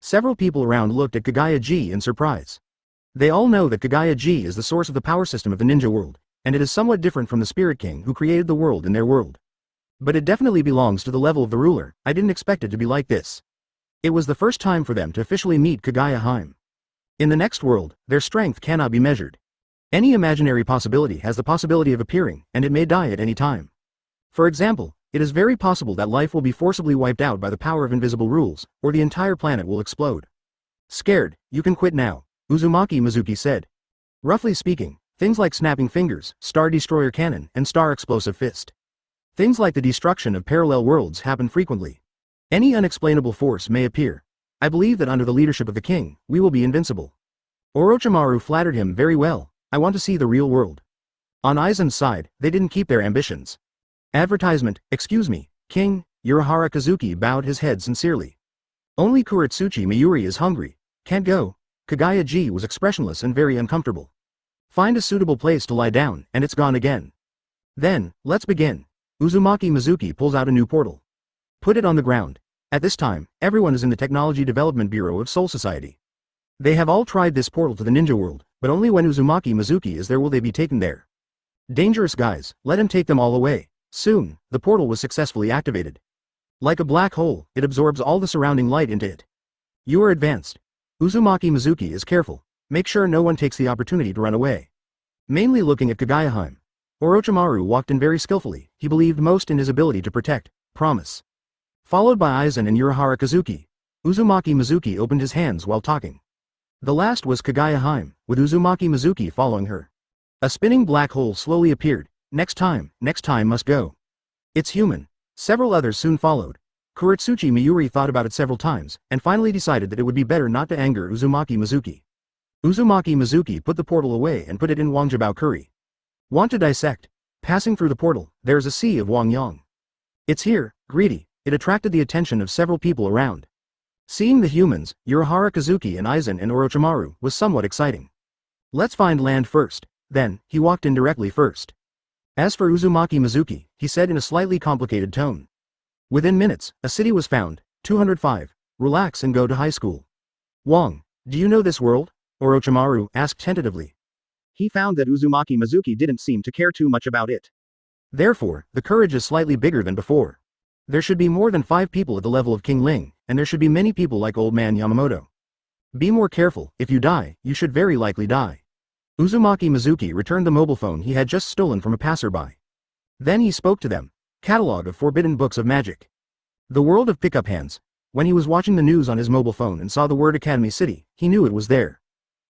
Several people around looked at Kagaya-ji in surprise. They all know that Kagaya-ji is the source of the power system of the ninja world, and it is somewhat different from the Spirit King who created the world in their world. But it definitely belongs to the level of the ruler. I didn't expect it to be like this. It was the first time for them to officially meet Kagaya-hime. In the next world, their strength cannot be measured. Any imaginary possibility has the possibility of appearing, and it may die at any time. For example, it is very possible that life will be forcibly wiped out by the power of invisible rules, or the entire planet will explode. Scared, you can quit now, Uzumaki Mizuki said. Roughly speaking, things like snapping fingers, star destroyer cannon, and star explosive fist. Things like the destruction of parallel worlds happen frequently. Any unexplainable force may appear. I believe that under the leadership of the king, we will be invincible. Orochimaru flattered him very well. I want to see the real world. On Aizen's side, they didn't keep their ambitions. Advertisement, excuse me, King. Urahara Kazuki bowed his head sincerely. Only Kuretsuchi Mayuri is hungry. Can't go. Kagaya-ji was expressionless and very uncomfortable. Find a suitable place to lie down, and it's gone again. Then, let's begin. Uzumaki Mizuki pulls out a new portal. Put it on the ground. At this time, everyone is in the Technology Development Bureau of Soul Society. They have all tried this portal to the ninja world, but only when Uzumaki Mizuki is there will they be taken there. Dangerous guys, let him take them all away. Soon, the portal was successfully activated. Like a black hole, it absorbs all the surrounding light into it. You are advanced. Uzumaki Mizuki is careful. Make sure no one takes the opportunity to run away. Mainly looking at Kagaya-hime. Orochimaru walked in very skillfully. He believed most in his ability to protect. Promise. Followed by Aizen and Urahara Kazuki. Uzumaki Mizuki opened his hands while talking. The last was Kagaya-hime, with Uzumaki Mizuki following her. A spinning black hole slowly appeared. Next time must go. It's human. Several others soon followed. Kuretsuchi Mayuri thought about it several times, and finally decided that it would be better not to anger Uzumaki Mizuki. Uzumaki Mizuki put the portal away and put it in Wangjabao Curry. Want to dissect? Passing through the portal, there is a sea of Wangyang. It's here, greedy. It attracted the attention of several people around. Seeing the humans, Urahara Kazuki and Aizen and Orochimaru was somewhat exciting. Let's find land first. Then, he walked in directly first. As for Uzumaki Mizuki, he said in a slightly complicated tone. Within minutes, a city was found. 205. Relax and go to high school. Wang, do you know this world? Orochimaru asked tentatively. He found that Uzumaki Mizuki didn't seem to care too much about it. Therefore, the courage is slightly bigger than before. There should be more than 5 people at the level of King Ling, and there should be many people like Old Man Yamamoto. Be more careful. If you die, you should very likely die. Uzumaki Mizuki returned the mobile phone he had just stolen from a passerby. Then he spoke to them. Catalog of forbidden books of magic. The world of pickup hands. When he was watching the news on his mobile phone and saw the word Academy City, he knew it was there.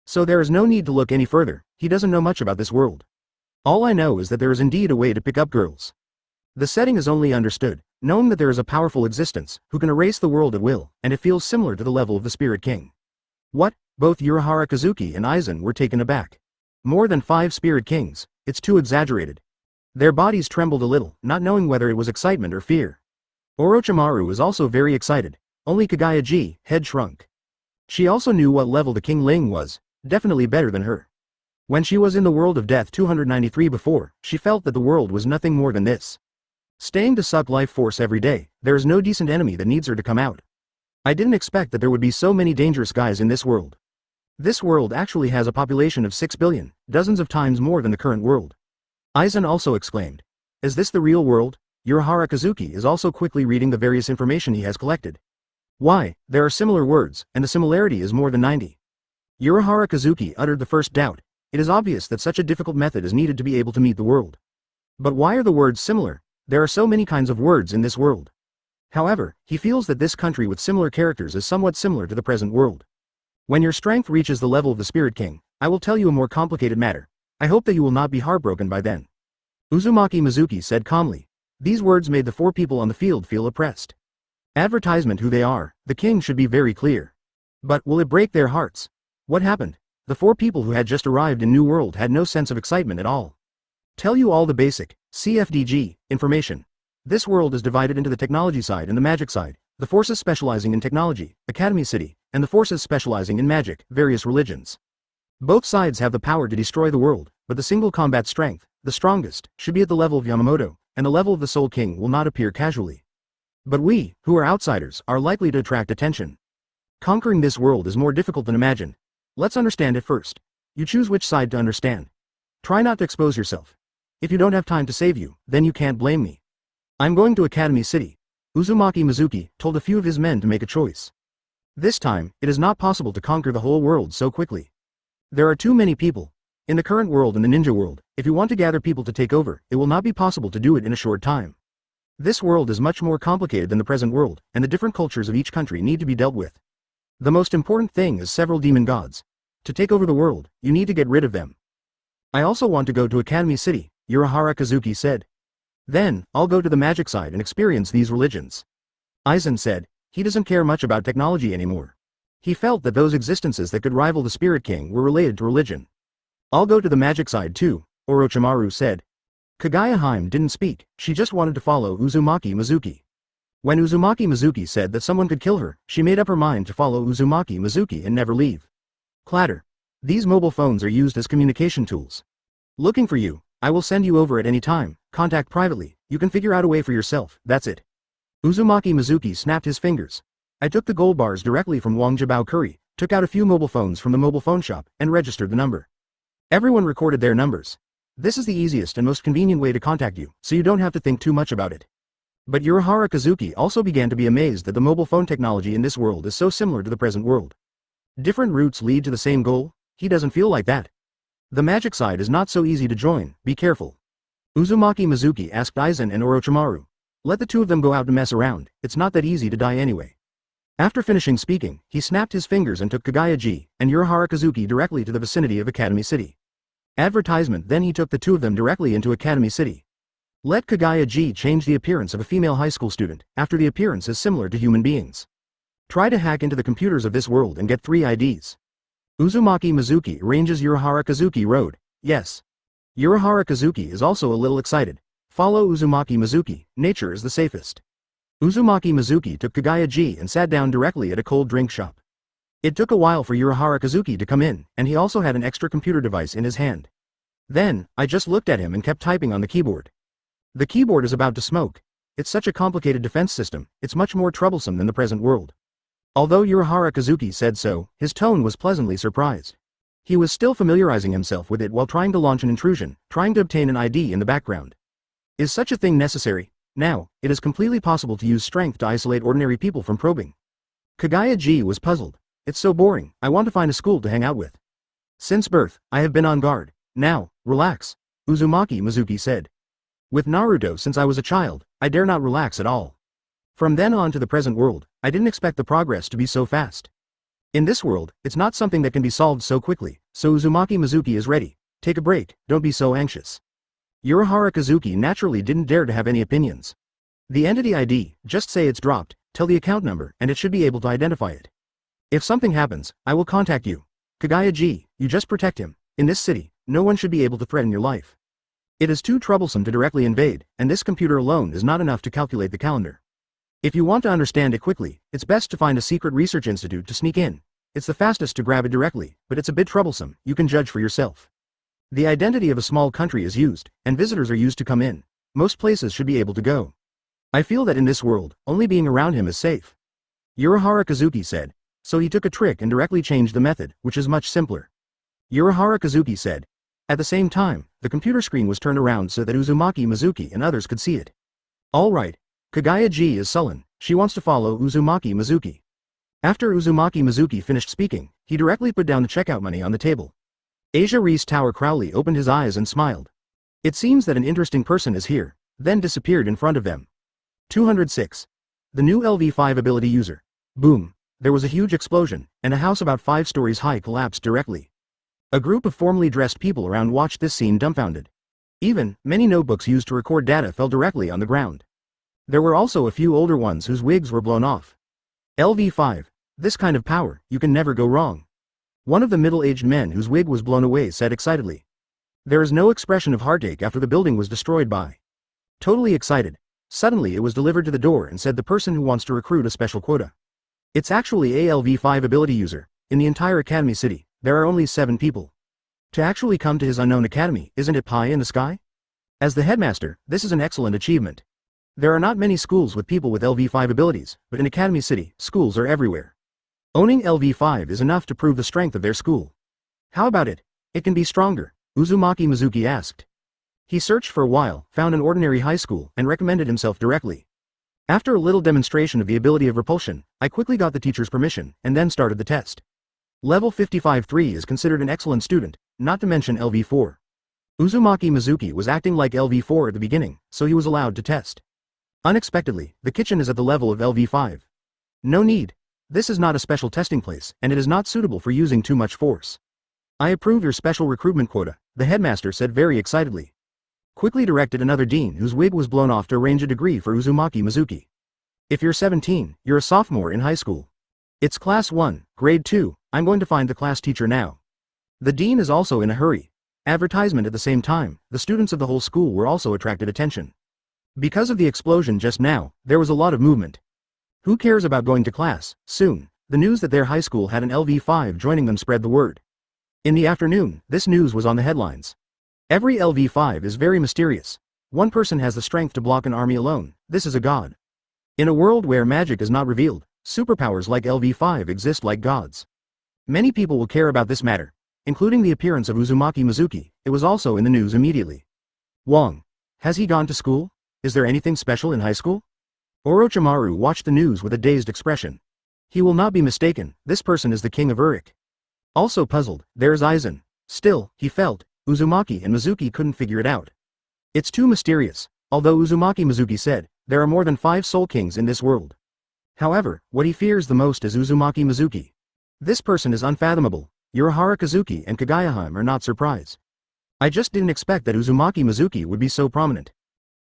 So there is no need to look any further. He doesn't know much about this world. All I know is that there is indeed a way to pick up girls. The setting is only understood, knowing that there is a powerful existence, who can erase the world at will, and it feels similar to the level of the Spirit King. What? Both Urahara Kazuki and Aizen were taken aback. More than 5 Spirit Kings, it's too exaggerated. Their bodies trembled a little, not knowing whether it was excitement or fear. Orochimaru was also very excited. Only Kagaya-ji, head shrunk. She also knew what level the King Ling was, definitely better than her. When she was in the world of death 293 before, she felt that the world was nothing more than this. Staying to suck life force every day, there is no decent enemy that needs her to come out. I didn't expect that there would be so many dangerous guys in this world. This world actually has a population of 6 billion, dozens of times more than the current world. Aizen also exclaimed. Is this the real world? Urahara Kazuki is also quickly reading the various information he has collected. Why, there are similar words, and the similarity is more than 90. Urahara Kazuki uttered the first doubt. It is obvious that such a difficult method is needed to be able to meet the world. But why are the words similar? There are so many kinds of words in this world. However, he feels that this country with similar characters is somewhat similar to the present world. When your strength reaches the level of the Spirit King, I will tell you a more complicated matter. I hope that you will not be heartbroken by then. Uzumaki Mizuki said calmly. These words made the 4 people on the field feel oppressed. Advertisement who they are, the king should be very clear. But will it break their hearts? What happened? The 4 people who had just arrived in New World had no sense of excitement at all. Tell you all the basic, CFDG, information. This world is divided into the technology side and the magic side, the forces specializing in technology, Academy City, and the forces specializing in magic, various religions. Both sides have the power to destroy the world, but the single combat strength, the strongest, should be at the level of Yamamoto, and the level of the Soul King will not appear casually. But we, who are outsiders, are likely to attract attention. Conquering this world is more difficult than imagined. Let's understand it first. You choose which side to understand. Try not to expose yourself. If you don't have time to save you, then you can't blame me. I'm going to Academy City. Uzumaki Mizuki told a few of his men to make a choice. This time, it is not possible to conquer the whole world so quickly. There are too many people. In the current world and the ninja world, if you want to gather people to take over, it will not be possible to do it in a short time. This world is much more complicated than the present world, and the different cultures of each country need to be dealt with. The most important thing is several demon gods. To take over the world, you need to get rid of them. I also want to go to Academy City, Urahara Kazuki said. Then, I'll go to the magic side and experience these religions. Aizen said, he doesn't care much about technology anymore. He felt that those existences that could rival the Spirit King were related to religion. I'll go to the magic side too, Orochimaru said. Kagaya Hime didn't speak, she just wanted to follow Uzumaki Mizuki. When Uzumaki Mizuki said that someone could kill her, she made up her mind to follow Uzumaki Mizuki and never leave. Clatter. These mobile phones are used as communication tools. Looking for you, I will send you over at any time, contact privately, you can figure out a way for yourself, that's it. Uzumaki Mizuki snapped his fingers. I took the gold bars directly from Wang Jibao Curry, took out a few mobile phones from the mobile phone shop, and registered the number. Everyone recorded their numbers. This is the easiest and most convenient way to contact you, so you don't have to think too much about it. But Urahara Kazuki also began to be amazed that the mobile phone technology in this world is so similar to the present world. Different routes lead to the same goal? He doesn't feel like that. The magic side is not so easy to join, be careful. Uzumaki Mizuki asked Aizen and Orochimaru. Let the two of them go out and mess around, it's not that easy to die anyway. After finishing speaking, he snapped his fingers and took Kagaya-ji and Urahara Kazuki directly to the vicinity of Academy City. Advertisement. Then he took the two of them directly into Academy City. Let Kagaya-ji change the appearance of a female high school student, after the appearance is similar to human beings. Try to hack into the computers of this world and get 3 IDs. Uzumaki Mizuki arranges Urahara Kazuki road, yes. Urahara Kazuki is also a little excited. Follow Uzumaki Mizuki, nature is the safest. Uzumaki Mizuki took Kagaya-ji and sat down directly at a cold drink shop. It took a while for Urahara Kazuki to come in, and he also had an extra computer device in his hand. Then, I just looked at him and kept typing on the keyboard. The keyboard is about to smoke. It's such a complicated defense system, it's much more troublesome than the present world. Although Urahara Kazuki said so, his tone was pleasantly surprised. He was still familiarizing himself with it while trying to launch an intrusion, trying to obtain an ID in the background. Is such a thing necessary? Now, it is completely possible to use strength to isolate ordinary people from probing. Kagaya-ji was puzzled. It's so boring, I want to find a school to hang out with. Since birth, I have been on guard. Now, relax, Uzumaki Mizuki said. With Naruto since I was a child, I dare not relax at all. From then on to the present world, I didn't expect the progress to be so fast. In this world, it's not something that can be solved so quickly, so Uzumaki Mizuki is ready. Take a break, don't be so anxious. Urahara Kazuki naturally didn't dare to have any opinions. The entity ID, just say it's dropped, tell the account number, and it should be able to identify it. If something happens, I will contact you. Kagaya-ji, you just protect him. In this city, no one should be able to threaten your life. It is too troublesome to directly invade, and this computer alone is not enough to calculate the calendar. If you want to understand it quickly, it's best to find a secret research institute to sneak in. It's the fastest to grab it directly, but it's a bit troublesome, you can judge for yourself. The identity of a small country is used, and visitors are used to come in. Most places should be able to go. I feel that in this world, only being around him is safe. Urahara Kazuki said. So he took a trick and directly changed the method, which is much simpler. Urahara Kazuki said. At the same time, the computer screen was turned around so that Uzumaki Mizuki and others could see it. Alright. Kagaya-ji is sullen, she wants to follow Uzumaki Mizuki. After Uzumaki Mizuki finished speaking, he directly put down the checkout money on the table. Asia Reese Tower Crowley opened his eyes and smiled. It seems that an interesting person is here, then disappeared in front of them. 206. The new LV5 ability user. Boom. There was a huge explosion, and a house about 5 stories high collapsed directly. A group of formally dressed people around watched this scene dumbfounded. Even, many notebooks used to record data fell directly on the ground. There were also a few older ones whose wigs were blown off. LV5. This kind of power, you can never go wrong. One of the middle-aged men whose wig was blown away said excitedly. There is no expression of heartache after the building was destroyed by. Totally excited. Suddenly it was delivered to the door and said the person who wants to recruit a special quota. It's actually a LV5 ability user. In the entire Academy City, there are only 7 people. To actually come to his unknown academy, isn't it pie in the sky? As the headmaster, this is an excellent achievement. There are not many schools with people with LV5 abilities, but in Academy City, schools are everywhere. Owning LV5 is enough to prove the strength of their school. How about it? It can be stronger, Uzumaki Mizuki asked. He searched for a while, found an ordinary high school, and recommended himself directly. After a little demonstration of the ability of repulsion, I quickly got the teacher's permission, and then started the test. Level 55-3 is considered an excellent student, not to mention LV4. Uzumaki Mizuki was acting like LV4 at the beginning, so he was allowed to test. Unexpectedly, the kitchen is at the level of LV5. No need. This is not a special testing place, and it is not suitable for using too much force. I approve your special recruitment quota, the headmaster said very excitedly. Quickly directed another dean whose wig was blown off to arrange a degree for Uzumaki Mizuki. If you're 17, you're a sophomore in high school. It's class 1, grade 2, I'm going to find the class teacher now. The dean is also in a hurry. Advertisement at the same time, the students of the whole school were also attracted attention. Because of the explosion just now, there was a lot of movement. Who cares about going to class? Soon, the news that their high school had an LV5 joining them spread the word. In the afternoon, this news was on the headlines. Every LV5 is very mysterious. One person has the strength to block an army alone, this is a god. In a world where magic is not revealed, superpowers like LV5 exist like gods. Many people will care about this matter, including the appearance of Uzumaki Mizuki. It was also in the news immediately. Wong. Has he gone to school? Is there anything special in high school? Orochimaru watched the news with a dazed expression. He will not be mistaken, this person is the king of Uruk. Also puzzled, there's Aizen. Still, he felt, Uzumaki and Mizuki couldn't figure it out. It's too mysterious, although Uzumaki Mizuki said, there are more than 5 Soul Kings in this world. However, what he fears the most is Uzumaki Mizuki. This person is unfathomable. Urahara Kazuki and Kagayahime are not surprised. I just didn't expect that Uzumaki Mizuki would be so prominent.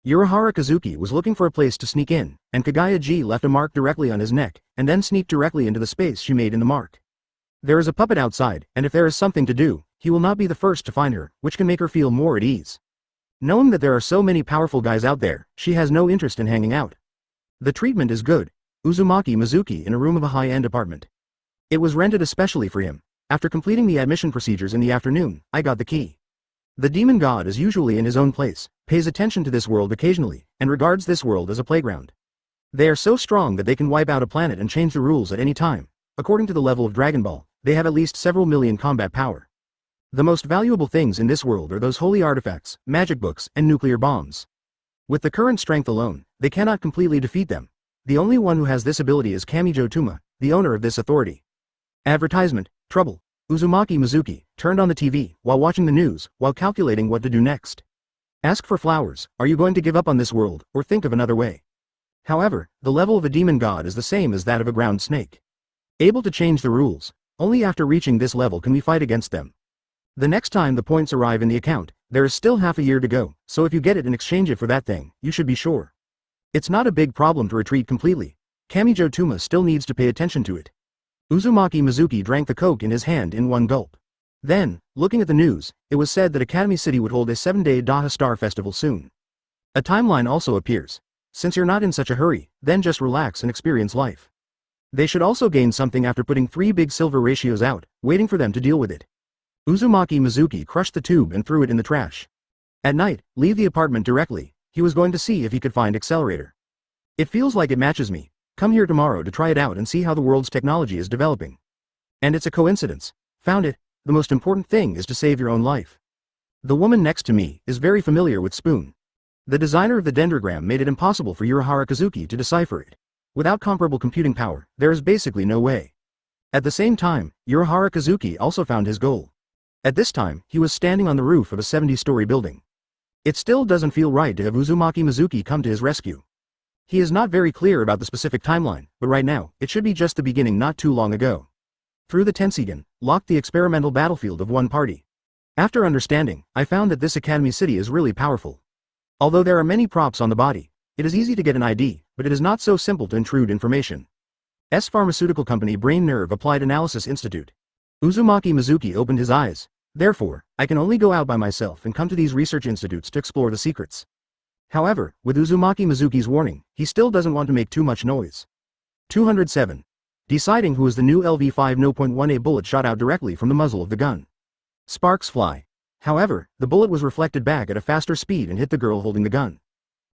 Urahara Kazuki was looking for a place to sneak in, and Kagaya-ji left a mark directly on his neck, and then sneaked directly into the space she made in the mark. There is a puppet outside, and if there is something to do, he will not be the first to find her, which can make her feel more at ease. Knowing that there are so many powerful guys out there, she has no interest in hanging out. The treatment is good. Uzumaki Mizuki in a room of a high-end apartment. It was rented especially for him. After completing the admission procedures in the afternoon, I got the key. The demon god is usually in his own place, pays attention to this world occasionally, and regards this world as a playground. They are so strong that they can wipe out a planet and change the rules at any time. According to the level of Dragon Ball, they have at least several million combat power. The most valuable things in this world are those holy artifacts, magic books, and nuclear bombs. With the current strength alone, they cannot completely defeat them. The only one who has this ability is Kamijo Tuma, the owner of this authority. Advertisement, trouble. Uzumaki Mizuki turned on the TV while watching the news, while calculating what to do next. Ask for flowers, are you going to give up on this world, or think of another way? However, the level of a demon god is the same as that of a ground snake. Able to change the rules, only after reaching this level can we fight against them. The next time the points arrive in the account, there is still half a year to go, so if you get it and exchange it for that thing, you should be sure. It's not a big problem to retreat completely. Kamijo Tuma still needs to pay attention to it. Uzumaki Mizuki drank the coke in his hand in one gulp. Then, looking at the news, it was said that Academy City would hold a 7-day Daha Star Festival soon. A timeline also appears. Since you're not in such a hurry, then just relax and experience life. They should also gain something after putting 3 big silver ratios out, waiting for them to deal with it. Uzumaki Mizuki crushed the tube and threw it in the trash. At night, leave the apartment directly. He was going to see if he could find accelerator. It feels like it matches me. Come here tomorrow to try it out and see how the world's technology is developing. And it's a coincidence. Found it. The most important thing is to save your own life. The woman next to me is very familiar with Spoon. The designer of the dendrogram made it impossible for Urahara Kazuki to decipher it. Without comparable computing power, there is basically no way. At the same time, Urahara Kazuki also found his goal. At this time, he was standing on the roof of a 70-story building. It still doesn't feel right to have Uzumaki Mizuki come to his rescue. He is not very clear about the specific timeline, but right now, it should be just the beginning not too long ago. Through the Tensigen, locked the experimental battlefield of one party. After understanding, I found that this Academy City is really powerful. Although there are many props on the body, it is easy to get an ID, but it is not so simple to intrude information. S Pharmaceutical Company Brain Nerve Applied Analysis Institute. Uzumaki Mizuki opened his eyes. Therefore, I can only go out by myself and come to these research institutes to explore the secrets. However, with Uzumaki Mizuki's warning, he still doesn't want to make too much noise. 207. Deciding who is the new LV5 No.1 A bullet shot out directly from the muzzle of the gun. Sparks fly. However, the bullet was reflected back at a faster speed and hit the girl holding the gun.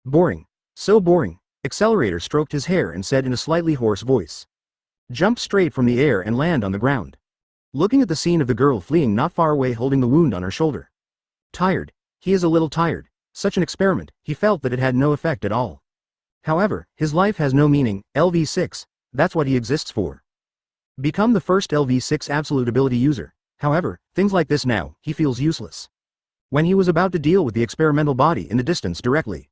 Boring. So boring. Accelerator stroked his hair and said in a slightly hoarse voice. jump straight from the air and land on the ground. Looking at the scene of the girl fleeing not far away holding the wound on her shoulder. Tired. He is a little tired. Such an experiment, he felt that it had no effect at all. However, his life has no meaning, LV6, that's what he exists for. Become the first LV6 absolute ability user. However, things like this now, he feels useless. When he was about to deal with the experimental body in the distance directly.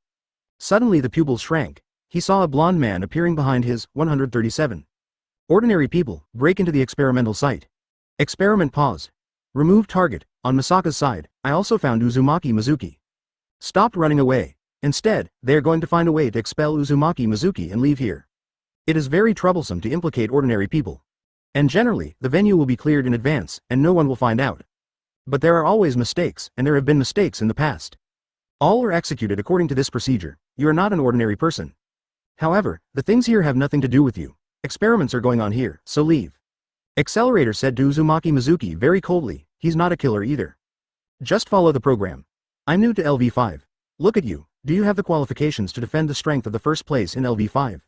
Suddenly the pupils shrank. He saw a blonde man appearing behind his 137. Ordinary people, break into the experimental site. Experiment pause. Remove target. On Misaka's side, I also found Uzumaki Mizuki. Stopped running away. Instead, they are going to find a way to expel Uzumaki Mizuki and leave here. It is very troublesome to implicate ordinary people. And generally, the venue will be cleared in advance, and no one will find out. But there are always mistakes, and there have been mistakes in the past. All are executed according to this procedure. You are not an ordinary person. However, the things here have nothing to do with you. Experiments are going on here, so leave. Accelerator said to Uzumaki Mizuki very coldly, he's not a killer either. Just follow the program. I'm new to LV5. Look at you, do you have the qualifications to defend the strength of the first place in LV5?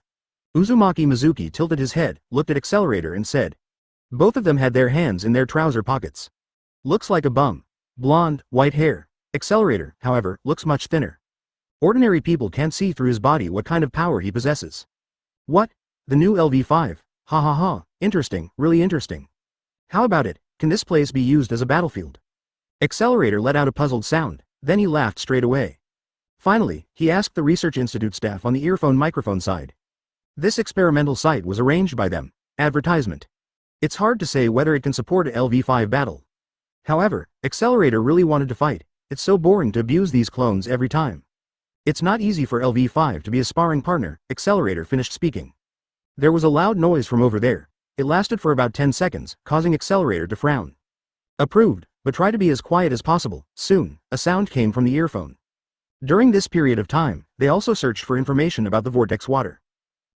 Uzumaki Mizuki tilted his head, looked at Accelerator and said. Both of them had their hands in their trouser pockets. Looks like a bum. Blonde, white hair. Accelerator, however, looks much thinner. Ordinary people can't see through his body what kind of power he possesses. What? The new LV5? Ha ha ha, interesting, really interesting. How about it, can this place be used as a battlefield? Accelerator let out a puzzled sound, then he laughed straight away. Finally, he asked the Research Institute staff on the earphone microphone side. This experimental site was arranged by them. Advertisement. It's hard to say whether it can support a LV5 battle. However, Accelerator really wanted to fight. It's so boring to abuse these clones every time. It's not easy for LV5 to be a sparring partner, Accelerator finished speaking. There was a loud noise from over there. It lasted for about 10 seconds, causing Accelerator to frown. Approved, but try to be as quiet as possible. Soon, a sound came from the earphone. During this period of time, they also searched for information about the vortex water.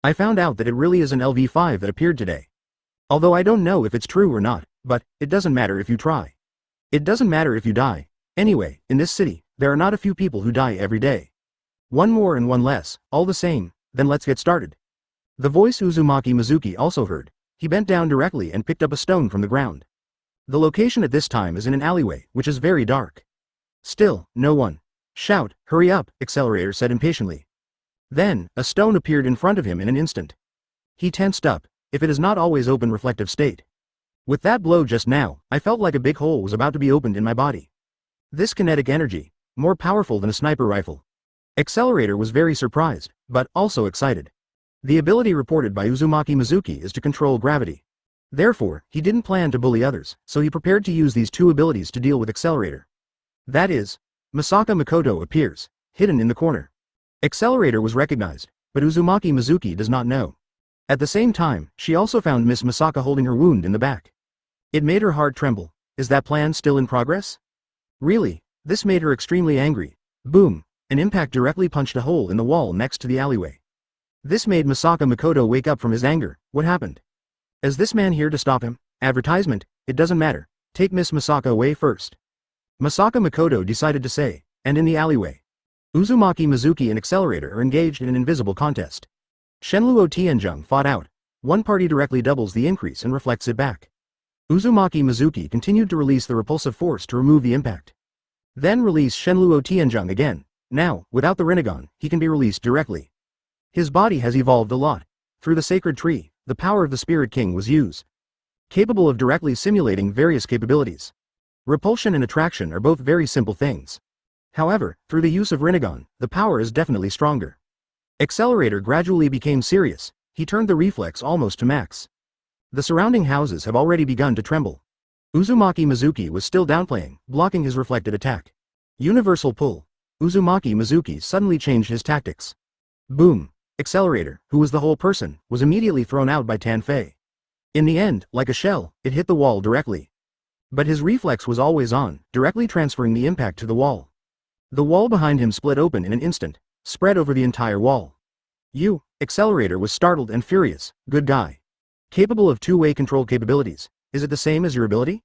I found out that it really is an LV5 that appeared today. Although I don't know if it's true or not, but it doesn't matter if you try. It doesn't matter if you die. Anyway, in this city, there are not a few people who die every day. One more and one less, all the same, then let's get started. The voice Uzumaki Mizuki also heard. He bent down directly and picked up a stone from the ground. The location at this time is in an alleyway, which is very dark. Still, no one. Shout, hurry up, Accelerator said impatiently. Then, a stone appeared in front of him in an instant. He tensed up, if it is not always open reflective state. With that blow just now, I felt like a big hole was about to be opened in my body. This kinetic energy, more powerful than a sniper rifle. Accelerator was very surprised, but also excited. The ability reported by Uzumaki Mizuki is to control gravity. Therefore, he didn't plan to bully others, so he prepared to use these two abilities to deal with Accelerator. That is, Misaka Makoto appears, hidden in the corner. Accelerator was recognized, but Uzumaki Mizuki does not know. At the same time, she also found Miss Misaka holding her wound in the back. It made her heart tremble. Is that plan still in progress? Really, this made her extremely angry. Boom, an impact directly punched a hole in the wall next to the alleyway. This made Misaka Makoto wake up from his anger. What happened? Is this man here to stop him? Advertisement, it doesn't matter. Take Miss Misaka away first. Misaka Makoto decided to say, and in the alleyway. Uzumaki Mizuki and Accelerator are engaged in an invisible contest. Shenluo Tianzheng fought out. One party directly doubles the increase and reflects it back. Uzumaki Mizuki continued to release the repulsive force to remove the impact. Then release Shenluo Tianzheng again. Now, without the Rinnegan, he can be released directly. His body has evolved a lot. Through the sacred tree, the power of the Spirit King was used. Capable of directly simulating various capabilities. Repulsion and attraction are both very simple things. However, through the use of Rinnegan, the power is definitely stronger. Accelerator gradually became serious. He turned the reflex almost to max. The surrounding houses have already begun to tremble. Uzumaki Mizuki was still downplaying, blocking his reflected attack. Universal pull. Uzumaki Mizuki suddenly changed his tactics. Boom. Accelerator, who was the whole person, was immediately thrown out by Tanfei. In the end, like a shell, it hit the wall directly. But his reflex was always on, directly transferring the impact to the wall. The wall behind him split open in an instant, spread over the entire wall. Accelerator was startled and furious. Good guy. Capable of two-way control capabilities. Is it the same as your ability?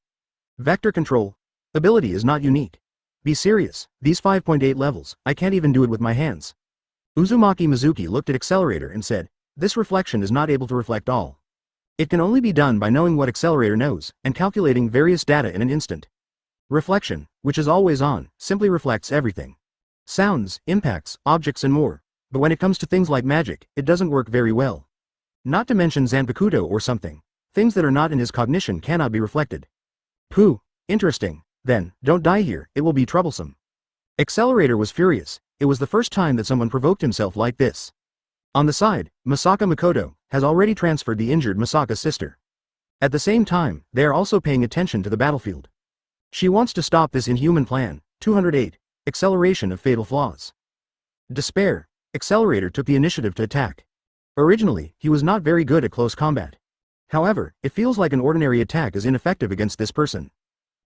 Vector control. Ability is not unique. Be serious, these 5.8 levels, I can't even do it with my hands. Uzumaki Mizuki looked at Accelerator and said, this reflection is not able to reflect all. It can only be done by knowing what Accelerator knows, and calculating various data in an instant. Reflection, which is always on, simply reflects everything. Sounds, impacts, objects and more. But when it comes to things like magic, it doesn't work very well. Not to mention Zanpakuto or something. Things that are not in his cognition cannot be reflected. Pooh, interesting. Then, don't die here, it will be troublesome. Accelerator was furious. It was the first time that someone provoked himself like this. On the side, Masaka Makoto has already transferred the injured Masaka's sister. At the same time, they are also paying attention to the battlefield. She wants to stop this inhuman plan. 208. Acceleration of fatal flaws. Despair. Accelerator took the initiative to attack. Originally, he was not very good at close combat. However, it feels like an ordinary attack is ineffective against this person.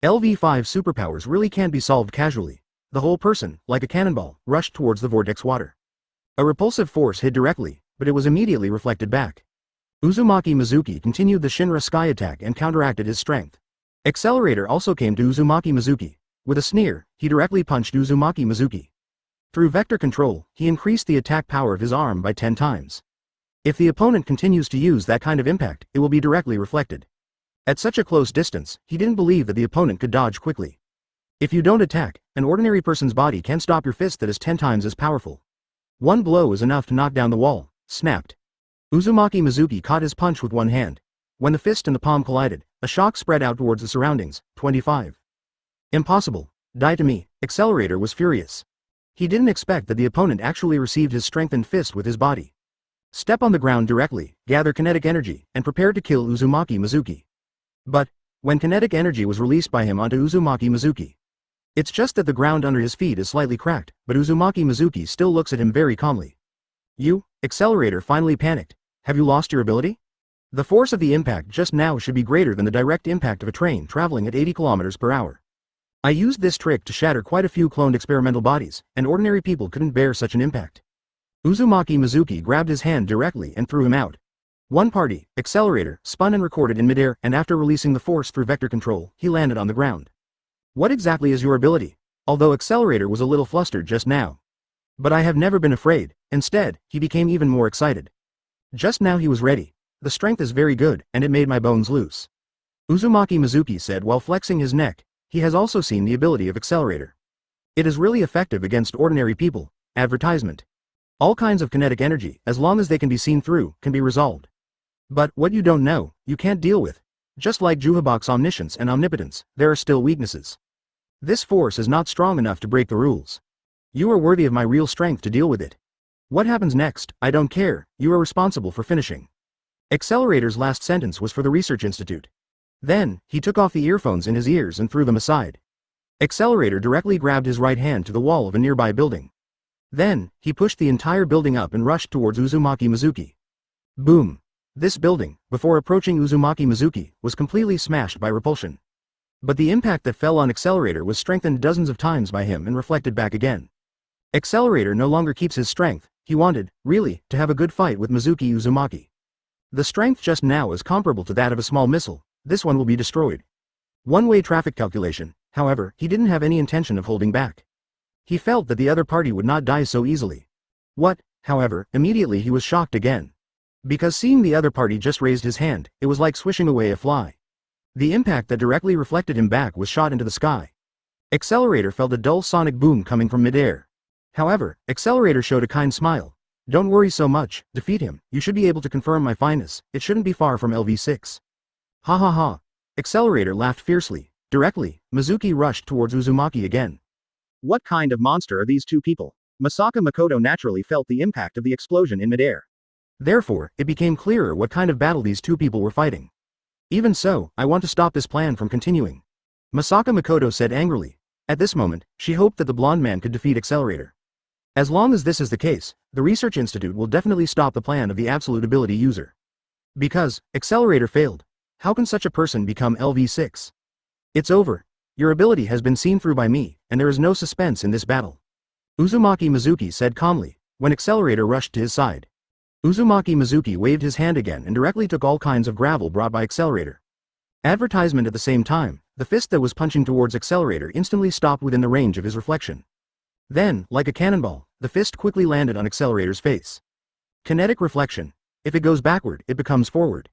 LV5 superpowers really can't be solved casually. The whole person, like a cannonball, rushed towards the vortex water. A repulsive force hit directly, but it was immediately reflected back. Uzumaki Mizuki continued the Shinra Sky attack and counteracted his strength. Accelerator also came to Uzumaki Mizuki. With a sneer, he directly punched Uzumaki Mizuki. Through vector control, he increased the attack power of his arm by 10 times. If the opponent continues to use that kind of impact, it will be directly reflected. At such a close distance, he didn't believe that the opponent could dodge quickly. If you don't attack, an ordinary person's body can stop your fist that is 10 times as powerful. One blow is enough to knock down the wall. Snapped. Uzumaki Mizuki caught his punch with one hand. When the fist and the palm collided, a shock spread out towards the surroundings. 25. Impossible. Die to me. Accelerator was furious. He didn't expect that the opponent actually received his strengthened fist with his body. Step on the ground directly, gather kinetic energy, and prepare to kill Uzumaki Mizuki. But, when kinetic energy was released by him onto Uzumaki Mizuki, it's just that the ground under his feet is slightly cracked, but Uzumaki Mizuki still looks at him very calmly. You, Accelerator finally panicked. Have you lost your ability? The force of the impact just now should be greater than the direct impact of a train traveling at 80 km per hour. I used this trick to shatter quite a few cloned experimental bodies, and ordinary people couldn't bear such an impact. Uzumaki Mizuki grabbed his hand directly and threw him out. One party, Accelerator, spun and recorded in midair, and after releasing the force through vector control, he landed on the ground. What exactly is your ability? Although Accelerator was a little flustered just now. But I have never been afraid. Instead, he became even more excited. Just now he was ready. The strength is very good, and it made my bones loose. Uzumaki Mizuki said while flexing his neck. He has also seen the ability of Accelerator. It is really effective against ordinary people. Advertisement. All kinds of kinetic energy, as long as they can be seen through, can be resolved. But what you don't know, you can't deal with. Just like Juhabok's omniscience and omnipotence, there are still weaknesses. This force is not strong enough to break the rules. You are worthy of my real strength to deal with it. What happens next, I don't care, you are responsible for finishing. Accelerator's last sentence was for the Research Institute. Then, he took off the earphones in his ears and threw them aside. Accelerator directly grabbed his right hand to the wall of a nearby building. Then, he pushed the entire building up and rushed towards Uzumaki Mizuki. Boom! This building, before approaching Uzumaki Mizuki, was completely smashed by repulsion. But the impact that fell on Accelerator was strengthened dozens of times by him and reflected back again. Accelerator no longer keeps his strength. He wanted, really, to have a good fight with Mizuki Uzumaki. The strength just now is comparable to that of a small missile. This one will be destroyed. One-way traffic calculation. However, he didn't have any intention of holding back. He felt that the other party would not die so easily. What, however, immediately he was shocked again. Because seeing the other party just raised his hand, it was like swishing away a fly. The impact that directly reflected him back was shot into the sky. Accelerator felt a dull sonic boom coming from midair. However, Accelerator showed a kind smile. Don't worry so much, defeat him, you should be able to confirm my fineness, it shouldn't be far from LV6. Ha ha ha. Accelerator laughed fiercely. Directly, Mizuki rushed towards Uzumaki again. What kind of monster are these two people? Masaka Makoto naturally felt the impact of the explosion in midair. Therefore, it became clearer what kind of battle these two people were fighting. Even so, I want to stop this plan from continuing. Masaka Makoto said angrily. At this moment, she hoped that the blonde man could defeat Accelerator. As long as this is the case, the Research Institute will definitely stop the plan of the absolute ability user. Because, Accelerator failed. How can such a person become LV6? It's over. Your ability has been seen through by me, and there is no suspense in this battle. Uzumaki Mizuki said calmly, when Accelerator rushed to his side. Uzumaki Mizuki waved his hand again and directly took all kinds of gravel brought by Accelerator. Advertisement at the same time, the fist that was punching towards Accelerator instantly stopped within the range of his reflection. Then, like a cannonball, the fist quickly landed on Accelerator's face. Kinetic reflection. If it goes backward, it becomes forward.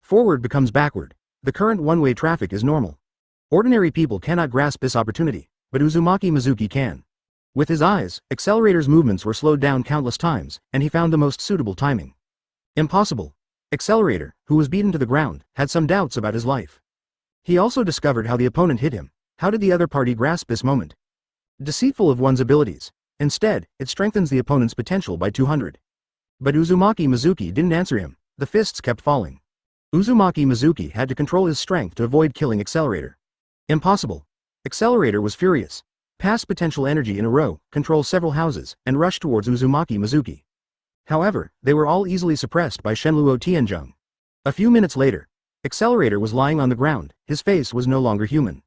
Forward becomes backward. The current one-way traffic is normal. Ordinary people cannot grasp this opportunity, but Uzumaki Mizuki can. With his eyes, Accelerator's movements were slowed down countless times, and he found the most suitable timing. Impossible. Accelerator, who was beaten to the ground, had some doubts about his life. He also discovered how the opponent hit him. How did the other party grasp this moment? Deceitful of one's abilities. Instead, it strengthens the opponent's potential by 200. But Uzumaki Mizuki didn't answer him. The fists kept falling. Uzumaki Mizuki had to control his strength to avoid killing Accelerator. Impossible. Accelerator was furious. Passed potential energy in a row, control several houses, and rushed towards Uzumaki Mizuki. However, they were all easily suppressed by Shenluo Tianzheng. A few minutes later, Accelerator was lying on the ground, his face was no longer human.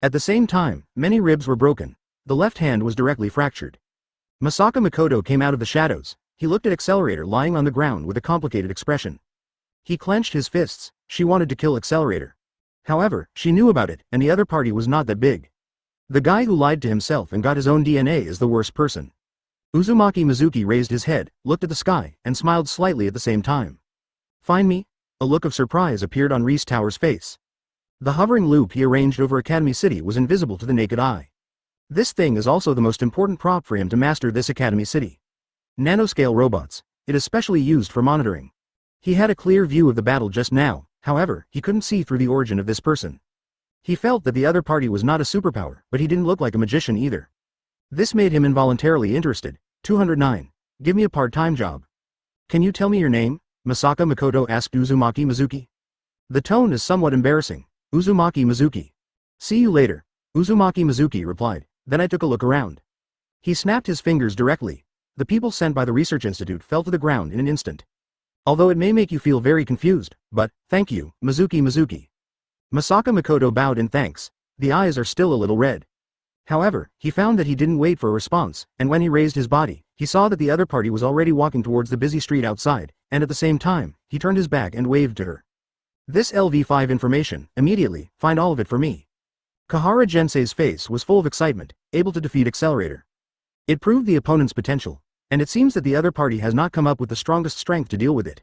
At the same time, many ribs were broken. The left hand was directly fractured. Masaka Makoto came out of the shadows. He looked at Accelerator lying on the ground with a complicated expression. He clenched his fists. She wanted to kill Accelerator. However, she knew about it, and the other party was not that big. The guy who lied to himself and got his own DNA is the worst person. Uzumaki Mizuki raised his head, looked at the sky, and smiled slightly at the same time. Find me? A look of surprise appeared on Reese Tower's face. The hovering loop he arranged over Academy City was invisible to the naked eye. This thing is also the most important prop for him to master this Academy City. Nanoscale robots. It is specially used for monitoring. He had a clear view of the battle just now, however, he couldn't see through the origin of this person. He felt that the other party was not a superpower, but he didn't look like a magician either. This made him involuntarily interested. 209. Give me a part-time job. Can you tell me your name? Masaka Makoto asked Uzumaki Mizuki. The tone is somewhat embarrassing. Uzumaki Mizuki. See you later. Uzumaki Mizuki replied. Then I took a look around. He snapped his fingers directly. The people sent by the research institute fell to the ground in an instant. Although it may make you feel very confused, but, thank you, Mizuki. Masaka Makoto bowed in thanks. The eyes are still a little red. However, he found that he didn't wait for a response, and when he raised his body, he saw that the other party was already walking towards the busy street outside, and at the same time, he turned his back and waved to her. This LV5 information, immediately, find all of it for me. Kahara Jensei's face was full of excitement, able to defeat Accelerator. It proved the opponent's potential, and it seems that the other party has not come up with the strongest strength to deal with it.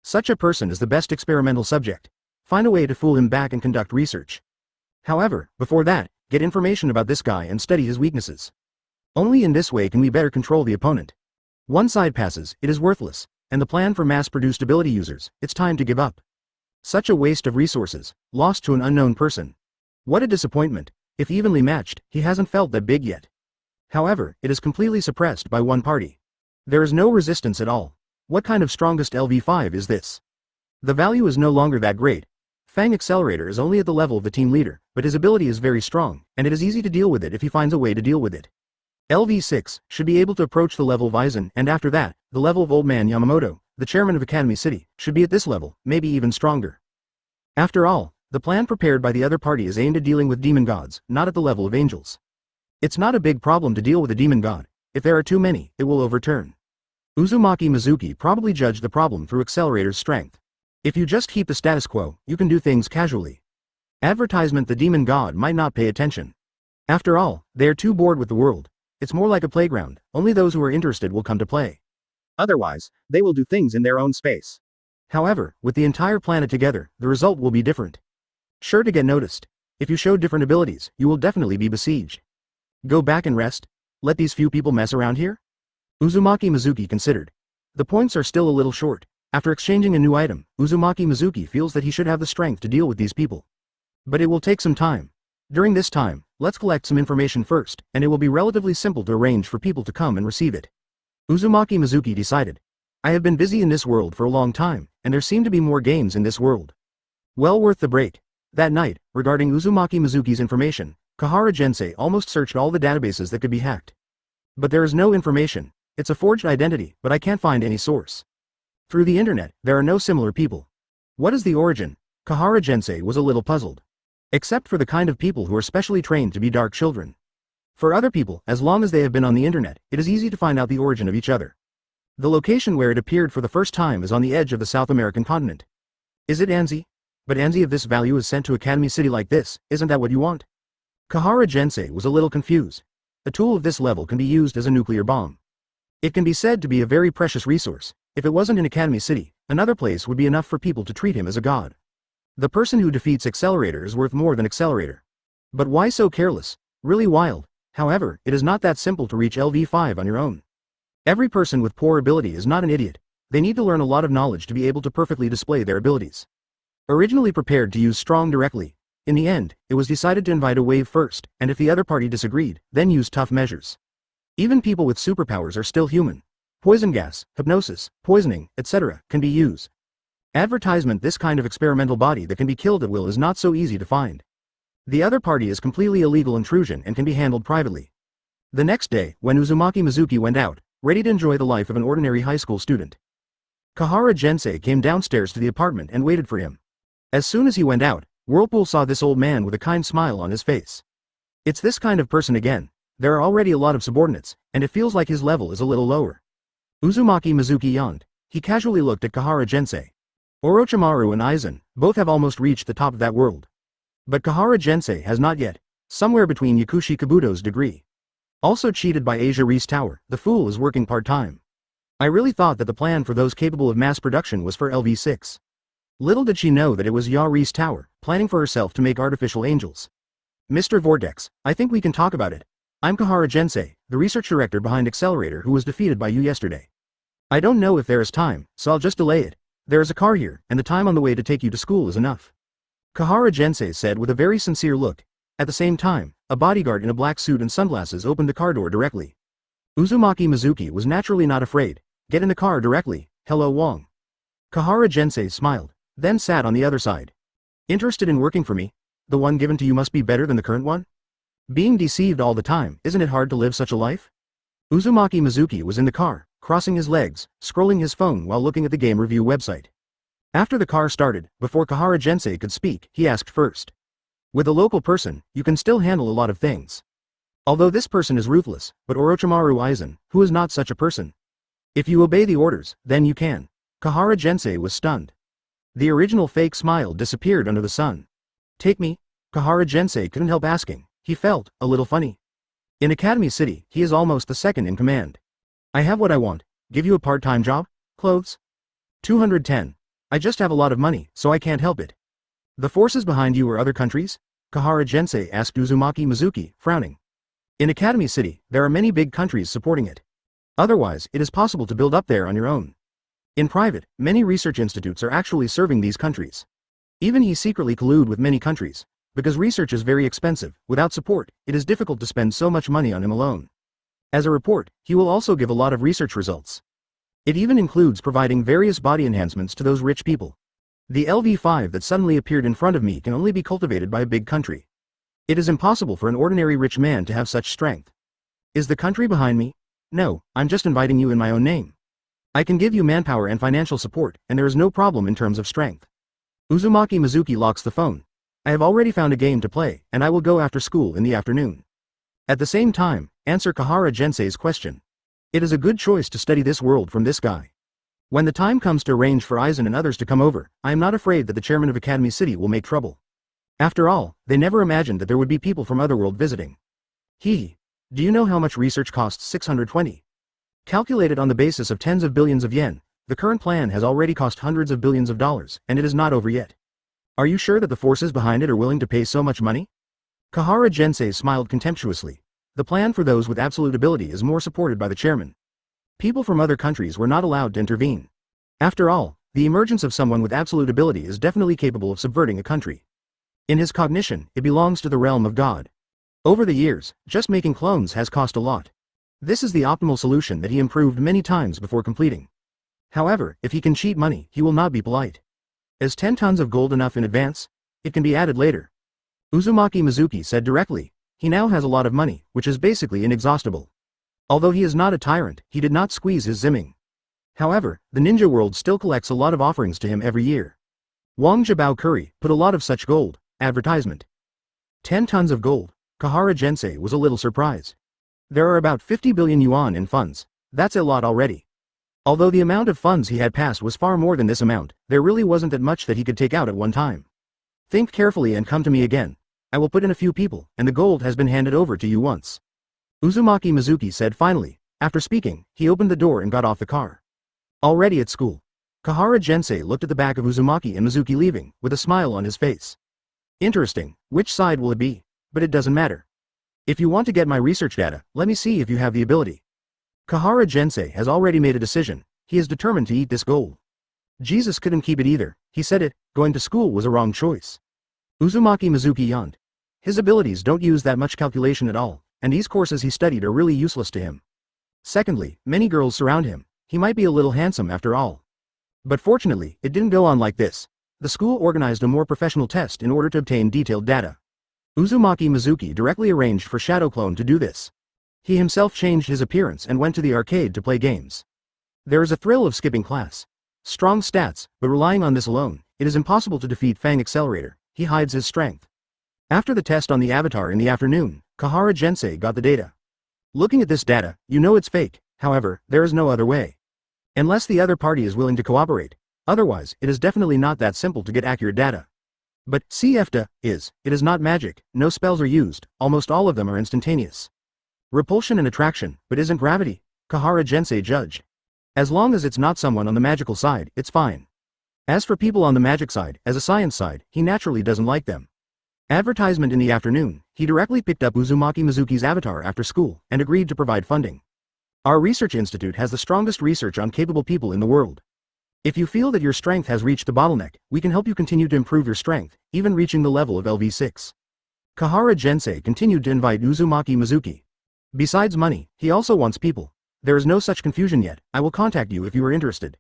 Such a person is the best experimental subject. Find a way to fool him back and conduct research. However, before that, get information about this guy and study his weaknesses. Only in this way can we better control the opponent. One side passes, it is worthless, and the plan for mass-produced ability users, it's time to give up. Such a waste of resources, lost to an unknown person. What a disappointment. If evenly matched, he hasn't felt that big yet. However, it is completely suppressed by one party. There is no resistance at all. What kind of strongest LV5 is this? The value is no longer that great. Fang Accelerator is only at the level of the team leader, but his ability is very strong, and it is easy to deal with it if he finds a way to deal with it. LV6 should be able to approach the level of Aizen, and after that, the level of Old Man Yamamoto, the chairman of Academy City, should be at this level, maybe even stronger. After all, the plan prepared by the other party is aimed at dealing with demon gods, not at the level of angels. It's not a big problem to deal with a demon god. If there are too many, it will overturn. Uzumaki Mizuki probably judged the problem through Accelerator's strength. If you just keep the status quo, you can do things casually. Advertisement: the demon god might not pay attention. After all, they are too bored with the world. It's more like a playground, only those who are interested will come to play. Otherwise, they will do things in their own space. However, with the entire planet together, the result will be different. Sure to get noticed. If you show different abilities, you will definitely be besieged. Go back and rest? Let these few people mess around here? Uzumaki Mizuki considered. The points are still a little short. After exchanging a new item, Uzumaki Mizuki feels that he should have the strength to deal with these people. But it will take some time. During this time, let's collect some information first, and it will be relatively simple to arrange for people to come and receive it. Uzumaki Mizuki decided. I have been busy in this world for a long time, and there seem to be more games in this world. Well worth the break. That night, regarding Uzumaki Mizuki's information, Kahara Jensei almost searched all the databases that could be hacked. But there is no information. It's a forged identity, but I can't find any source. Through the internet, there are no similar people. What is the origin? Kahara Jensei was a little puzzled. Except for the kind of people who are specially trained to be dark children. For other people, as long as they have been on the internet, it is easy to find out the origin of each other. The location where it appeared for the first time is on the edge of the South American continent. Is it Anzi? But Anzi of this value is sent to Academy City like this, isn't that what you want? Kahara Jensei was a little confused. A tool of this level can be used as a nuclear bomb. It can be said to be a very precious resource. If it wasn't in Academy City, another place would be enough for people to treat him as a god. The person who defeats Accelerator is worth more than Accelerator. But why so careless? Really wild. However, it is not that simple to reach LV5 on your own. Every person with poor ability is not an idiot. They need to learn a lot of knowledge to be able to perfectly display their abilities. Originally prepared to use strong directly, in the end, it was decided to invite a wave first, and if the other party disagreed, then use tough measures. Even people with superpowers are still human. Poison gas, hypnosis, poisoning, etc. can be used. Advertisement. This kind of experimental body that can be killed at will is not so easy to find. The other party is completely illegal intrusion and can be handled privately. The next day, when Uzumaki Mizuki went out, ready to enjoy the life of an ordinary high school student, Kahara Jensei came downstairs to the apartment and waited for him. As soon as he went out, Whirlpool saw this old man with a kind smile on his face. It's this kind of person again. There are already a lot of subordinates, and it feels like his level is a little lower. Uzumaki Mizuki yawned. He casually looked at Kahara Jensei. Orochimaru and Aizen, both have almost reached the top of that world. But Kahara Jensei has not yet, somewhere between Yakushi Kabuto's degree. Also cheated by Asia Reese Tower, the fool is working part-time. I really thought that the plan for those capable of mass production was for LV6. Little did she know that it was Ya Reese Tower, planning for herself to make artificial angels. Mr. Vortex, I think we can talk about it. I'm Kahara Jensei, the research director behind Accelerator who was defeated by you yesterday. I don't know if there is time, so I'll just delay it. There is a car here, and the time on the way to take you to school is enough. Kahara Jensei said with a very sincere look. At the same time, a bodyguard in a black suit and sunglasses opened the car door directly. Uzumaki Mizuki was naturally not afraid. Get in the car directly. Hello Wong. Kahara Jensei smiled, then sat on the other side. Interested in working for me? The one given to you must be better than the current one? Being deceived all the time, isn't it hard to live such a life? Uzumaki Mizuki was in the car, crossing his legs, scrolling his phone while looking at the game review website. After the car started, before Kahara Jensei could speak, he asked first. With a local person, you can still handle a lot of things. Although this person is ruthless, but Orochimaru Aizen, who is not such a person? If you obey the orders, then you can. Kahara Jensei was stunned. The original fake smile disappeared under the sun. Take me? Kahara Jensei couldn't help asking. He felt a little funny. In Academy City, he is almost the second in command. I have what I want. Give you a part-time job? Clothes? 210. I just have a lot of money, so I can't help it. The forces behind you are other countries? Kahara Jensei asked Uzumaki Mizuki, frowning. In Academy City, there are many big countries supporting it. Otherwise, it is possible to build up there on your own. In private, many research institutes are actually serving these countries. Even he secretly collude with many countries. Because research is very expensive, without support, it is difficult to spend so much money on him alone. As a report, he will also give a lot of research results. It even includes providing various body enhancements to those rich people. The LV5 that suddenly appeared in front of me can only be cultivated by a big country. It is impossible for an ordinary rich man to have such strength. Is the country behind me? No, I'm just inviting you in my own name. I can give you manpower and financial support, and there is no problem in terms of strength. Uzumaki Mizuki locks the phone. I have already found a game to play, and I will go after school in the afternoon. At the same time, answer Kahara Jensei's question. It is a good choice to study this world from this guy. When the time comes to arrange for Aizen and others to come over, I am not afraid that the chairman of Academy City will make trouble. After all, they never imagined that there would be people from Otherworld visiting. Do you know how much research costs? 620. Calculated on the basis of tens of billions of yen, the current plan has already cost hundreds of billions of dollars, and it is not over yet. Are you sure that the forces behind it are willing to pay so much money? Kahara Jensei smiled contemptuously. The plan for those with absolute ability is more supported by the chairman. People from other countries were not allowed to intervene. After all, the emergence of someone with absolute ability is definitely capable of subverting a country. In his cognition, it belongs to the realm of God. Over the years, just making clones has cost a lot. This is the optimal solution that he improved many times before completing. However, if he can cheat money, he will not be polite. Is 10 tons of gold enough in advance? It can be added later. Uzumaki Mizuki said directly. He now has a lot of money, which is basically inexhaustible. Although he is not a tyrant, he did not squeeze his zimming. However, the ninja world still collects a lot of offerings to him every year. Wang Jabao Curry put a lot of such gold. Advertisement. 10 tons of gold. Kahara Jensei was a little surprised. There are about 50 billion yuan in funds. That's a lot already. Although the amount of funds he had passed was far more than this amount, there really wasn't that much that he could take out at one time. Think carefully and come to me again. I will put in a few people, and the gold has been handed over to you once. Uzumaki Mizuki said finally. After speaking, he opened the door and got off the car. Already at school. Kahara Jensei looked at the back of Uzumaki and Mizuki leaving, with a smile on his face. Interesting, which side will it be? But it doesn't matter. If you want to get my research data, let me see if you have the ability. Kahara Jensei has already made a decision, he is determined to eat this gold. Jesus couldn't keep it either, he said it, going to school was a wrong choice. Uzumaki Mizuki yawned. His abilities don't use that much calculation at all, and these courses he studied are really useless to him. Secondly, many girls surround him, he might be a little handsome after all. But fortunately, it didn't go on like this. The school organized a more professional test in order to obtain detailed data. Uzumaki Mizuki directly arranged for Shadow Clone to do this. He himself changed his appearance and went to the arcade to play games. There is a thrill of skipping class. Strong stats, but relying on this alone, it is impossible to defeat Fang Accelerator, he hides his strength. After the test on the avatar in the afternoon, Kahara Jensei got the data. Looking at this data, you know it's fake, however, there is no other way. Unless the other party is willing to cooperate, otherwise, it is definitely not that simple to get accurate data. But, it is not magic, no spells are used, almost all of them are instantaneous. Repulsion and attraction, but isn't gravity, Kahara Jensei judged. As long as it's not someone on the magical side, it's fine. As for people on the magic side, as a science side, he naturally doesn't like them. Advertisement in the afternoon, he directly picked up Uzumaki Mizuki's avatar after school, and agreed to provide funding. Our research institute has the strongest research on capable people in the world. If you feel that your strength has reached the bottleneck, we can help you continue to improve your strength, even reaching the level of LV6. Kahara Jensei continued to invite Uzumaki Mizuki. Besides money, he also wants people. There is no such confusion yet, I will contact you if you are interested.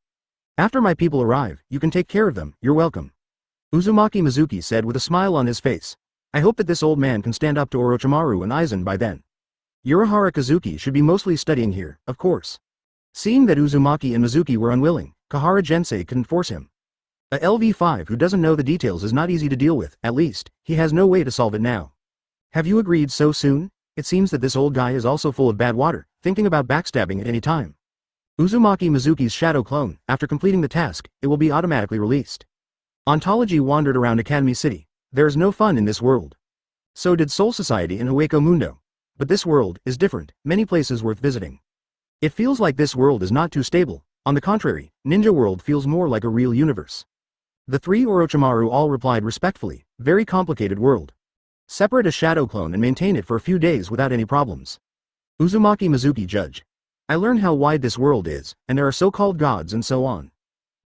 After my people arrive, you can take care of them, you're welcome. Uzumaki Mizuki said with a smile on his face. I hope that this old man can stand up to Orochimaru and Aizen by then. Urahara Kazuki should be mostly studying here, of course. Seeing that Uzumaki and Mizuki were unwilling, Kahara Jensei couldn't force him. A LV5 who doesn't know the details is not easy to deal with, at least, he has no way to solve it now. Have you agreed so soon? It seems that this old guy is also full of bad water, thinking about backstabbing at any time. Uzumaki Mizuki's shadow clone, after completing the task, it will be automatically released. Ontology wandered around Academy City. There is no fun in this world. So did Soul Society in Hueco Mundo. But this world is different, many places worth visiting. It feels like this world is not too stable, on the contrary, Ninja World feels more like a real universe. The three Orochimaru all replied respectfully, very complicated world. Separate a shadow clone and maintain it for a few days without any problems. Uzumaki Mizuki judged. I learned how wide this world is, and there are so-called gods and so on.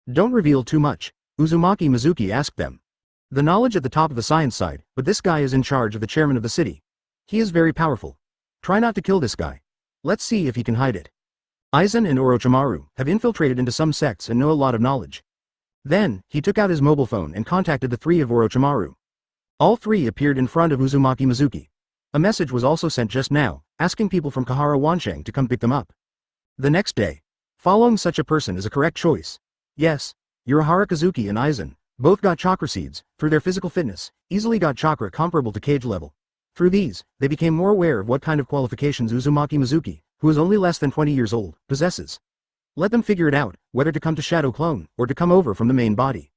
Don't reveal too much, Uzumaki Mizuki asked them. The knowledge at the top of the science side, but this guy is in charge of the chairman of the city. He is very powerful. Try not to kill this guy. Let's see if he can hide it. Aizen and Orochimaru have infiltrated into some sects and know a lot of knowledge. Then, he took out his mobile phone and contacted the three of Orochimaru. All three appeared in front of Uzumaki Mizuki. A message was also sent just now, asking people from Kahara Wansheng to come pick them up. The next day. Following such a person is a correct choice. Yes, Urahara Kazuki and Aizen, both got chakra seeds, through their physical fitness, easily got chakra comparable to cage level. Through these, they became more aware of what kind of qualifications Uzumaki Mizuki, who is only less than 20 years old, possesses. Let them figure it out, whether to come to Shadow Clone, or to come over from the main body.